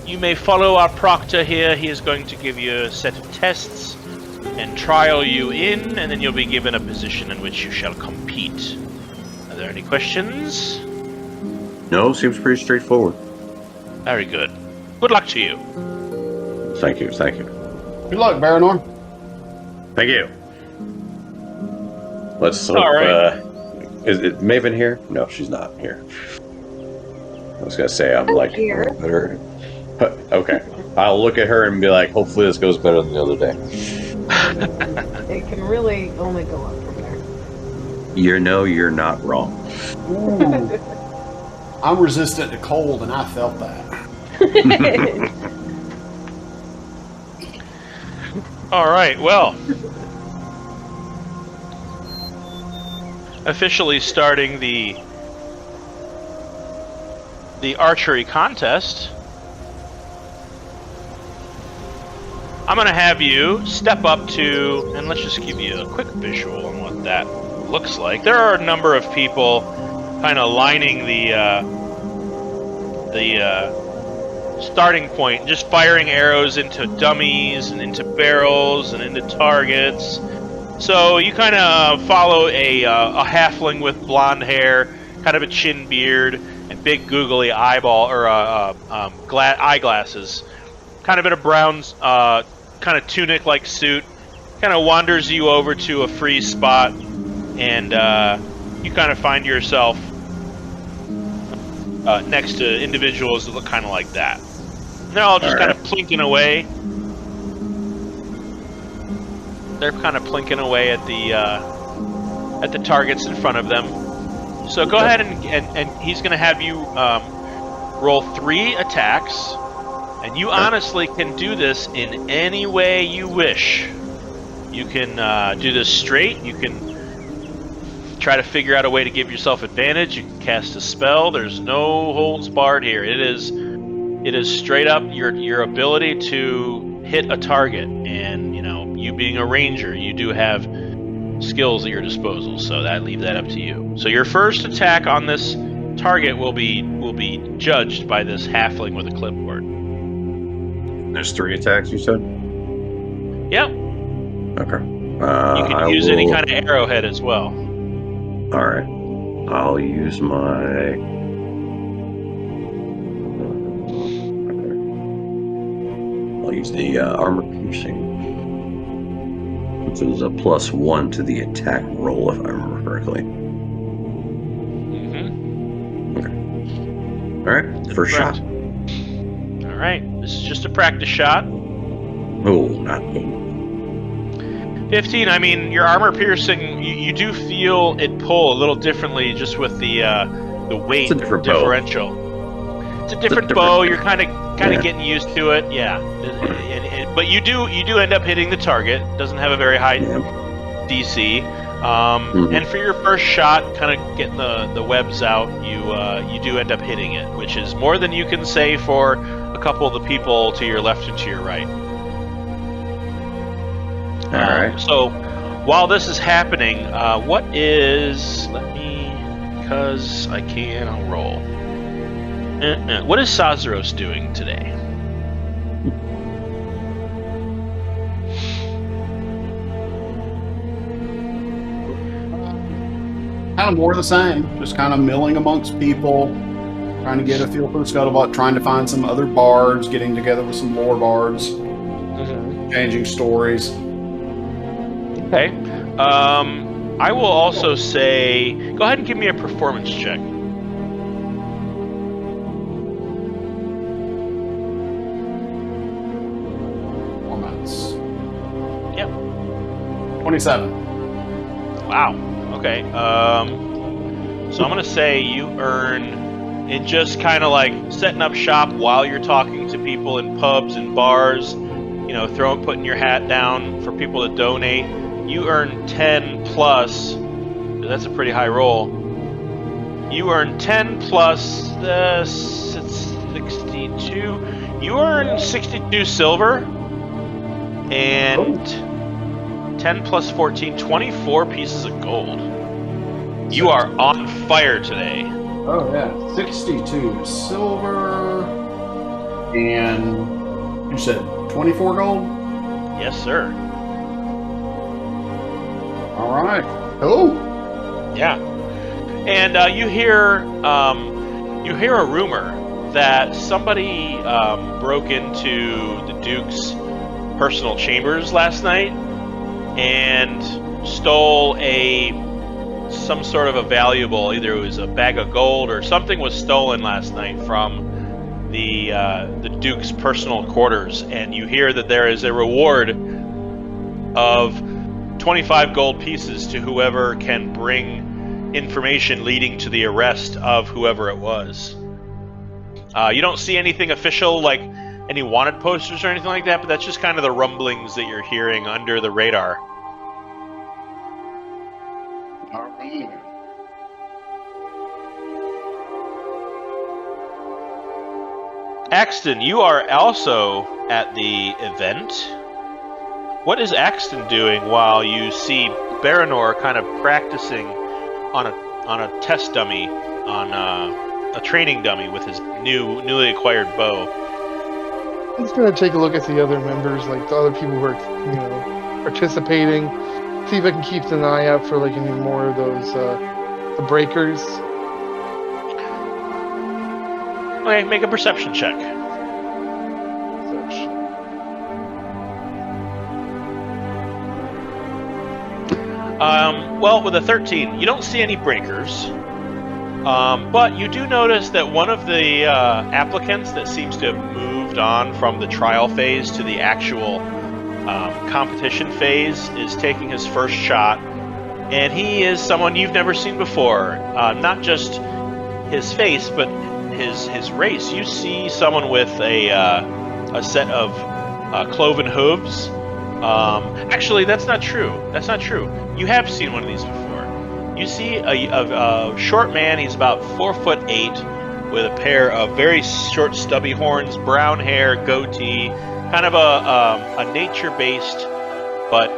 you may follow our proctor here. He is going to give you a set of tests and trial you in, and then you'll be given a position in which you shall compete. Are there any questions? No, seems pretty straightforward. Very good. Good luck to you. Thank you. Good luck, Barynor. Thank you. Let's hope, All right. Is it Maven here? No, she's not here. I was gonna say I'm like here. better. Okay, I'll look at her and be like, hopefully this goes better than the other day. It can really only go up from there. You're not wrong. Ooh. I'm resistant to cold, and I felt that. All right, well. Officially starting the archery contest. I'm going to have you step up to, and let's just give you a quick visual on what that looks like. There are a number of people kind of lining the starting point, just firing arrows into dummies and into barrels and into targets. So you kind of follow a halfling with blonde hair, kind of a chin beard, and big googly eyeball or eyeglasses, kind of in a brown kind of tunic-like suit, kind of wanders you over to a free spot, and you kind of find yourself next to individuals that look kind of like that. And they're all just kind of plinking away. They're kind of plinking away at the targets in front of them. So go ahead and he's going to have you roll 3 attacks, and you honestly can do this in any way you wish. You can do this straight. You can try to figure out a way to give yourself advantage. You can cast a spell. There's no holds barred here. It is straight up your ability to hit a target, and you being a ranger, you do have skills at your disposal, so I leave that up to you. So your first attack on this target will be judged by this halfling with a clipboard. There's 3 attacks, you said? Yep. Okay. You can use any kind of arrowhead as well. Alright. I'll use my... I'll use the armor piercing. So there's a +1 to the attack roll, if I remember correctly. Mm-hmm. Okay. Alright, first shot. Alright, this is just a practice shot. Oh, not good. 15, I mean, your armor piercing, you do feel it pull a little differently just with the weight It's a different differential. It's a different bow. You're kind of getting used to it, yeah. But you do end up hitting the target. Doesn't have a very high DC. And for your first shot, kind of getting the webs out, you do end up hitting it, which is more than you can say for a couple of the people to your left and to your right. All right. So while this is happening, what is? Because I can, I'll roll. What is Sazaros doing today? Kind of more of the same. Just kind of milling amongst people, trying to get a feel for the scuttlebutt, trying to find some other bards, getting together with some lore bards, changing stories. Okay. I will also say, go ahead and give me a performance check. Performance. Yep. 27. Wow. Okay. So I'm gonna say you earn in just kind of like setting up shop while you're talking to people in pubs and bars. You know, putting your hat down for people to donate. You earn 10 plus. That's a pretty high roll. You earn 10 plus. It's 62. You earn 62 silver. And 10 plus 14, 24 pieces of gold. You are on fire today. Oh, yeah. 62 silver. And you said 24 gold? Yes, sir. All right. Oh. Yeah. And you hear a rumor that somebody broke into the Duke's personal chambers last night and stole some sort of a valuable, either it was a bag of gold or something was stolen last night from the Duke's personal quarters, and you hear that there is a reward of 25 gold pieces to whoever can bring information leading to the arrest of whoever it was. You don't see anything official, like any wanted posters or anything like that, but that's just kind of the rumblings that you're hearing under the radar. All right. Axton, you are also at the event. What is Axton doing while you see Barynor kind of practicing on a test dummy, on a training dummy with his newly acquired bow? I'm just gonna take a look at the other members, like the other people who are, participating. See if I can keep an eye out for like any more of those the breakers. Okay, make a perception check. Well, with a 13, you don't see any breakers, but you do notice that one of the applicants that seems to have moved on from the trial phase to the actual competition phase is taking his first shot, and he is someone you've never seen before. Not just his face, but his race. You see someone with a set of cloven hooves. Actually, that's not true. That's not true. You have seen one of these before. You see a short man. He's about 4'8", with a pair of very short, stubby horns, brown hair, goatee, kind of a nature-based but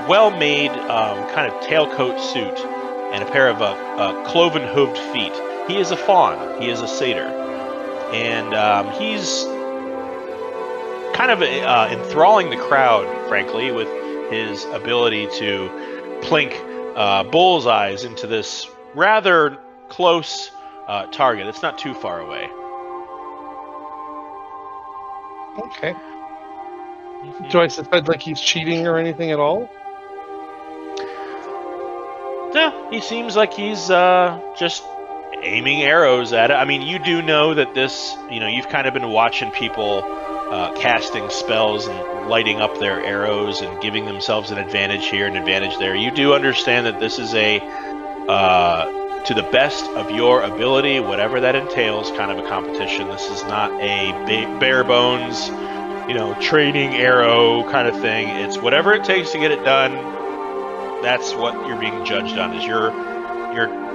well-made kind of tailcoat suit, and a pair of cloven-hooved feet. He is a faun. He is a satyr, and he's kind of enthralling the crowd, frankly, with his ability to plink bullseyes into this rather close target. It's not too far away. Okay. Do I suspect like he's cheating or anything at all? No, he seems like he's just aiming arrows at it. I mean, you do know that this, you've kind of been watching people casting spells and lighting up their arrows and giving themselves an advantage here and advantage there. You do understand that this is a, to the best of your ability, whatever that entails, kind of a competition. This is not a bare bones, training arrow kind of thing. It's whatever it takes to get it done. That's what you're being judged on, is your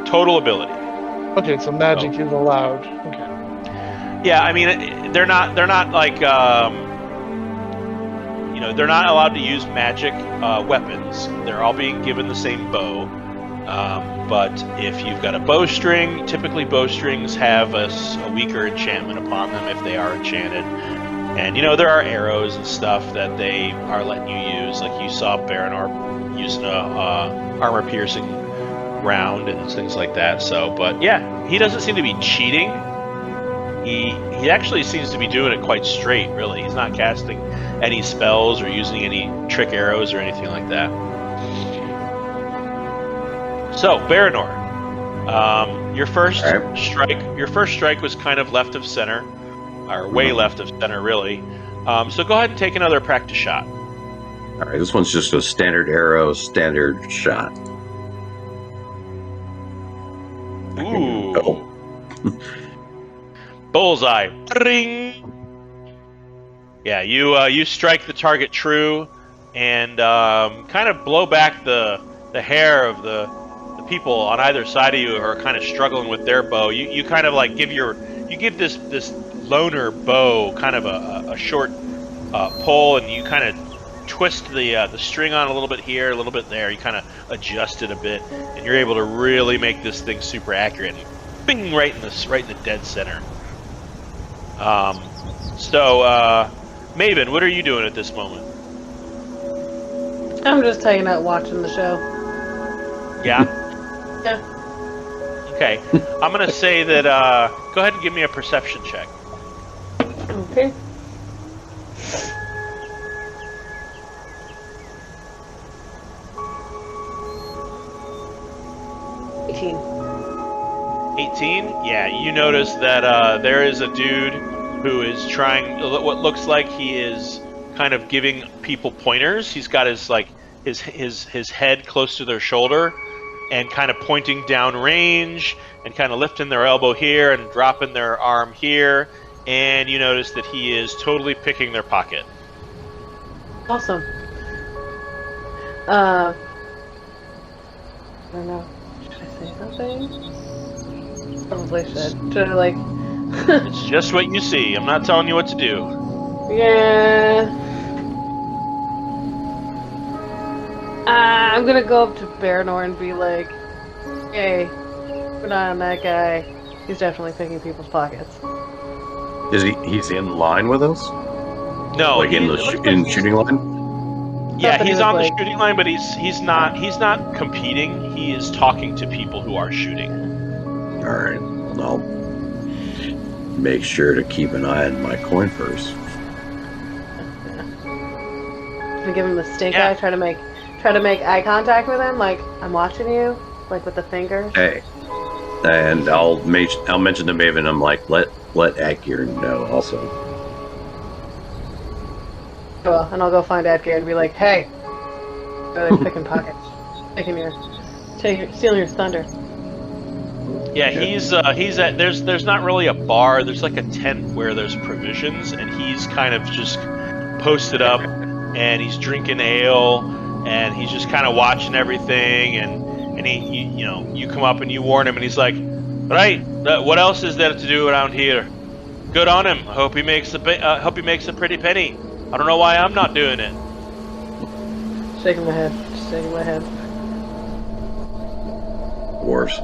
total ability. Okay, so magic is allowed. Okay. Yeah, I mean, they're not like, they're not allowed to use magic weapons. They're all being given the same bow. But if you've got a bowstring, typically bowstrings have a weaker enchantment upon them if they are enchanted. And, there are arrows and stuff that they are letting you use. Like you saw Barynor using a armor-piercing round and things like that. So, but yeah, he doesn't seem to be cheating. he actually seems to be doing it quite straight, really. He's not casting any spells or using any trick arrows or anything like that. So, Barynor, your first strike was kind of left of center, or way left of center, really. So go ahead and take another practice shot. All right, this one's just a standard arrow, standard shot. Ooh. Bullseye. Ring. Yeah, you strike the target true, and kind of blow back the hair of the people on either side of you who are kind of struggling with their bow. You kind of like give this loner bow kind of a short pull, and you kind of twist the string on a little bit here, a little bit there. You kind of adjust it a bit, and you're able to really make this thing super accurate. And bing, right in the dead center. So Maven, what are you doing at this moment? I'm just hanging out watching the show. Yeah. Yeah. Okay. I'm gonna say that. Go ahead and give me a perception check. Okay. $18. 18? Yeah, you notice that there is a dude who is trying, what looks like he is kind of giving people pointers. He's got his head close to their shoulder and kind of pointing down range and kind of lifting their elbow here and dropping their arm here. And you notice that he is totally picking their pocket. Awesome. I don't know. Should I say something? Probably should. Should I, like... It's just what you see. I'm not telling you what to do. Yeah. I'm gonna go up to Barynor and be like, hey, keep an eye on that guy. He's definitely picking people's pockets. Is he's in line with us? No, Like in the shooting line? Yeah, Something he's with, on the like- shooting line, but he's not competing. He is talking to people who are shooting. All right. I'll make sure to keep an eye on my coin purse. I give him the stink Yeah. eye, try to make eye contact with him, like, I'm watching you, like with the finger. Hey, and I'll mention to Maven. I'm like, let Akir know also. Well, and I'll go find Edgar and be like, hey, they're like picking pockets, stealing your thunder. Yeah, he's at there's not really a bar. There's like a tent where there's provisions, and he's kind of just posted up, and he's drinking ale, and he's just kind of watching everything, and you come up and you warn him, and he's like, right, what else is there to do around here? Good on him. Hope he makes a pretty penny. I don't know why I'm not doing it. Shaking my head, just shaking my head. Worse.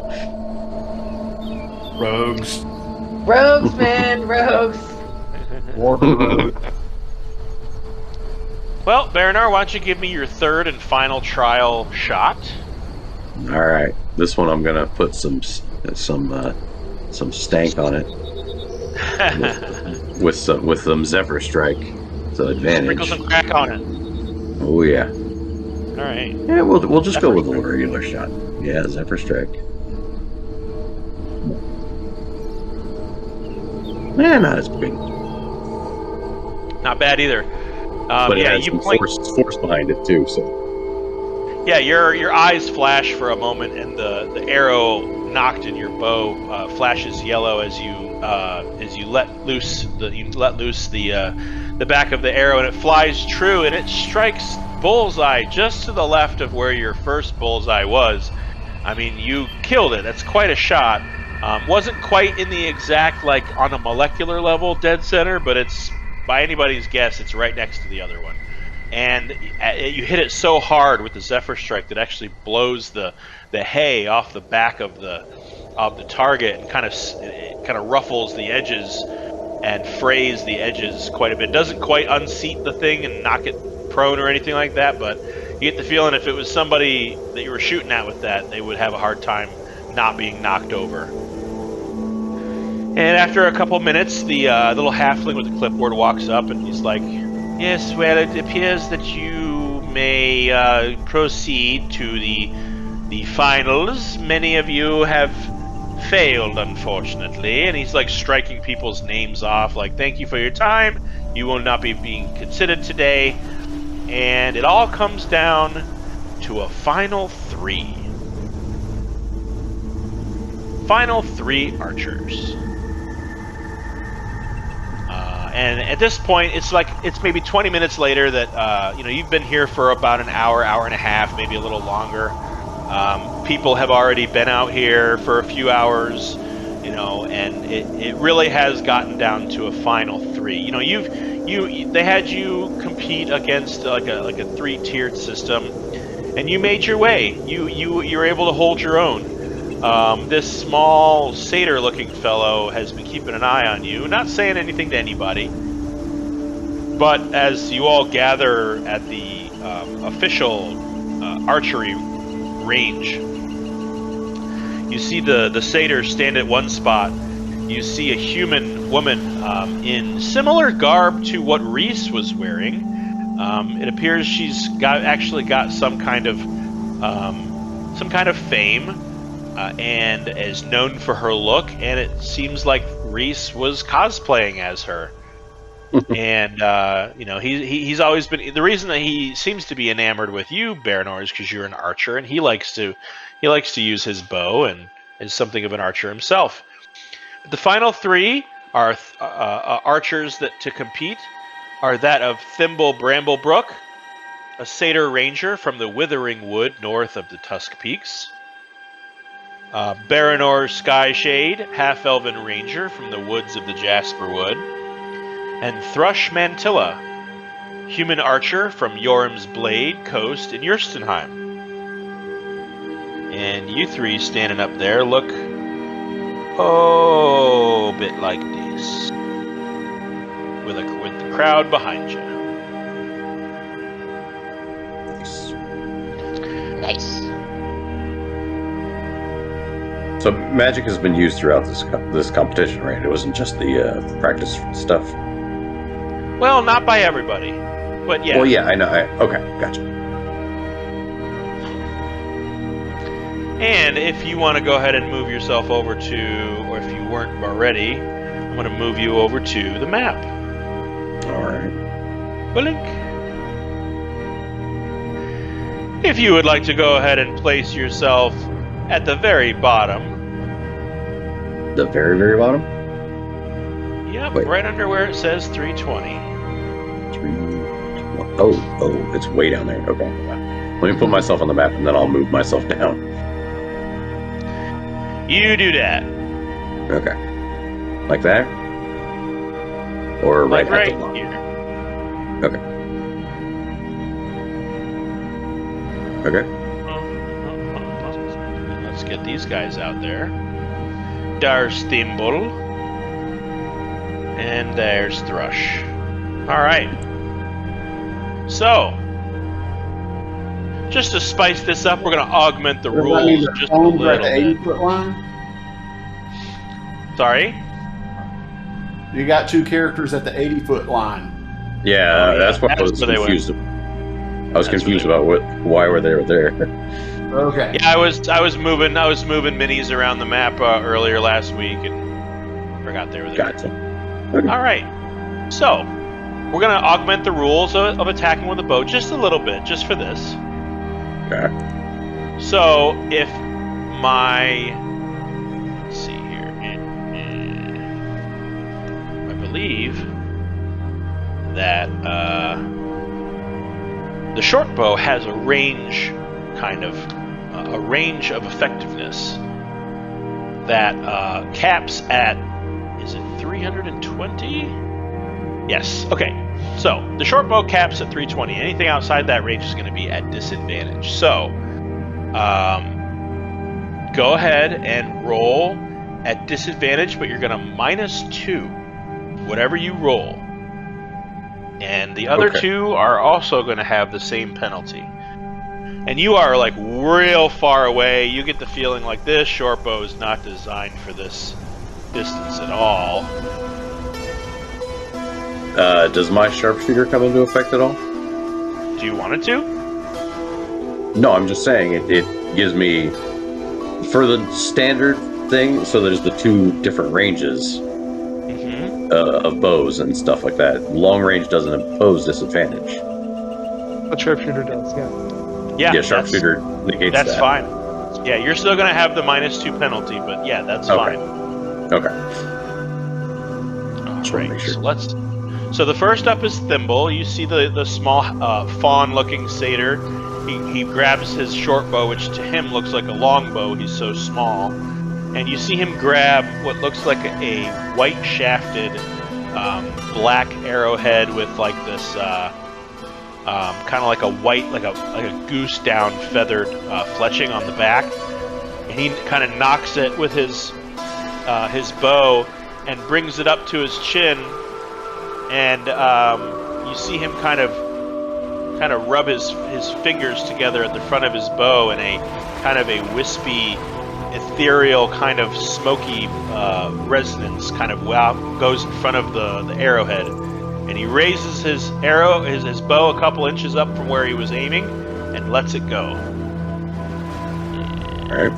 Rogues. Rogues, man, rogues. Well, Barynor, why don't you give me your third and final trial shot? All right. This one I'm gonna put some stank on it with some Zephyr Strike. So advantage. Sprinkle some crack on it. Oh yeah. All right. Yeah, we'll just go with a regular shot. Yeah, Zephyr Strike. Not as big. Not bad either. But it yeah, has you some blink. force behind it too. So Yeah, your eyes flash for a moment, and the arrow knocked in your bow flashes yellow as you let loose the back of the arrow, and it flies true, and it strikes bullseye just to the left of where your first bullseye was. I mean, you killed it. That's quite a shot. Wasn't quite in the exact, like, on a molecular level dead center, but it's, by anybody's guess, it's right next to the other one. And you hit it so hard with the Zephyr Strike that actually blows the hay off the back of the target, and kind of ruffles the edges and frays the edges quite a bit. Doesn't quite unseat the thing and knock it prone or anything like that, but you get the feeling if it was somebody that you were shooting at with that, they would have a hard time not being knocked over. And after a couple minutes, the little halfling with the clipboard walks up and he's like, "Yes, well, it appears that you may proceed to the finals. Many of you have failed, unfortunately." And he's like striking people's names off, like, "Thank you for your time. You will not be being considered today." And it all comes down to a final 3. Final 3 archers. And at this point, it's maybe 20 minutes later that you've been here for about an hour, hour and a half, maybe a little longer. People have already been out here for a few hours, and it really has gotten down to a final 3. They had you compete against like a 3-tiered system, and you made your way. You were able to hold your own. This small satyr-looking fellow has been keeping an eye on you, not saying anything to anybody. But as you all gather at the official archery range, you see the satyr stand at one spot. You see a human woman in similar garb to what Reese was wearing. It appears she's actually got some kind of fame. And is known for her look, and it seems like Reese was cosplaying as her. And he's always been the reason that he seems to be enamored with you, Barynor, is because you're an archer, and he likes to use his bow and is something of an archer himself. But the final 3 are archers that to compete are that of Thimble Bramblebrook, a satyr ranger from the Withering Wood north of the Tusk Peaks. Barynor Skyshade, half-elven ranger from the woods of the Jasper Wood, and Thrush Mantilla, human archer from Yorm's Blade Coast in Yerstenheim. And you 3 standing up there look a bit like this, with the crowd behind you. Nice. So magic has been used throughout this competition, right? It wasn't just the practice stuff. Well, not by everybody, but yeah. Well, yeah, I know. Okay, gotcha. And if you want to go ahead and move yourself over to, or if you weren't already, I'm going to move you over to the map. All right. Blink. If you would like to go ahead and place yourself at the very bottom. The very, very bottom? Yep, Wait. right under where it says 320. Oh, it's way down there. Okay. Let me put myself on the map, and then I'll move myself down. You do that. Okay. Like that? Or Like right at the right bottom? here. Okay. Let's get these guys out there. There's Thimble. And there's Thrush. Alright. So, just to spice this up, we're going to augment the rules just a little At the bit. 80-foot line? Sorry? You got 2 characters at the 80-foot line. Yeah, that's why I that's was where they went. confused. I was confused about why were they there. Okay. Yeah, I was moving minis around the map earlier last week and forgot they were there. Gotcha. All right, so we're gonna augment the rules of attacking with a bow just a little bit, just for this. Okay. So if let's see here, I believe that the short bow has a range, a range of effectiveness that caps at, is it 320? Yes. Okay. So the short bow caps at 320. Anything outside that range is going to be at disadvantage. So go ahead and roll at disadvantage, but you're going to -2 whatever you roll. And the other 2 are also going to have the same penalty. And you are like real far away. You get the feeling like this short bow is not designed for this distance at all. Does my sharpshooter come into effect at all? Do you want it to? No, I'm just saying it gives me for the standard thing. So there's the two different ranges of bows and stuff like that. Long range doesn't impose disadvantage. But sharpshooter does, yeah. Yeah, sharpshooter negates that. That's fine. Yeah, you're still going to have the -2 penalty, but yeah, that's fine. Okay. All right, so the first up is Thimble. You see the small fawn-looking satyr. He grabs his short bow, which to him looks like a long bow. He's so small. And you see him grab what looks like a white-shafted black arrowhead with like this kind of like a white, like a goose down feathered fletching on the back. And he kind of knocks it with his bow and brings it up to his chin. And you see him kind of rub his fingers together at the front of his bow in a kind of a wispy, ethereal, kind of smoky resonance kind of goes in front of the arrowhead. And he raises his bow a couple inches up from where he was aiming and lets it go. Alright.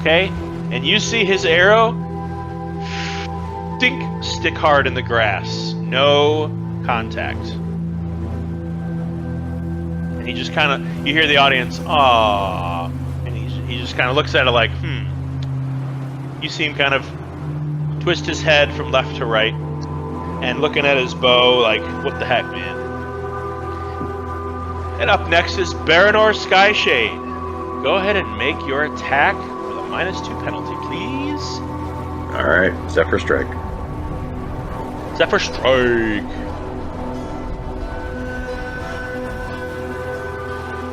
Okay. And you see his arrow stick hard in the grass. No contact. And he just kind of, you hear the audience, "Aww," and he just kind of looks at it like, You see him kind of twist his head from left to right, and looking at his bow like, what the heck, man? And up next is Barynor Skyshade. Go ahead and make your attack with a -2 penalty, please. All right, Zephyr Strike. Zephyr Strike.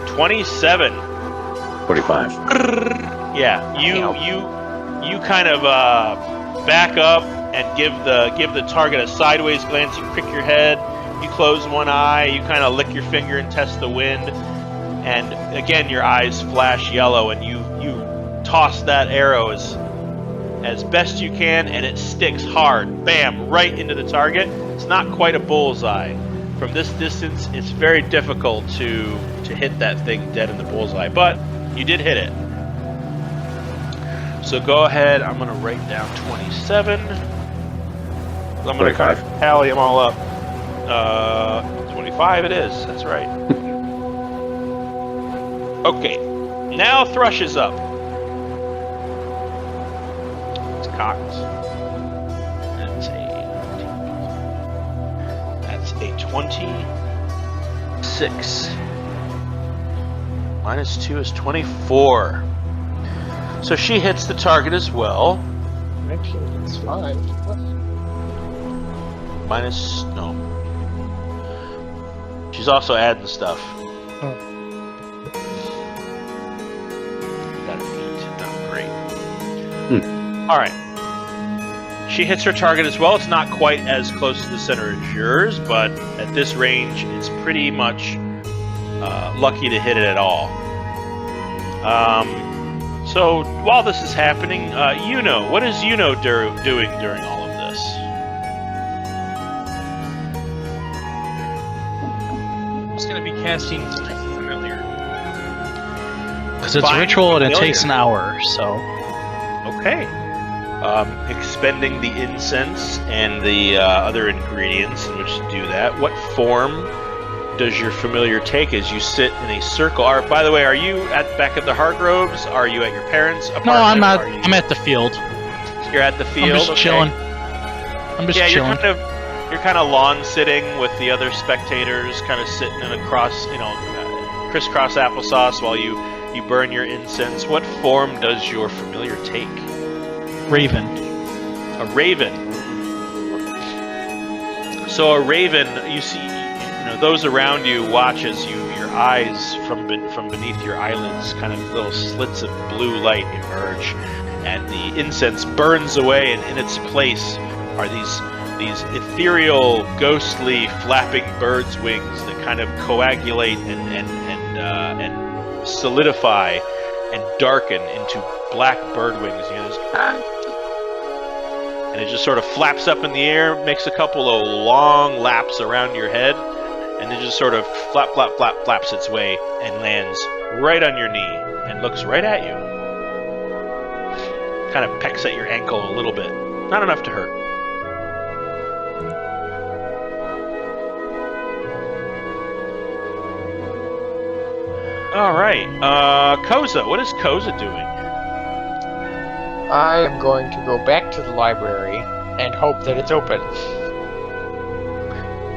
27. 25. Yeah, you kind of back up and give the target a sideways glance. You prick your head, you close one eye, you kind of lick your finger and test the wind, and again your eyes flash yellow, and you toss that arrow as best you can, and it sticks hard, bam, right into the target. It's not quite a bullseye. From this distance, it's very difficult to hit that thing dead in the bullseye, but you did hit it. So go ahead, I'm going to write down 27. I'm going to kind of tally them all up. 25 it is, that's right. Okay, now Thrush is up. It's cocked. That's a 26. -2 is 24. So she hits the target as well. Actually, it's 5. No. She's also adding stuff. Oh. Got an 8. Not great. Alright. She hits her target as well. It's not quite as close to the center as yours, but at this range, it's pretty much lucky to hit it at all. So while this is happening, what is doing during all of this? I'm just going to be casting Familiar. Because it's ritual and it takes an hour, so... Okay. Expending the incense and the other ingredients in which to do that. What form does your familiar take as you sit in a circle? By the way, are you back at the Hargroves? Are you at your parents' apartment? No, I'm not. I'm at the field. You're at the field? I'm just chilling. I'm just chilling. You're kind of lawn sitting with the other spectators, kind of sitting in a crisscross applesauce while you burn your incense. What form does your familiar take? Raven. A raven. So a raven, you see, those around you watch as your eyes from beneath your eyelids, kind of little slits of blue light emerge, and the incense burns away, and in its place are these ethereal, ghostly, flapping birds' wings that kind of coagulate and solidify and darken into black bird wings. and it just sort of flaps up in the air, makes a couple of long laps around your head, and then just sort of flaps its way and lands right on your knee and looks right at you. Kind of pecks at your ankle a little bit. Not enough to hurt. All right. Koza, what is Koza doing? I am going to go back to the library and hope that it's open.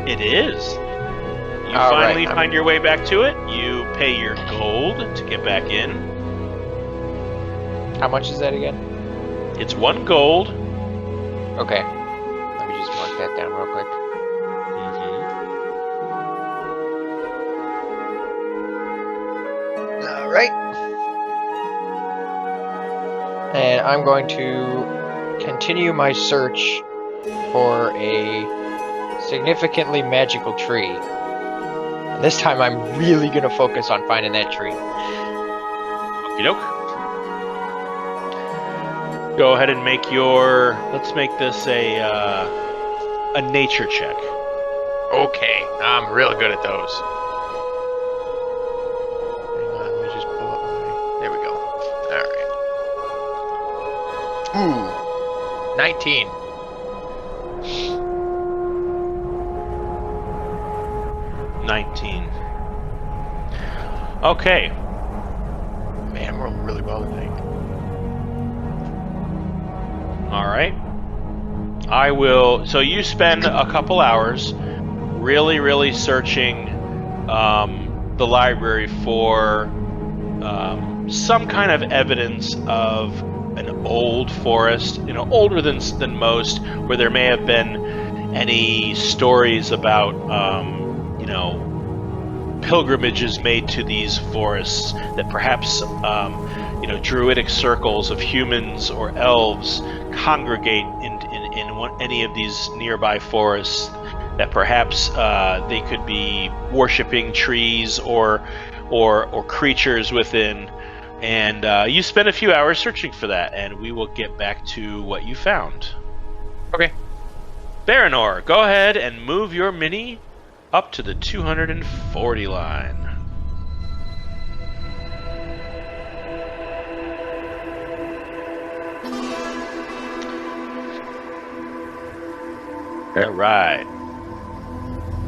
It is. You All finally right, find your way back to it. You pay your gold to get back in. How much is that again? It's 1 gold. Okay. Let me just mark that down real quick. Alright. And I'm going to continue my search for a significantly magical tree. And this time I'm really going to focus on finding that tree. Okie doke. Go ahead and make your. Let's make this a nature check. Okay, I'm real good at those. Hang on, let me just pull up my... There we go. Alright. Ooh. 19. Okay. Man, I'm rolling really well tonight. All right. I will. So you spend a couple hours really searching the library for some kind of evidence of an old forest, older than most, where there may have been any stories about, pilgrimages made to these forests that perhaps, druidic circles of humans or elves congregate in any of these nearby forests, that perhaps they could be worshipping trees or creatures within. And you spend a few hours searching for that, and we will get back to what you found. Okay. Barynor, go ahead and move your mini up to the 240 line. All right.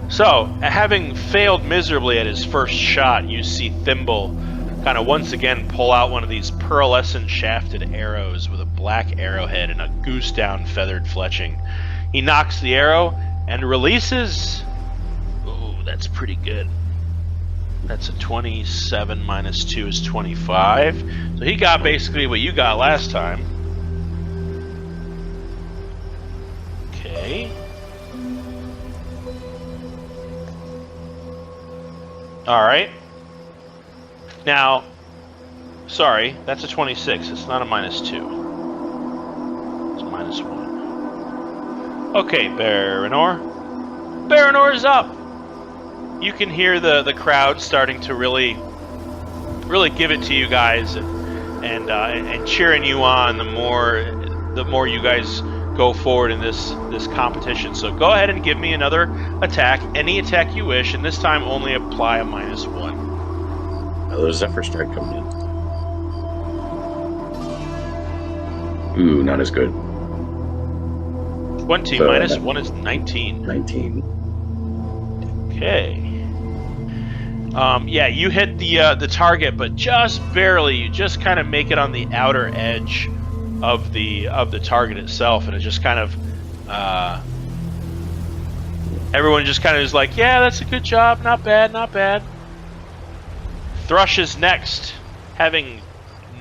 So, having failed miserably at his first shot, you see Thimble kind of once again pull out one of these pearlescent shafted arrows with a black arrowhead and a goose down feathered fletching. He knocks the arrow and releases. Ooh, that's pretty good. That's a 27 minus 2 is 25. So he got basically what you got last time. Okay. Alright. Now, sorry, that's a 26. It's not a minus 2. It's a minus 1. Okay, Barynor. Barynor's up! You can hear the crowd starting to really give it to you guys and cheering you on the more you guys go forward in this competition. So go ahead and give me another attack, any attack you wish, and this time only apply a minus 1. Oh, there's Zephyr Strike coming in. Ooh, not as good. 20 So, minus 1 is 19. 19. Okay. Yeah, you hit the target, but just barely. You just kind of make it on the outer edge of the target itself, and it just kind of everyone just kind of is like, yeah, that's a good job, not bad, not bad. Thrush is next, having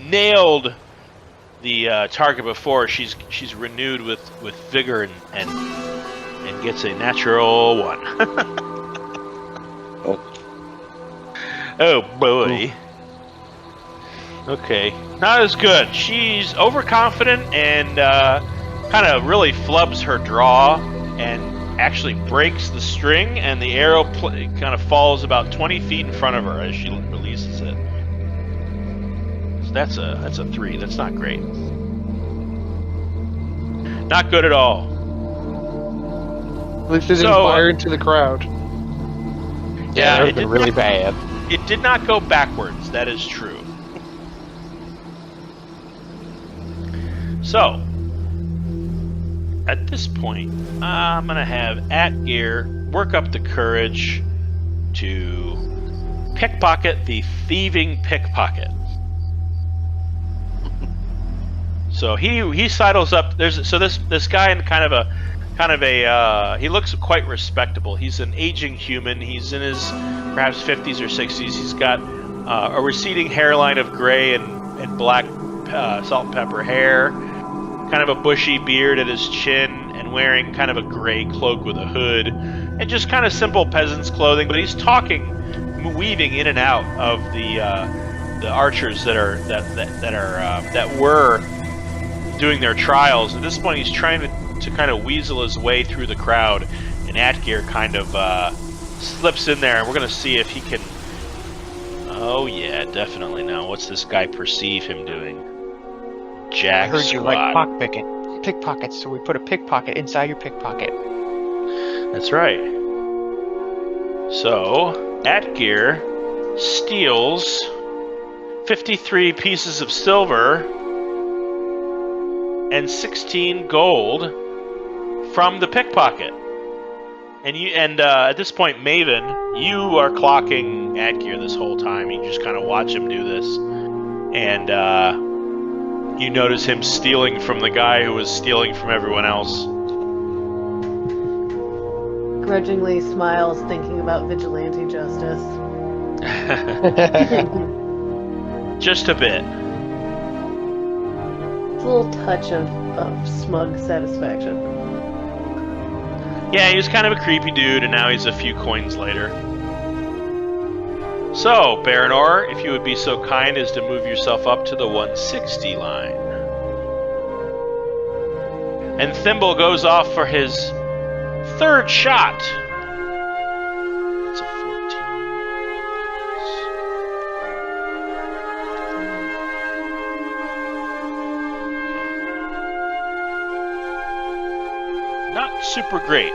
nailed the target before. She's renewed with vigor and gets a natural 1. Oh boy. Okay, not as good. She's overconfident and kind of really flubs her draw and actually breaks the string, and the arrow kind of falls about 20 feet in front of her as she releases it. So that's a 3. That's not great. Not good at all. At least it didn't fire into the crowd. Yeah, that would it have been did really not- bad. It did not go backwards. That is true. So, at this point, I'm going to have Atgear work up the courage to pickpocket the thieving pickpocket. So he sidles up. This guy in kind of a he looks quite respectable. He's an aging human. He's in his perhaps 50s or 60s. He's got a receding hairline of gray and black salt and pepper hair, kind of a bushy beard at his chin, and wearing kind of a gray cloak with a hood, and just kind of simple peasant's clothing. But he's talking, weaving in and out of the archers that were doing their trials. At this point, he's trying to kind of weasel his way through the crowd, and Atgear kind of slips in there, and we're going to see if he can... Oh, yeah, definitely. Now, what's this guy perceive him doing? Jack I heard you like squat. pickpockets, so we put a pickpocket inside your pickpocket. That's right. So, Atgear steals 53 pieces of silver and 16 gold from the pickpocket. And at this point, Maven, you are clocking Atgear this whole time. You just kind of watch him do this. And you notice him stealing from the guy who was stealing from everyone else. Grudgingly smiles, thinking about vigilante justice. Just a bit. It's a little touch of smug satisfaction. Yeah, he was kind of a creepy dude, and now he's a few coins later. So, Barynor, if you would be so kind as to move yourself up to the 160 line. And Thimble goes off for his third shot. That's a 14. Not super great.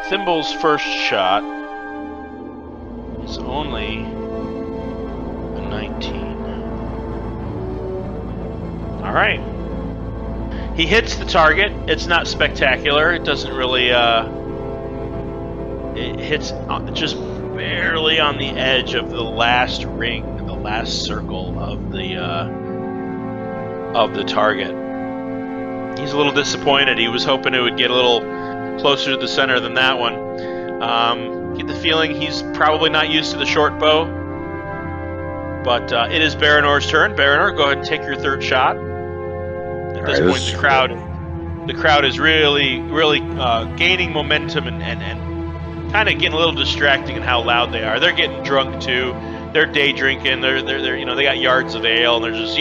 Thimble's first shot is only a 19. All right. He hits the target. It's not spectacular. It doesn't really, it hits just barely on the edge of the last ring, the last circle of the target. He's a little disappointed. He was hoping it would get a little closer to the center than that one. Get the feeling he's probably not used to the short bow. But it is Barynor's turn. Barynor, go ahead and take your third shot. At this point, the crowd is really gaining momentum and kind of getting a little distracting in how loud they are. They're getting drunk too. They're day drinking. They're they got yards of ale, and they're just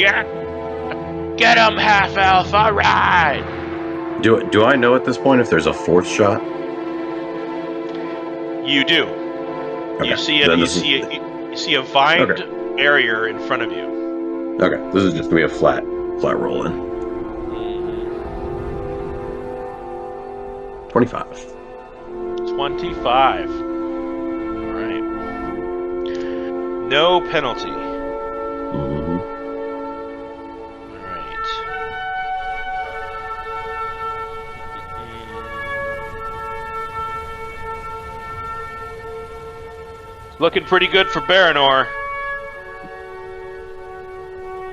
get 'em, half elf. All right. Do I know at this point if there's a fourth shot? You do. Okay. You see you see a vined barrier in front of you. Okay, this is just gonna be a flat rolling. 25. 25. All right. No penalty. Mm-hmm. All right. Looking pretty good for Barynor.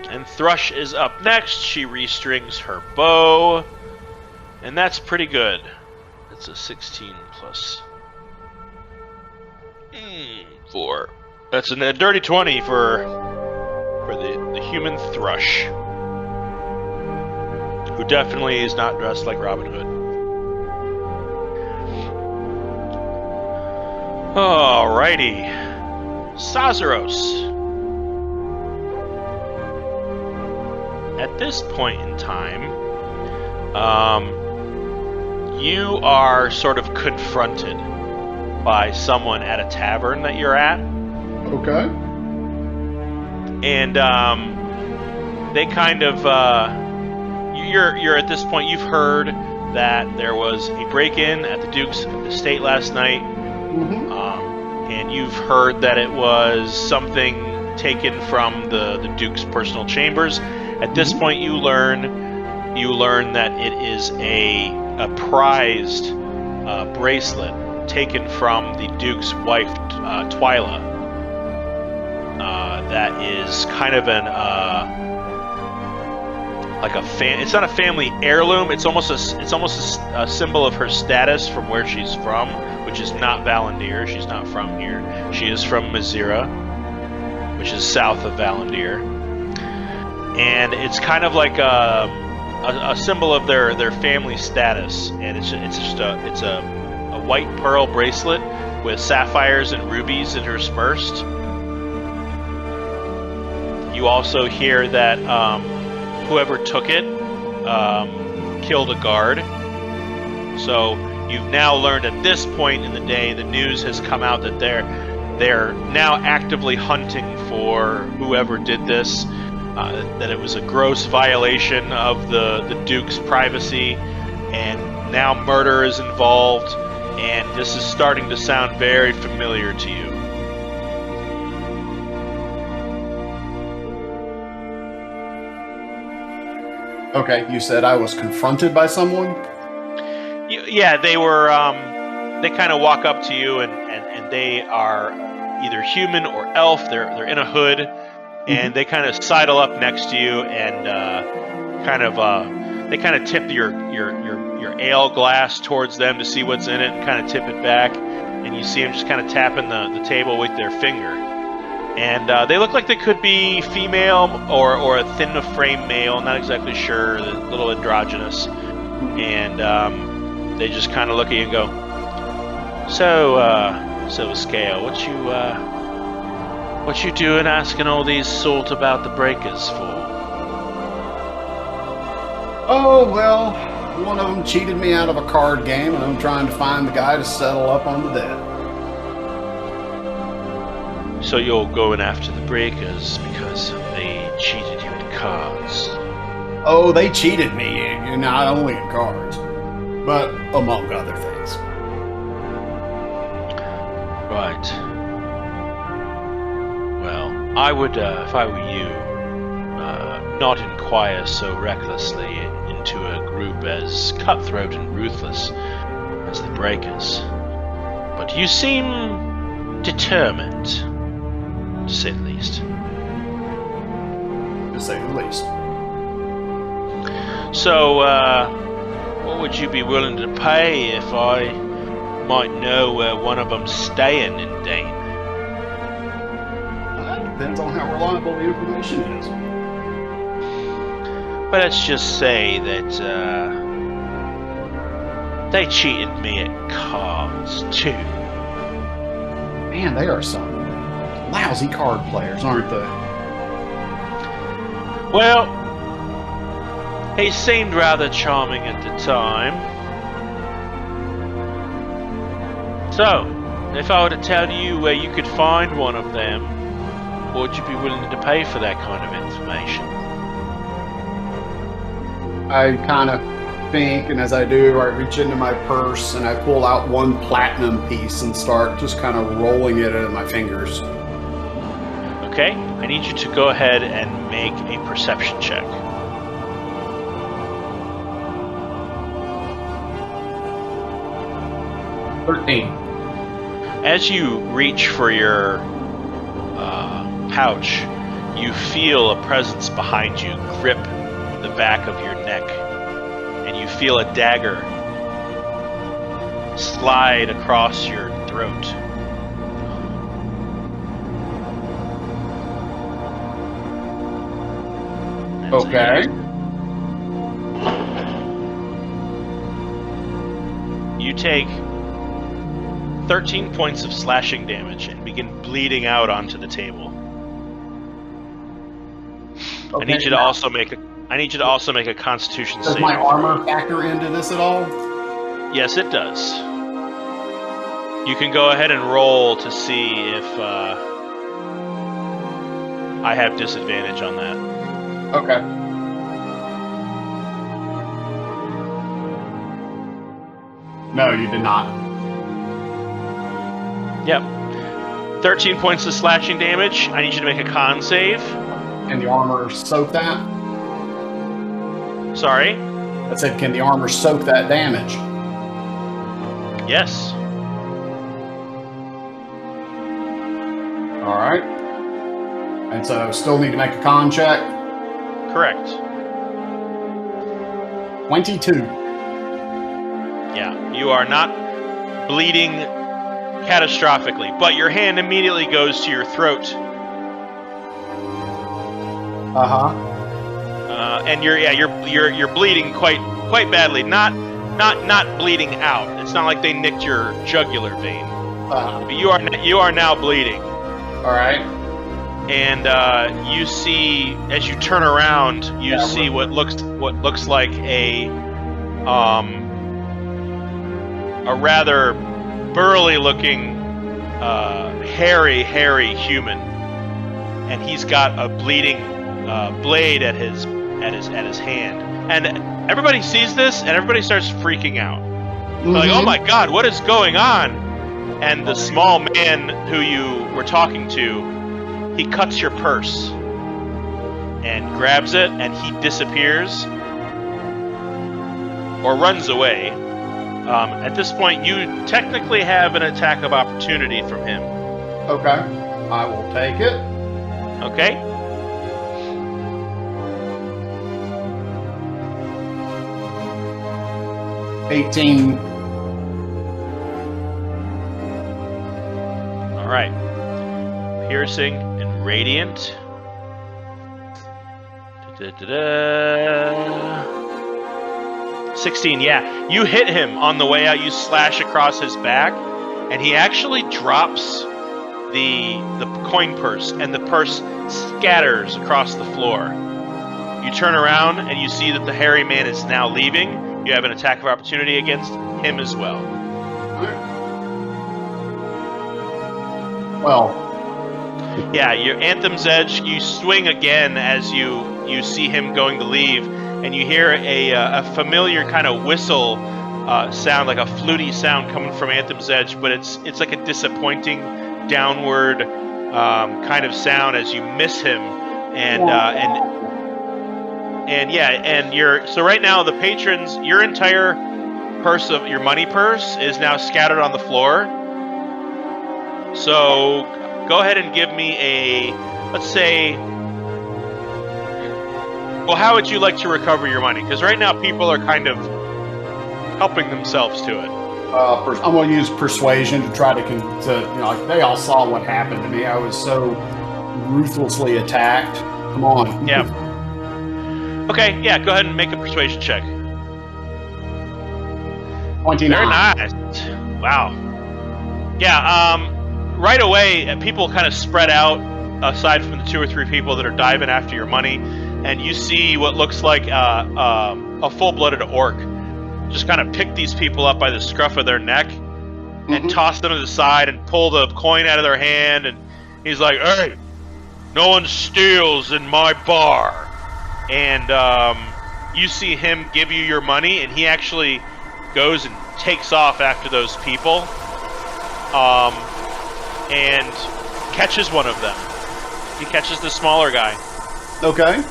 And Thrush is up next. She restrings her bow. And that's pretty good. It's a 16 plus 4. That's a dirty 20 for the human Thrush, who definitely is not dressed like Robin Hood. Alrighty, Sazaros. At this point in time, you are sort of confronted by someone at a tavern that you're at. Okay. And they kind of you're at this point. You've heard that there was a break-in at the Duke's estate last night, and you've heard that it was something taken from the Duke's personal chambers. At this point, you learn that it is a prized bracelet taken from the Duke's wife, Twyla. That is kind of an it's not a family heirloom. It's almost a symbol of her status from where she's from, which is not Valandiir. She's not from here. She is from Mazira, which is south of Valandiir, and it's kind of like a symbol of their family status. And it's a white pearl bracelet with sapphires and rubies interspersed. You also hear that whoever took it killed a guard. So you've now learned at this point in the day, the news has come out that they're now actively hunting for whoever did this. That it was a gross violation of the Duke's privacy, and now murder is involved, and this is starting to sound very familiar to you. Okay, you said I was confronted by someone? Yeah, they were, they kind of walk up to you, and they are either human or elf. They're in a hood, and they kind of sidle up next to you, and they kind of tip your ale glass towards them to see what's in it, and kind of tip it back, and you see them just kind of tapping the table with their finger. And they look like they could be female or a thin-of-frame male, not exactly sure, a little androgynous. And they just kind of look at you and go, So Scale, what you doing asking all these sort about the breakers for? Oh, well, one of them cheated me out of a card game, and I'm trying to find the guy to settle up on the debt. So you're going after the breakers because they cheated you at cards? Oh, they cheated me, not only in cards, but among other things. Right. Well, I would, if I were you, not inquire so recklessly into a group as cutthroat and ruthless as the breakers. But you seem determined, to say the least. To say the least. So, what would you be willing to pay if I might know where one of them's staying in Dane? That depends on how reliable the information is. But let's just say that they cheated me at cards too. Man, they are some lousy card players, aren't they? Well, he seemed rather charming at the time. So, if I were to tell you where you could find one of them, would you be willing to pay for that kind of information? I kind of think, and as I do, I reach into my purse and I pull out one platinum piece and start just kind of rolling it in my fingers. Okay, I need you to go ahead and make a perception check. As you reach for your pouch, you feel a presence behind you grip the back of your neck, and you feel a dagger slide across your throat. Okay. You take 13 points of slashing damage and begin bleeding out onto the table. Okay. I need you to also make a Constitution Does save. my armor factor into this at all? Yes, it does. You can go ahead and roll to see if I have disadvantage on that. Okay. No, you did not. Yep. 13 points of slashing damage. I need you to make a con save. Can the armor soak that? Sorry? I said, can the armor soak that damage? Yes. All right. And so still need to make a con check? Correct. 22. Yeah. You are not bleeding catastrophically, but your hand immediately goes to your throat. Uh-huh. And you're bleeding quite badly. Not bleeding out. It's not like they nicked your jugular vein. But you are now bleeding. All right. And you see, as you turn around, you see what looks like a rather burly-looking, hairy human, and he's got a bleeding blade at his hand. And everybody sees this, and everybody starts freaking out. They're like, "Oh my God, what is going on?" And the small man who you were talking to, he cuts your purse and grabs it, and he disappears or runs away. At this point, you technically have an attack of opportunity from him. Okay. I will take it. Okay? $18. All right. Piercing and radiant. 16, yeah. You hit him on the way out. You slash across his back, and he actually drops the coin purse, and the purse scatters across the floor. You turn around, and you see that the hairy man is now leaving. You have an attack of opportunity against him as well. Well. Yeah, your Anthem's Edge, you swing again as you see him going to leave, and you hear a familiar kind of whistle sound, like a fluty sound coming from Anthem's Edge, but it's like a disappointing downward kind of sound as you miss him, so right now the patrons, your entire purse of your money purse is now scattered on the floor. So go ahead and give me a, let's say, well, how would you like to recover your money? Because right now people are kind of helping themselves to it. I'm going to use persuasion to try to like they all saw what happened to me. I was so ruthlessly attacked. Come on. Yeah. Okay, yeah, go ahead and make a persuasion check. 29. Very nice. Wow. Yeah, right away, people kind of spread out, aside from the 2 or 3 people that are diving after your money, and you see what looks like a full-blooded orc just kind of pick these people up by the scruff of their neck and toss them to the side and pull the coin out of their hand, and he's like, "Hey, no one steals in my bar." And you see him give you your money, and he actually goes and takes off after those people and catches one of them. He catches the smaller guy. Okay.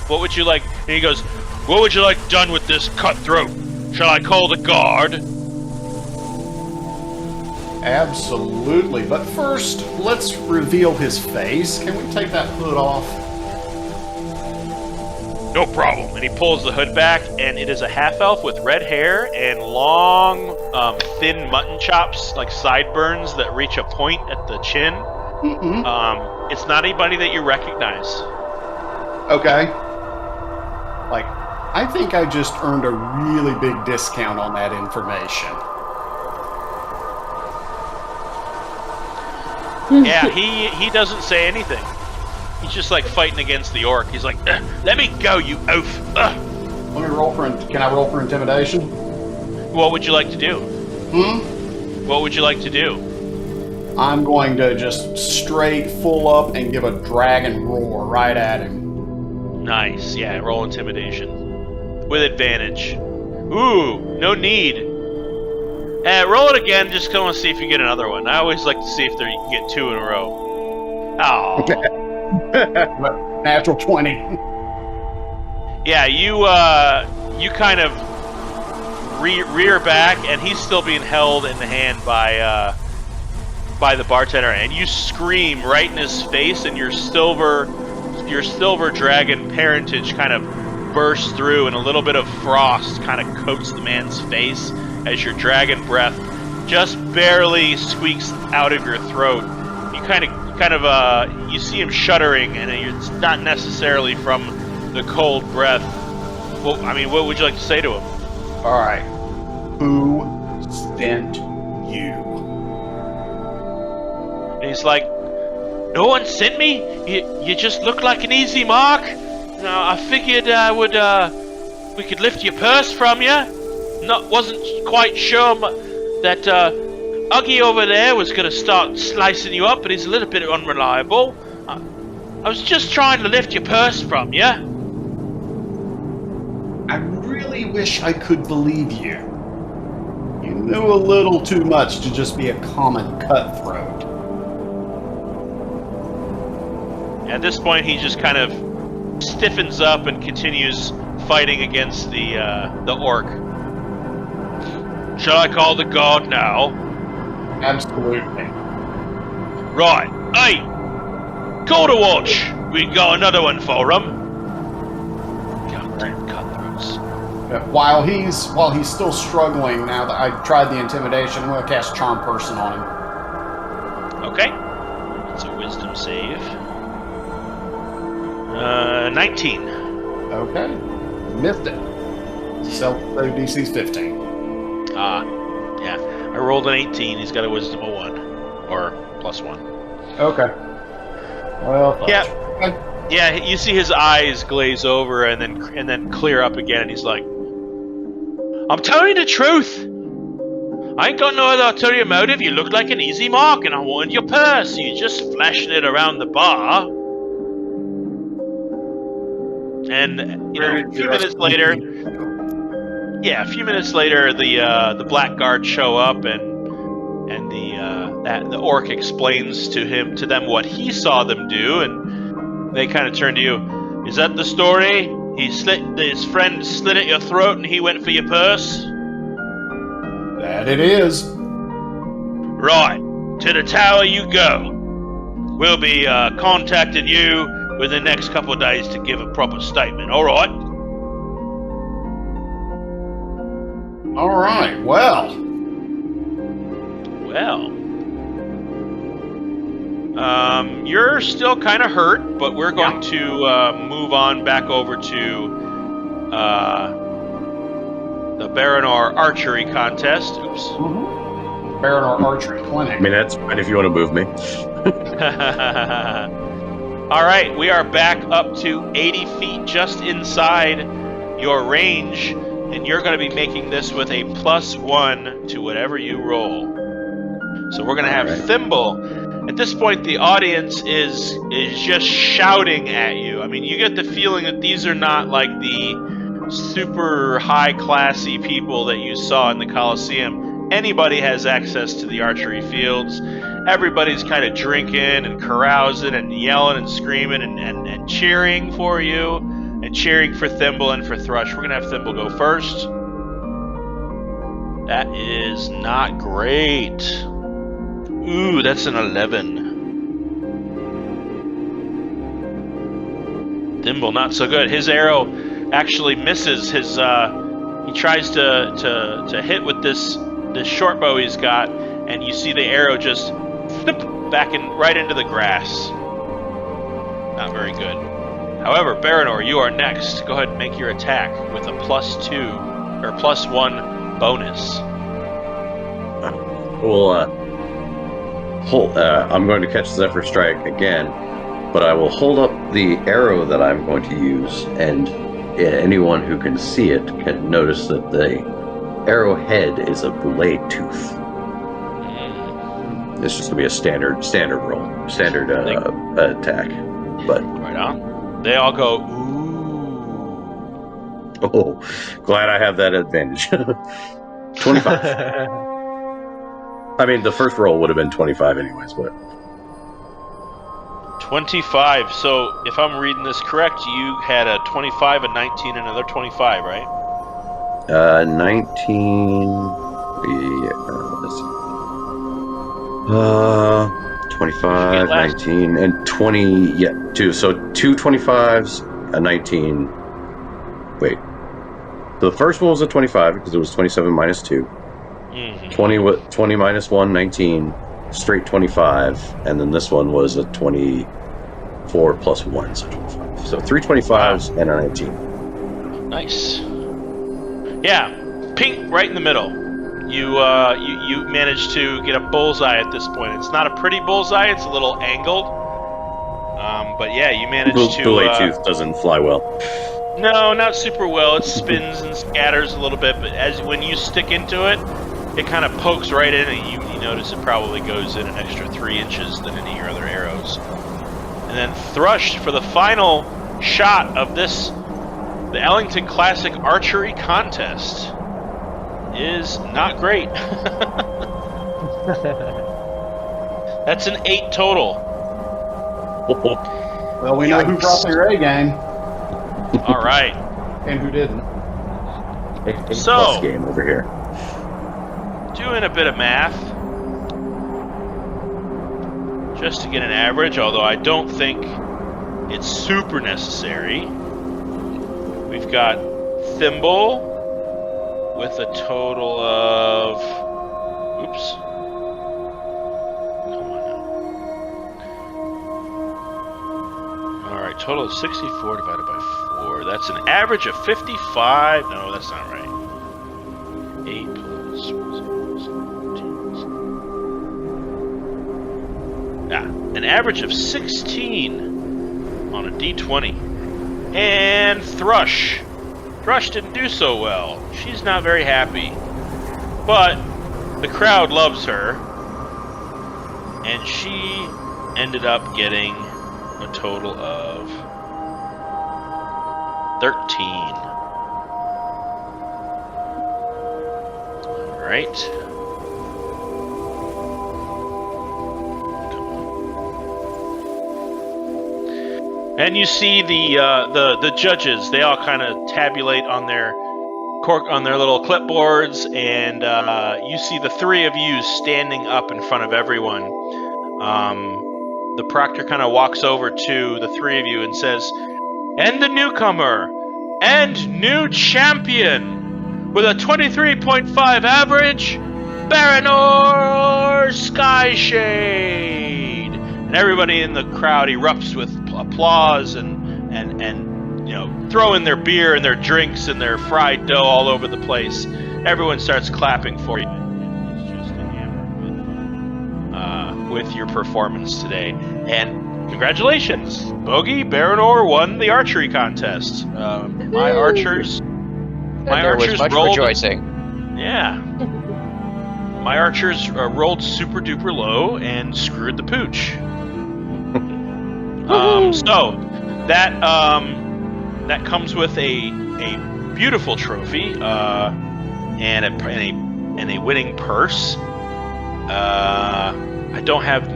What would you like? And he goes, "What would you like done with this cutthroat? Shall I call the guard?" Absolutely. But first, let's reveal his face. Can we take that hood off? No problem. And he pulls the hood back, and it is a half-elf with red hair and long, thin mutton chops, like sideburns that reach a point at the chin. It's not anybody that you recognize. Okay. Like, I think I just earned a really big discount on that information. Yeah, he doesn't say anything. He's just like fighting against the orc. He's like, "Let me go, you oaf!" Let me roll for. Can I roll for intimidation? What would you like to do? What would you like to do? I'm going to just straight full up and give a dragon roar right at him. Nice. Yeah, roll intimidation with advantage. Ooh, no need. Roll it again. Just go and see if you get another one. I always like to see if you can get 2 in a row. Oh. Natural 20. Yeah, you kind of rear back, and he's still being held in the hand by the bartender, and you scream right in his face, and your silver dragon parentage kind of bursts through, and a little bit of frost kind of coats the man's face as your dragon breath just barely squeaks out of your throat. You you see him shuddering, and it's not necessarily from the cold breath. Well, I mean, what would you like to say to him? All right. Who sent you? And he's like, no one sent me. You just look like an easy mark. I figured we could lift your purse from you. Wasn't quite sure that Uggy over there was gonna start slicing you up, but he's a little bit unreliable. I was just trying to lift your purse from you. I really wish I could believe you. You knew a little too much to just be a common cutthroat. At this point, he just kind of stiffens up and continues fighting against the orc. Shall I call the guard now? Absolutely. Right. Hey! Call to watch! We got another one for him. Goddamn cutthroats. While he's still struggling, now that I tried the intimidation, I'm going to cast Charm Person on him. Okay. It's a wisdom save. 19. Okay. Missed it. Self-save DC's 15. Yeah. I rolled an 18. He's got a wisdom of 1. Or +1. Okay. Well, yeah. Yeah, you see his eyes glaze over and then clear up again, and he's like, I'm telling you the truth. I ain't got no other ulterior motive. You look like an easy mark, and I wanted your purse. You just flashing it around the bar. And a few minutes later, the blackguard show up, and the orc explains to them what he saw them do, and they kind of turn to you. Is that the story? His friend slit at your throat, and he went for your purse. That it is. Right, to the tower you go. We'll be contacting you within the next couple of days to give a proper statement. All right. All right. Well. You're still kind of hurt, but we're going to move on back over to the Barynor Archery contest. Oops. Mm-hmm. Barynor Archery Clinic. I mean, that's fine if you want to move me. All right, we are back up to 80 feet, just inside your range, and you're going to be making this with a +1 to whatever you roll. So we're going to have Thimble. At this point, the audience is just shouting at you. I mean, you get the feeling that these are not like the super high-classy people that you saw in the Colosseum. Anybody has access to the archery fields. Everybody's kind of drinking and carousing and yelling and screaming and cheering for you and cheering for Thimble and for Thrush. We're going to have Thimble go first. That is not great. Ooh, that's an 11. Thimble, not so good. His arrow actually misses. He tries to hit with this short bow he's got, and you see the arrow just flip back right into the grass. Not very good. However, Barynor, you are next. Go ahead and make your attack with a +2 or +1 bonus. Well, I'm going to catch Zephyr Strike again, but I will hold up the arrow that I'm going to use, and anyone who can see it can notice that the arrowhead is a blade tooth. It's just going to be a standard roll, standard attack. But right on. They all go, ooh. Oh, glad I have that advantage. 25. I mean, the first roll would have been 25 anyways, but 25. So, if I'm reading this correct, you had a 25, a 19, and another 25, right? 19. Let's see. 25, 19, and 20. Yeah, two. So two 25s, a 19. Wait. So the first one was a 25 because it was 27 minus 2. Mm-hmm. 20 minus 1, 19. Straight 25. And then this one was a 24 plus 1, so 25. So 3 25s and a 19. Nice. Yeah, pink right in the middle. You managed to get a bullseye at this point. It's not a pretty bullseye; it's a little angled. But yeah, you managed to. The light tooth doesn't fly well. No, not super well. It spins and scatters a little bit, but when you stick into it, it kind of pokes right in, and you notice it probably goes in an extra 3 inches than any of your other arrows. And then Thrush for the final shot of this. The Ellington Classic Archery Contest is not great. That's an 8 total. Well, we know who brought their A game. All right. And who didn't. So, game over here. Doing a bit of math. Just to get an average, although I don't think it's super necessary. We've got Thimble with a total of... Oops. Come on now. Alright, total of 64 divided by 4. That's an average of 55. No, that's not right. 8 plus 17. An average of 16 on a D20. And Thrush. Thrush didn't do so well. She's not very happy. But the crowd loves her. And she ended up getting a total of 13. Alright. And you see the judges. They all kind of tabulate on their little clipboards, and you see the 3 of you standing up in front of everyone. The proctor kind of walks over to the 3 of you and says, "And the newcomer and new champion with a 23.5 average, Barynor Skyshade." And everybody in the crowd erupts with applause and throwing their beer and their drinks and their fried dough all over the place. Everyone starts clapping for you. It's just enamored with your performance today. And congratulations, Bogey, Barynor won the archery contest. My archers was much rolled. Rejoicing. Yeah. My archers rolled super duper low and screwed the pooch. So that comes with a beautiful trophy and a winning purse. I don't have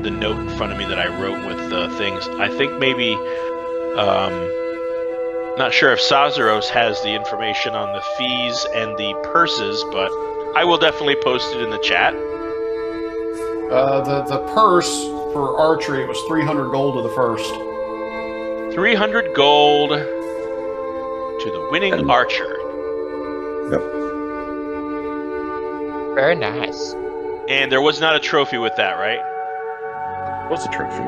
the note in front of me that I wrote with the things. I think maybe not sure if Sazaros has the information on the fees and the purses, but I will definitely post it in the chat. The purse for archery was 300 gold to the first. 300 gold to the winning archer. Yep. Very nice. And there was not a trophy with that, right? What's the trophy?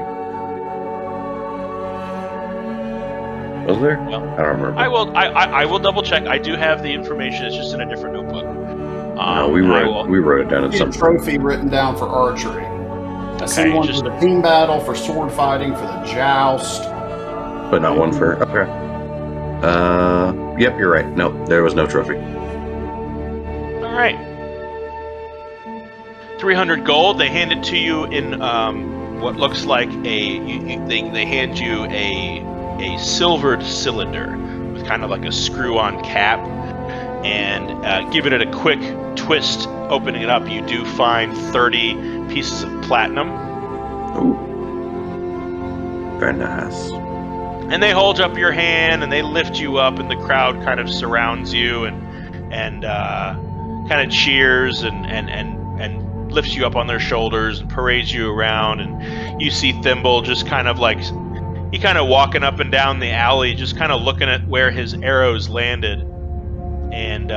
Was there? Well, I don't remember. I will double check. I do have the information. It's just in a different notebook. No, we wrote it down at some a trophy written down for archery. I see one for the team battle, for sword fighting, for the joust. But not one for... Okay. Yep, you're right. Nope, there was no trophy. All right. 300 gold. They hand it to you in what looks like they hand you a silvered cylinder with kind of like a screw-on cap. and giving it a quick twist, opening it up, you do find 30 pieces of platinum. Ooh. Very nice. And they hold up your hand and they lift you up, and the crowd kind of surrounds you and kind of cheers and lifts you up on their shoulders and parades you around. And you see Thimble just kind of like, he kind of walking up and down the alley, just kind of looking at where his arrows landed. And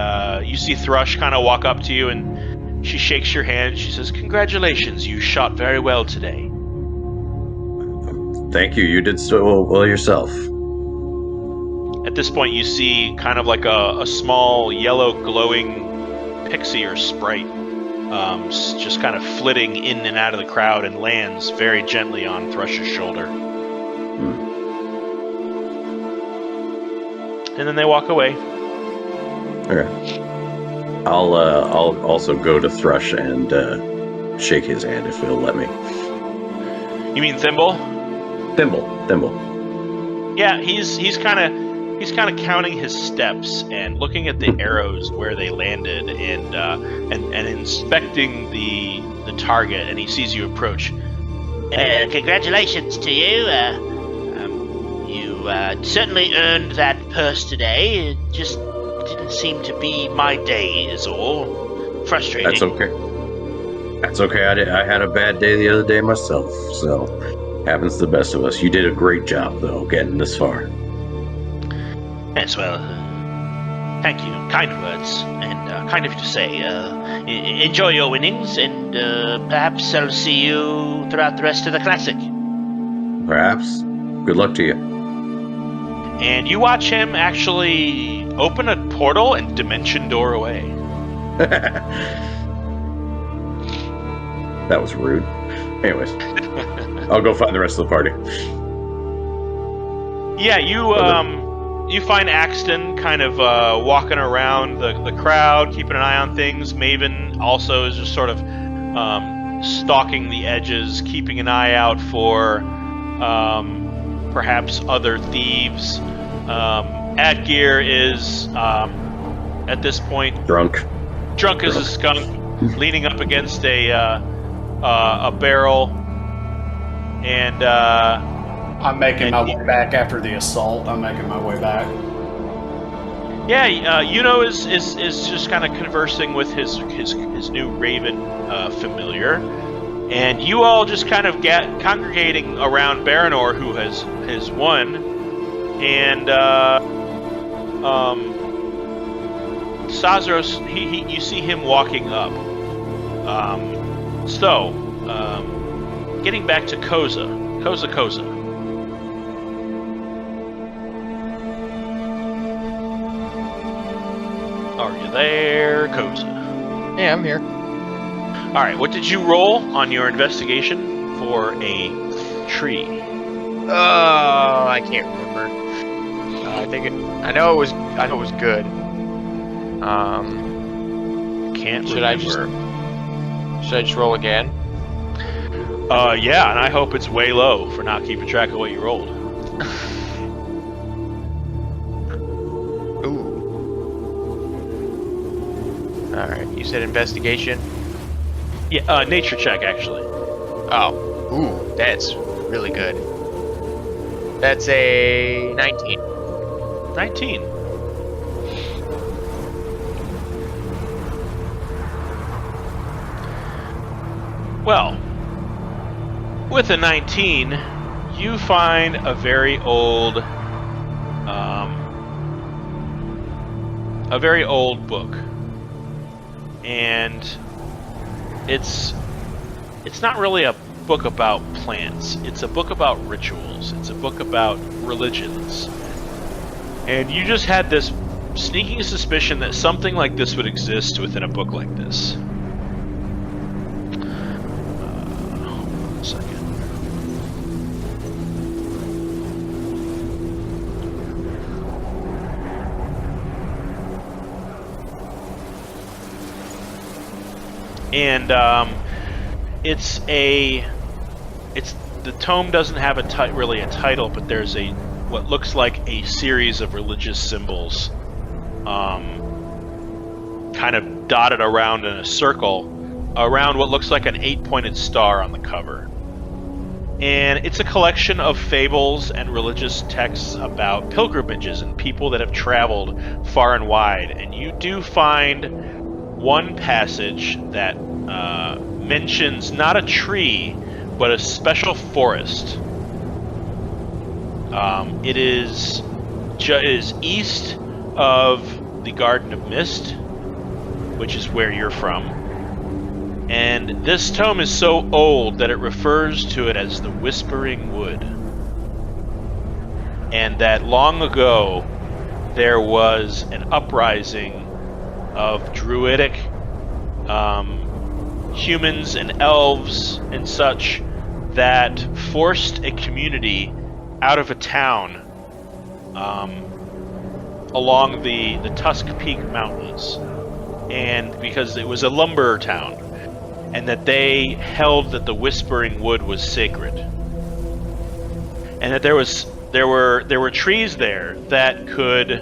you see Thrush kind of walk up to you, and she shakes your hand. She says, "Congratulations, you shot very well today." Thank you. You did so well yourself. At this point, you see kind of like a small yellow glowing pixie or sprite just kind of flitting in and out of the crowd and lands very gently on Thrush's shoulder. And then they walk away. Okay. I'll also go to Thrush and shake his hand if he'll let me. You mean Thimble? Thimble. Yeah, he's kind of counting his steps and looking at the arrows where they landed and inspecting the target. And he sees you approach. Congratulations to you. You certainly earned that purse today. It just didn't seem to be my day, is all. Frustrating. That's okay. I had a bad day the other day myself, so happens to the best of us. You did a great job, though, getting this far. Yes, well, thank you. Kind words, and kind of you to say. Enjoy your winnings, and perhaps I'll see you throughout the rest of the Classic. Perhaps. Good luck to you. And you watch him actually open a portal and dimension door away. That was rude. Anyways, I'll go find the rest of the party. Yeah, you find Axton kind of walking around the crowd, keeping an eye on things. Maven also is just sort of stalking the edges, keeping an eye out for perhaps other thieves. Adgear is at this point drunk as a skunk, leaning up against a barrel, and I'm making my way back after the assault. I'm making my way back. Yeah, Yuno is just kind of conversing with his new raven familiar, and you all just kind of get congregating around Barynor, who has won, and Sazros, you see him walking up. Getting back to Koza. Are you there, Koza? Yeah, I'm here. All right, what did you roll on your investigation for a tree? Oh, I can't remember. I know it was good. Can't Should remember. I just roll again? Yeah, and I hope it's way low for not keeping track of what you rolled. Ooh. All right. You said investigation. Yeah, nature check actually. Oh. Ooh, that's really good. That's a 19. 19. Well, with a 19, you find a very old book, and it's not really a book about plants. It's a book about rituals. It's a book about religions. And you just had this sneaking suspicion that something like this would exist within a book like this. Hold on a second. And the tome doesn't have really a title, but there's what looks like a series of religious symbols kind of dotted around in a circle around what looks like an 8-pointed star on the cover. And it's a collection of fables and religious texts about pilgrimages and people that have traveled far and wide. And you do find one passage that mentions not a tree, but a special forest. It is east of the Garden of Mist, which is where you're from. And this tome is so old that it refers to it as the Whispering Wood. And that long ago, there was an uprising of druidic humans and elves and such that forced a community out of a town along the Tusk Peak Mountains. And because it was a lumber town, and that they held that the Whispering Wood was sacred, and that there were trees there that could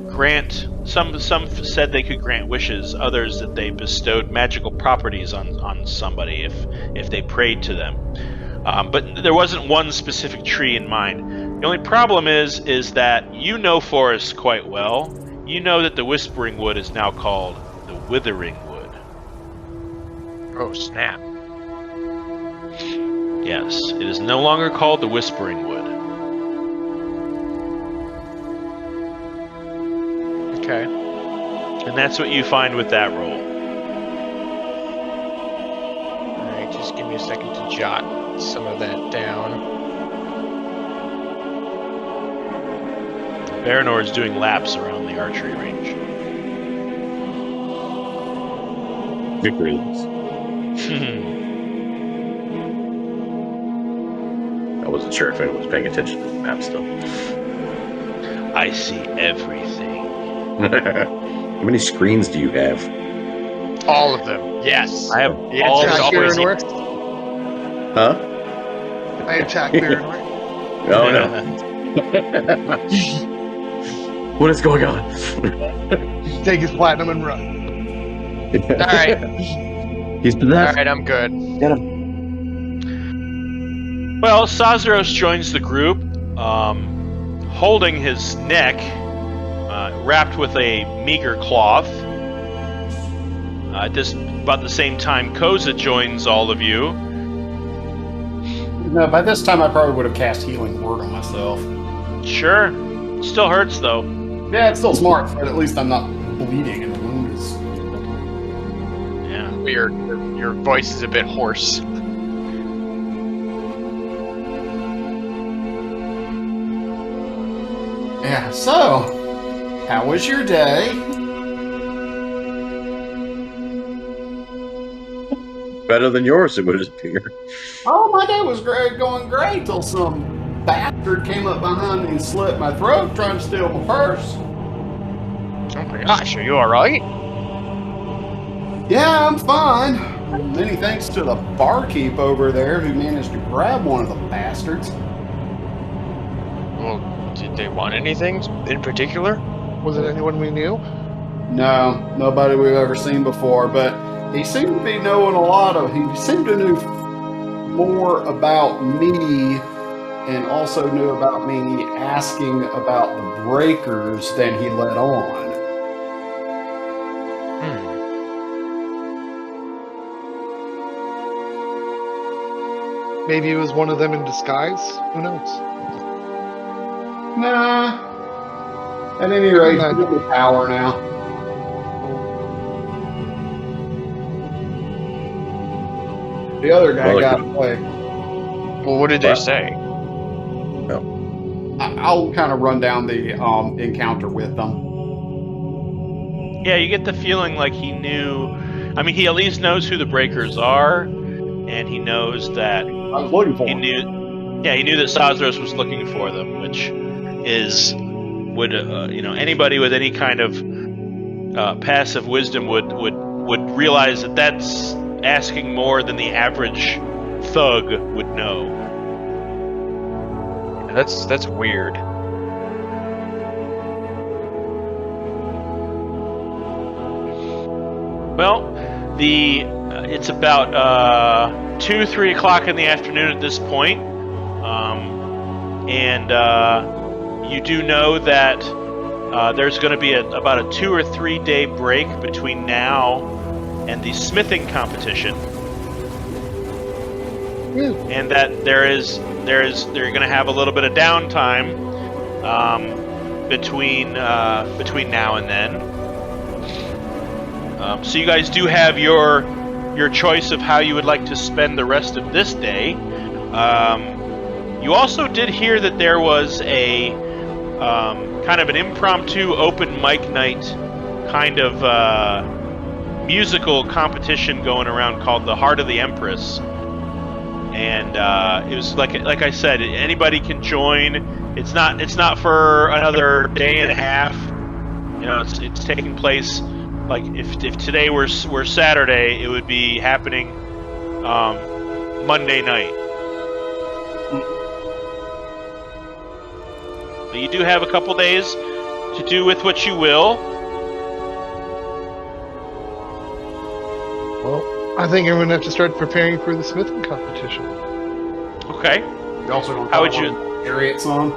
grant some said they could grant wishes, others that they bestowed magical properties on somebody if they prayed to them. But there wasn't one specific tree in mind. The only problem is that you know forests quite well. You know that the Whispering Wood is now called the Withering Wood. Oh, snap. Yes, it is no longer called the Whispering Wood. Okay. And that's what you find with that roll. Alright, just give me a second to jot some of that down. Barynor is doing laps around the archery range. Victory laps. I wasn't sure if anyone was paying attention to the map still. I see everything. How many screens do you have? All of them. Yes. I have The all answer is the always Barynor. yes. Huh? I attack Barynor. Oh no. What is going on? Take his platinum and run. Alright. He's possessed. Alright, I'm good. Get him. Well, Sazros joins the group, holding his neck wrapped with a meager cloth. About the same time, Koza joins all of you. No, by this time I probably would have cast Healing Word on myself. Sure. Still hurts, though. Yeah, it's still smart, but at least I'm not bleeding and the wound is... Yeah. Your voice is a bit hoarse. Yeah, so... How was your day? Better than yours, it would appear. Oh, my day was going great till some bastard came up behind me and slit my throat trying to steal my purse. Oh my gosh, are you alright? Yeah, I'm fine. Many thanks to the barkeep over there who managed to grab one of the bastards. Well, did they want anything in particular? Was it anyone we knew? No, nobody we've ever seen before, but he seemed to be knowing he seemed to know more about me and also knew about me asking about the breakers than he let on. Maybe it was one of them in disguise? Who knows? Nah. At any rate, he's in power now. The other guy got away. Well, what did they say? I'll kind of run down the encounter with them. Yeah, you get the feeling like he knew... I mean, he at least knows who the breakers are, and he knows that... I was looking for he them. knew that Sazros was looking for them, which would anybody with any kind of passive wisdom would realize that that's asking more than the average thug would know. Yeah, that's weird. Well, it's about 2-3 o'clock in the afternoon at this point, and you do know that there's going to be about a 2 or 3 day break between now and the smithing competition, and that they're going to have a little bit of downtime between now and then. So you guys do have your choice of how you would like to spend the rest of this day. You also did hear that there was a kind of an impromptu open mic night kind of musical competition going around called the Heart of the Empress. And it was like I said, anybody can join. It's not for another day and a half. You know, it's taking place. Like if today were Saturday, it would be happening Monday night. But you do have a couple days to do with what you will. Well, I think I'm going to have to start preparing for the smithing competition. Okay. You also don't How would have you- one Chariot song?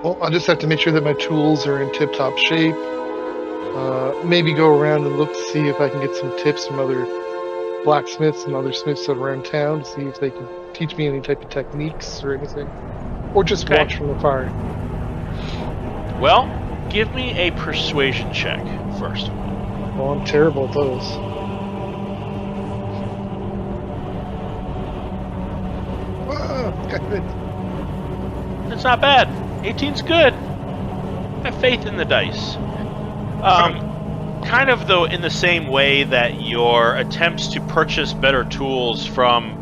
Well, I'll just have to make sure that my tools are in tip-top shape. Maybe go around and look to see if I can get some tips from other blacksmiths and other smiths around town to see if they can teach me any type of techniques or anything. Or just Okay. watch from afar. Well, give me a persuasion check first. Well, I'm terrible at those. Good. That's not bad. 18's good. Have faith in the dice. Kind of though, in the same way that your attempts to purchase better tools from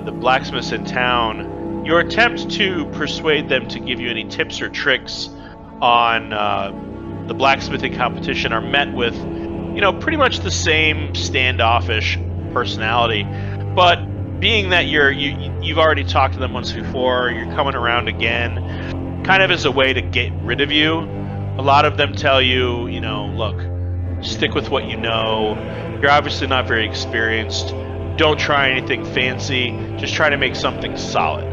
the blacksmiths in town, your attempts to persuade them to give you any tips or tricks on the blacksmithing competition are met with, pretty much the same standoffish personality. But being that you've already talked to them once before, you're coming around again, kind of as a way to get rid of you. A lot of them tell you, look, stick with what you know. You're obviously not very experienced. Don't try anything fancy. Just try to make something solid.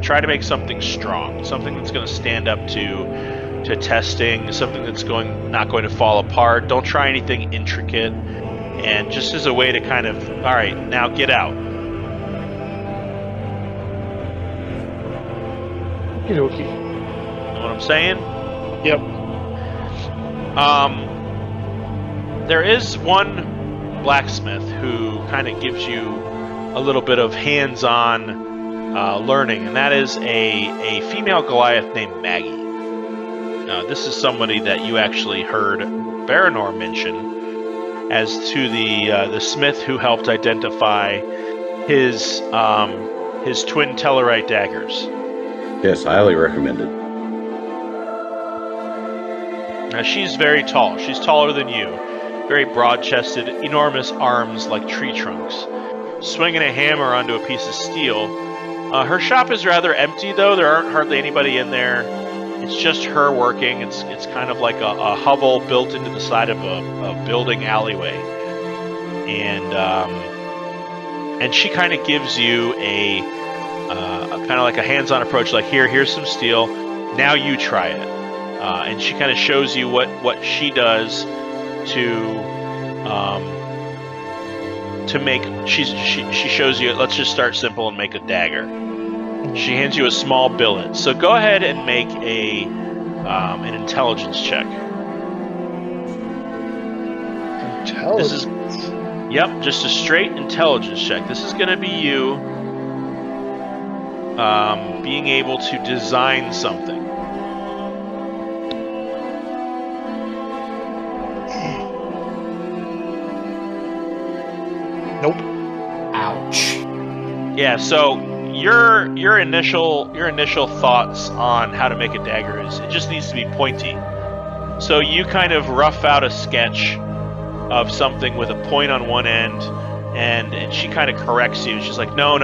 Try to make something strong. Something that's going to stand up to testing. Something that's not going to fall apart. Don't try anything intricate. And just as a way to kind of, all right, now get out. Okey-dokey. Know what I'm saying? Yep. There is one blacksmith who kind of gives you a little bit of hands-on learning, and that is a female Goliath named Maggie. This is somebody that you actually heard Barynor mention as to the smith who helped identify his twin Tellarite daggers. Yes, highly recommended. Now, she's very tall. She's taller than you. Very broad-chested, enormous arms like tree trunks. Swinging a hammer onto a piece of steel. Her shop is rather empty, though. There aren't hardly anybody in there. It's just her working. It's kind of like a hovel built into the side of a building alleyway. And she kind of gives you a kind of like a hands-on approach, like, here's some steel. Now you try it. And she kind of shows you what she does to make. She shows you. Let's just start simple and make a dagger. She hands you a small billet. So go ahead and make an intelligence check. Intelligence. Yep, just a straight intelligence check. This is going to be you being able to design something. Nope. Ouch. Yeah, so your initial thoughts on how to make a dagger is it just needs to be pointy. So you kind of rough out a sketch of something with a point on one end, and she kind of corrects you. She's like, no,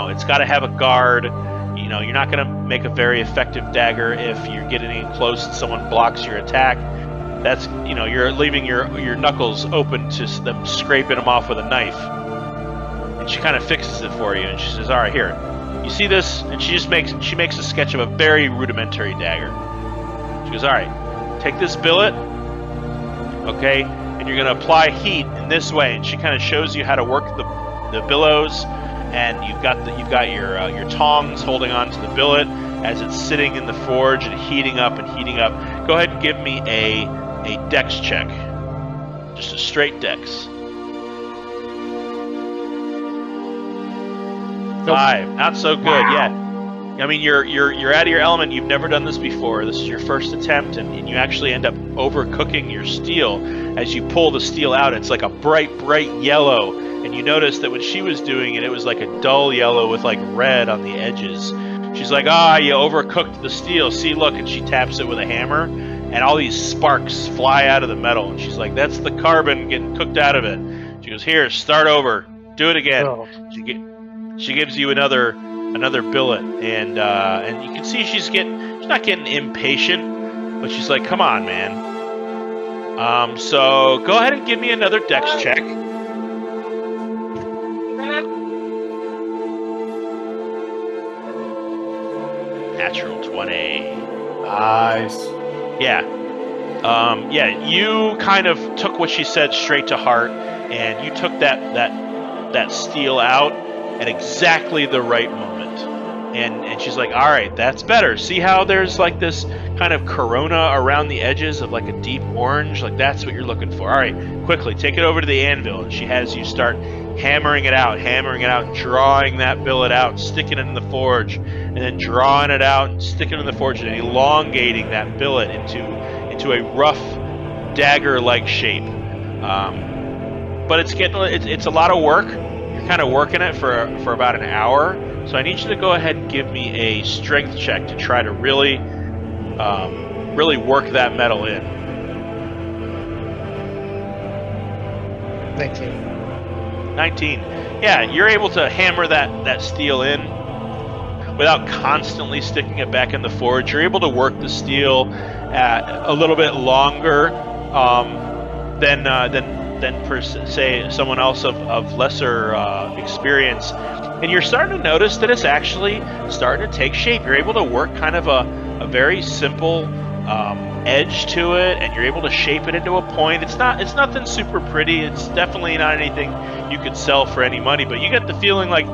it's got to have a guard. You're not going to make a very effective dagger if you're getting in close and someone blocks your attack. that's you're leaving your knuckles open to them scraping them off with a knife. And she kind of fixes it for you, and she says, "All right, here. You see this?" And she makes a sketch of a very rudimentary dagger. She goes, "All right, take this billet, okay, and you're gonna apply heat in this way." And she kind of shows you how to work the billows, and you've got your tongs holding on to the billet as it's sitting in the forge and heating up and heating up. Go ahead and give me a dex check, just a straight dex. 5, not so good. Yeah, I mean you're out of your element. You've never done this before. This is your first attempt, and you actually end up overcooking your steel. As you pull the steel out, it's like a bright yellow, and you notice that when she was doing it, it was like a dull yellow with like red on the edges. She's like, you overcooked the steel. See, look, and she taps it with a hammer, and all these sparks fly out of the metal, and she's like, that's the carbon getting cooked out of it. She goes, here, start over, do it again. Oh. She gives you another billet, and you can see she's not getting impatient, but she's like, come on, man. So go ahead and give me another dex check. Natural 20. Nice. Yeah. You kind of took what she said straight to heart, and you took that steel out at exactly the right moment. And she's like, all right, that's better. See how there's like this kind of corona around the edges of like a deep orange? Like that's what you're looking for. All right, quickly, take it over to the anvil. And she has you start hammering it out, drawing that billet out, sticking it in the forge, and then drawing it out and sticking it in the forge and elongating that billet into a rough dagger-like shape. But it's a lot of work. You're kind of working it for about an hour. So I need you to go ahead and give me a strength check to try to really work that metal in. 19. Yeah, you're able to hammer that steel in without constantly sticking it back in the forge. You're able to work the steel a little bit longer than for, say, someone else of lesser experience. And you're starting to notice that it's actually starting to take shape. You're able to work kind of a very simple edge to it, and you're able to shape it into a point. It's nothing super pretty. It's definitely not anything you could sell for any money, but you get the feeling like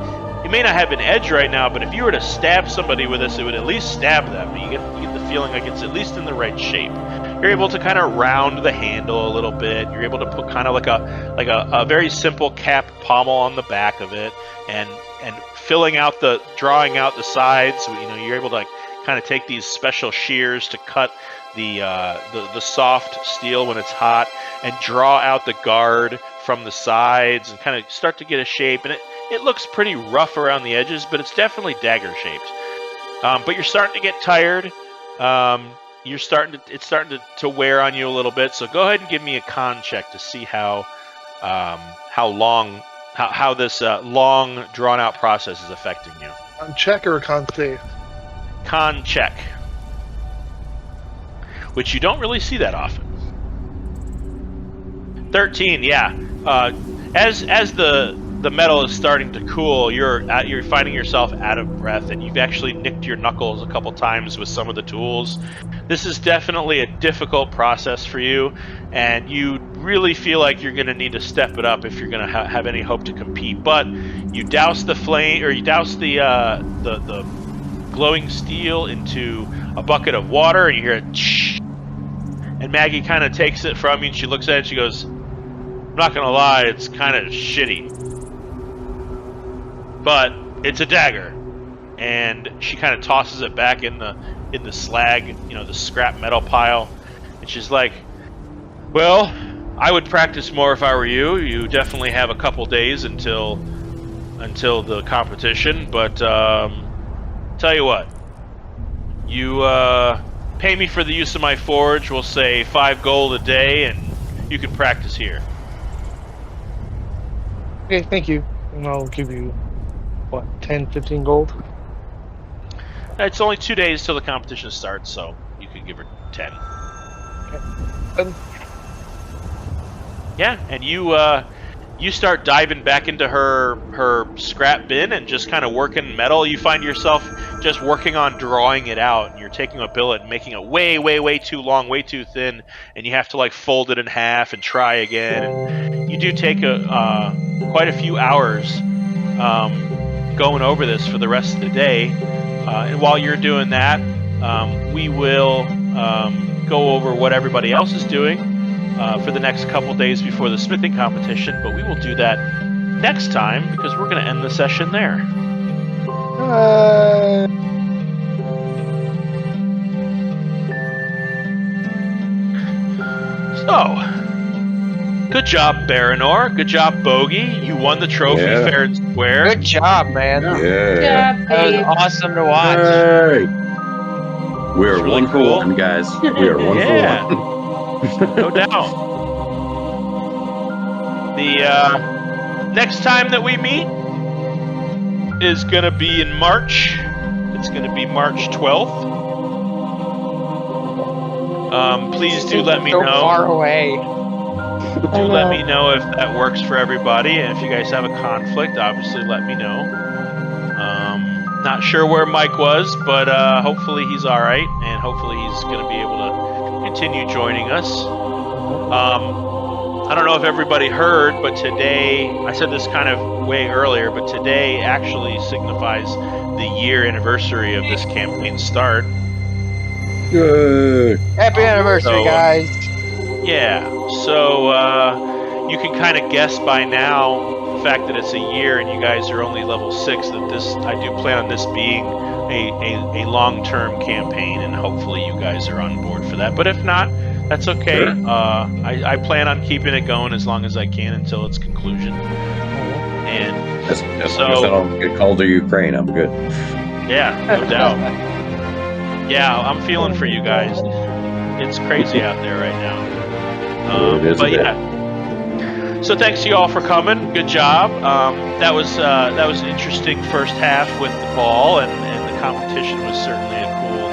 it may not have an edge right now, but if you were to stab somebody with this, it would at least stab them. You get the feeling like it's at least in the right shape. You're able to kind of round the handle a little bit. You're able to put kind of like a very simple cap pommel on the back of it, and drawing out the sides. You're able to like kind of take these special shears to cut the soft steel when it's hot, and draw out the guard from the sides, and kind of start to get a shape. And it looks pretty rough around the edges, but it's definitely dagger shaped. But you're starting to get tired. It's starting to wear on you a little bit. So go ahead and give me a con check to see how this long drawn out process is affecting you. Con check or a con save? Con check, which you don't really see that often. 13, yeah. As the metal is starting to cool, you're finding yourself out of breath, and you've actually nicked your knuckles a couple times with some of the tools. This is definitely a difficult process for you, and you really feel like you're going to need to step it up if you're going to have any hope to compete. But you douse the flame, or you douse the glowing steel into a bucket of water, and you hear it shh. And Maggie kind of takes it from you, and she looks at it and she goes, I'm not going to lie, it's kind of shitty, but it's a dagger. And she kind of tosses it back in the slag, the scrap metal pile, and she's like, well, I would practice more if I were you. You definitely have a couple days until the competition, but tell you what, you pay me for the use of my forge. We'll say 5 gold a day, and you can practice here. Okay, thank you. And I'll give you, 10, 15 gold? It's only 2 days till the competition starts, so you could give her 10. Okay. happen. Yeah, and you start diving back into her scrap bin and just kind of working metal. You find yourself just working on drawing it out, and you're taking a billet and making it way too long, way too thin, and you have to like fold it in half and try again. And you do take quite a few hours going over this for the rest of the day. And while you're doing that, we will go over what everybody else is doing for the next couple days before the smithing competition, but we will do that next time because we're going to end the session there. So, good job, Barynor. Good job, Bogey. You won the trophy fair and square. Good job, man. Yeah. That was awesome to watch. Hey. We are really one for cool. one, guys. We are one for one. No doubt. The next time that we meet is going to be in March. It's going to be March 12th. Please do let me so know. far away. Do let me know if that works for everybody, and if you guys have a conflict, obviously let me know. Not sure where Mike was, but hopefully he's all right, and hopefully he's going to be able to continue joining us. I don't know if everybody heard, but today, I said this kind of way earlier, but today actually signifies the year anniversary of this campaign's start. Yay. Happy anniversary, guys. Yeah, so you can kind of guess by now the fact that it's a year and you guys are only level 6 that I do plan on this being a long-term campaign, and hopefully you guys are on board for that. But if not, that's okay. Sure. I plan on keeping it going as long as I can until its conclusion. And As long as I don't get called to Ukraine, I'm good. yeah, no doubt. Yeah, I'm feeling for you guys. It's crazy out there right now. It is but a bit. yeah. So thanks to you all for coming. Good job. That was an interesting first half with the ball, and the competition was certainly a cool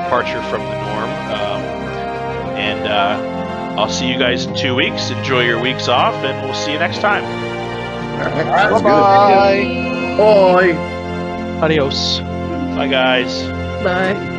departure from the norm. And I'll see you guys in 2 weeks. Enjoy your weeks off, and we'll see you next time. Sounds Bye. good. Bye. Adios. Bye, guys. Bye.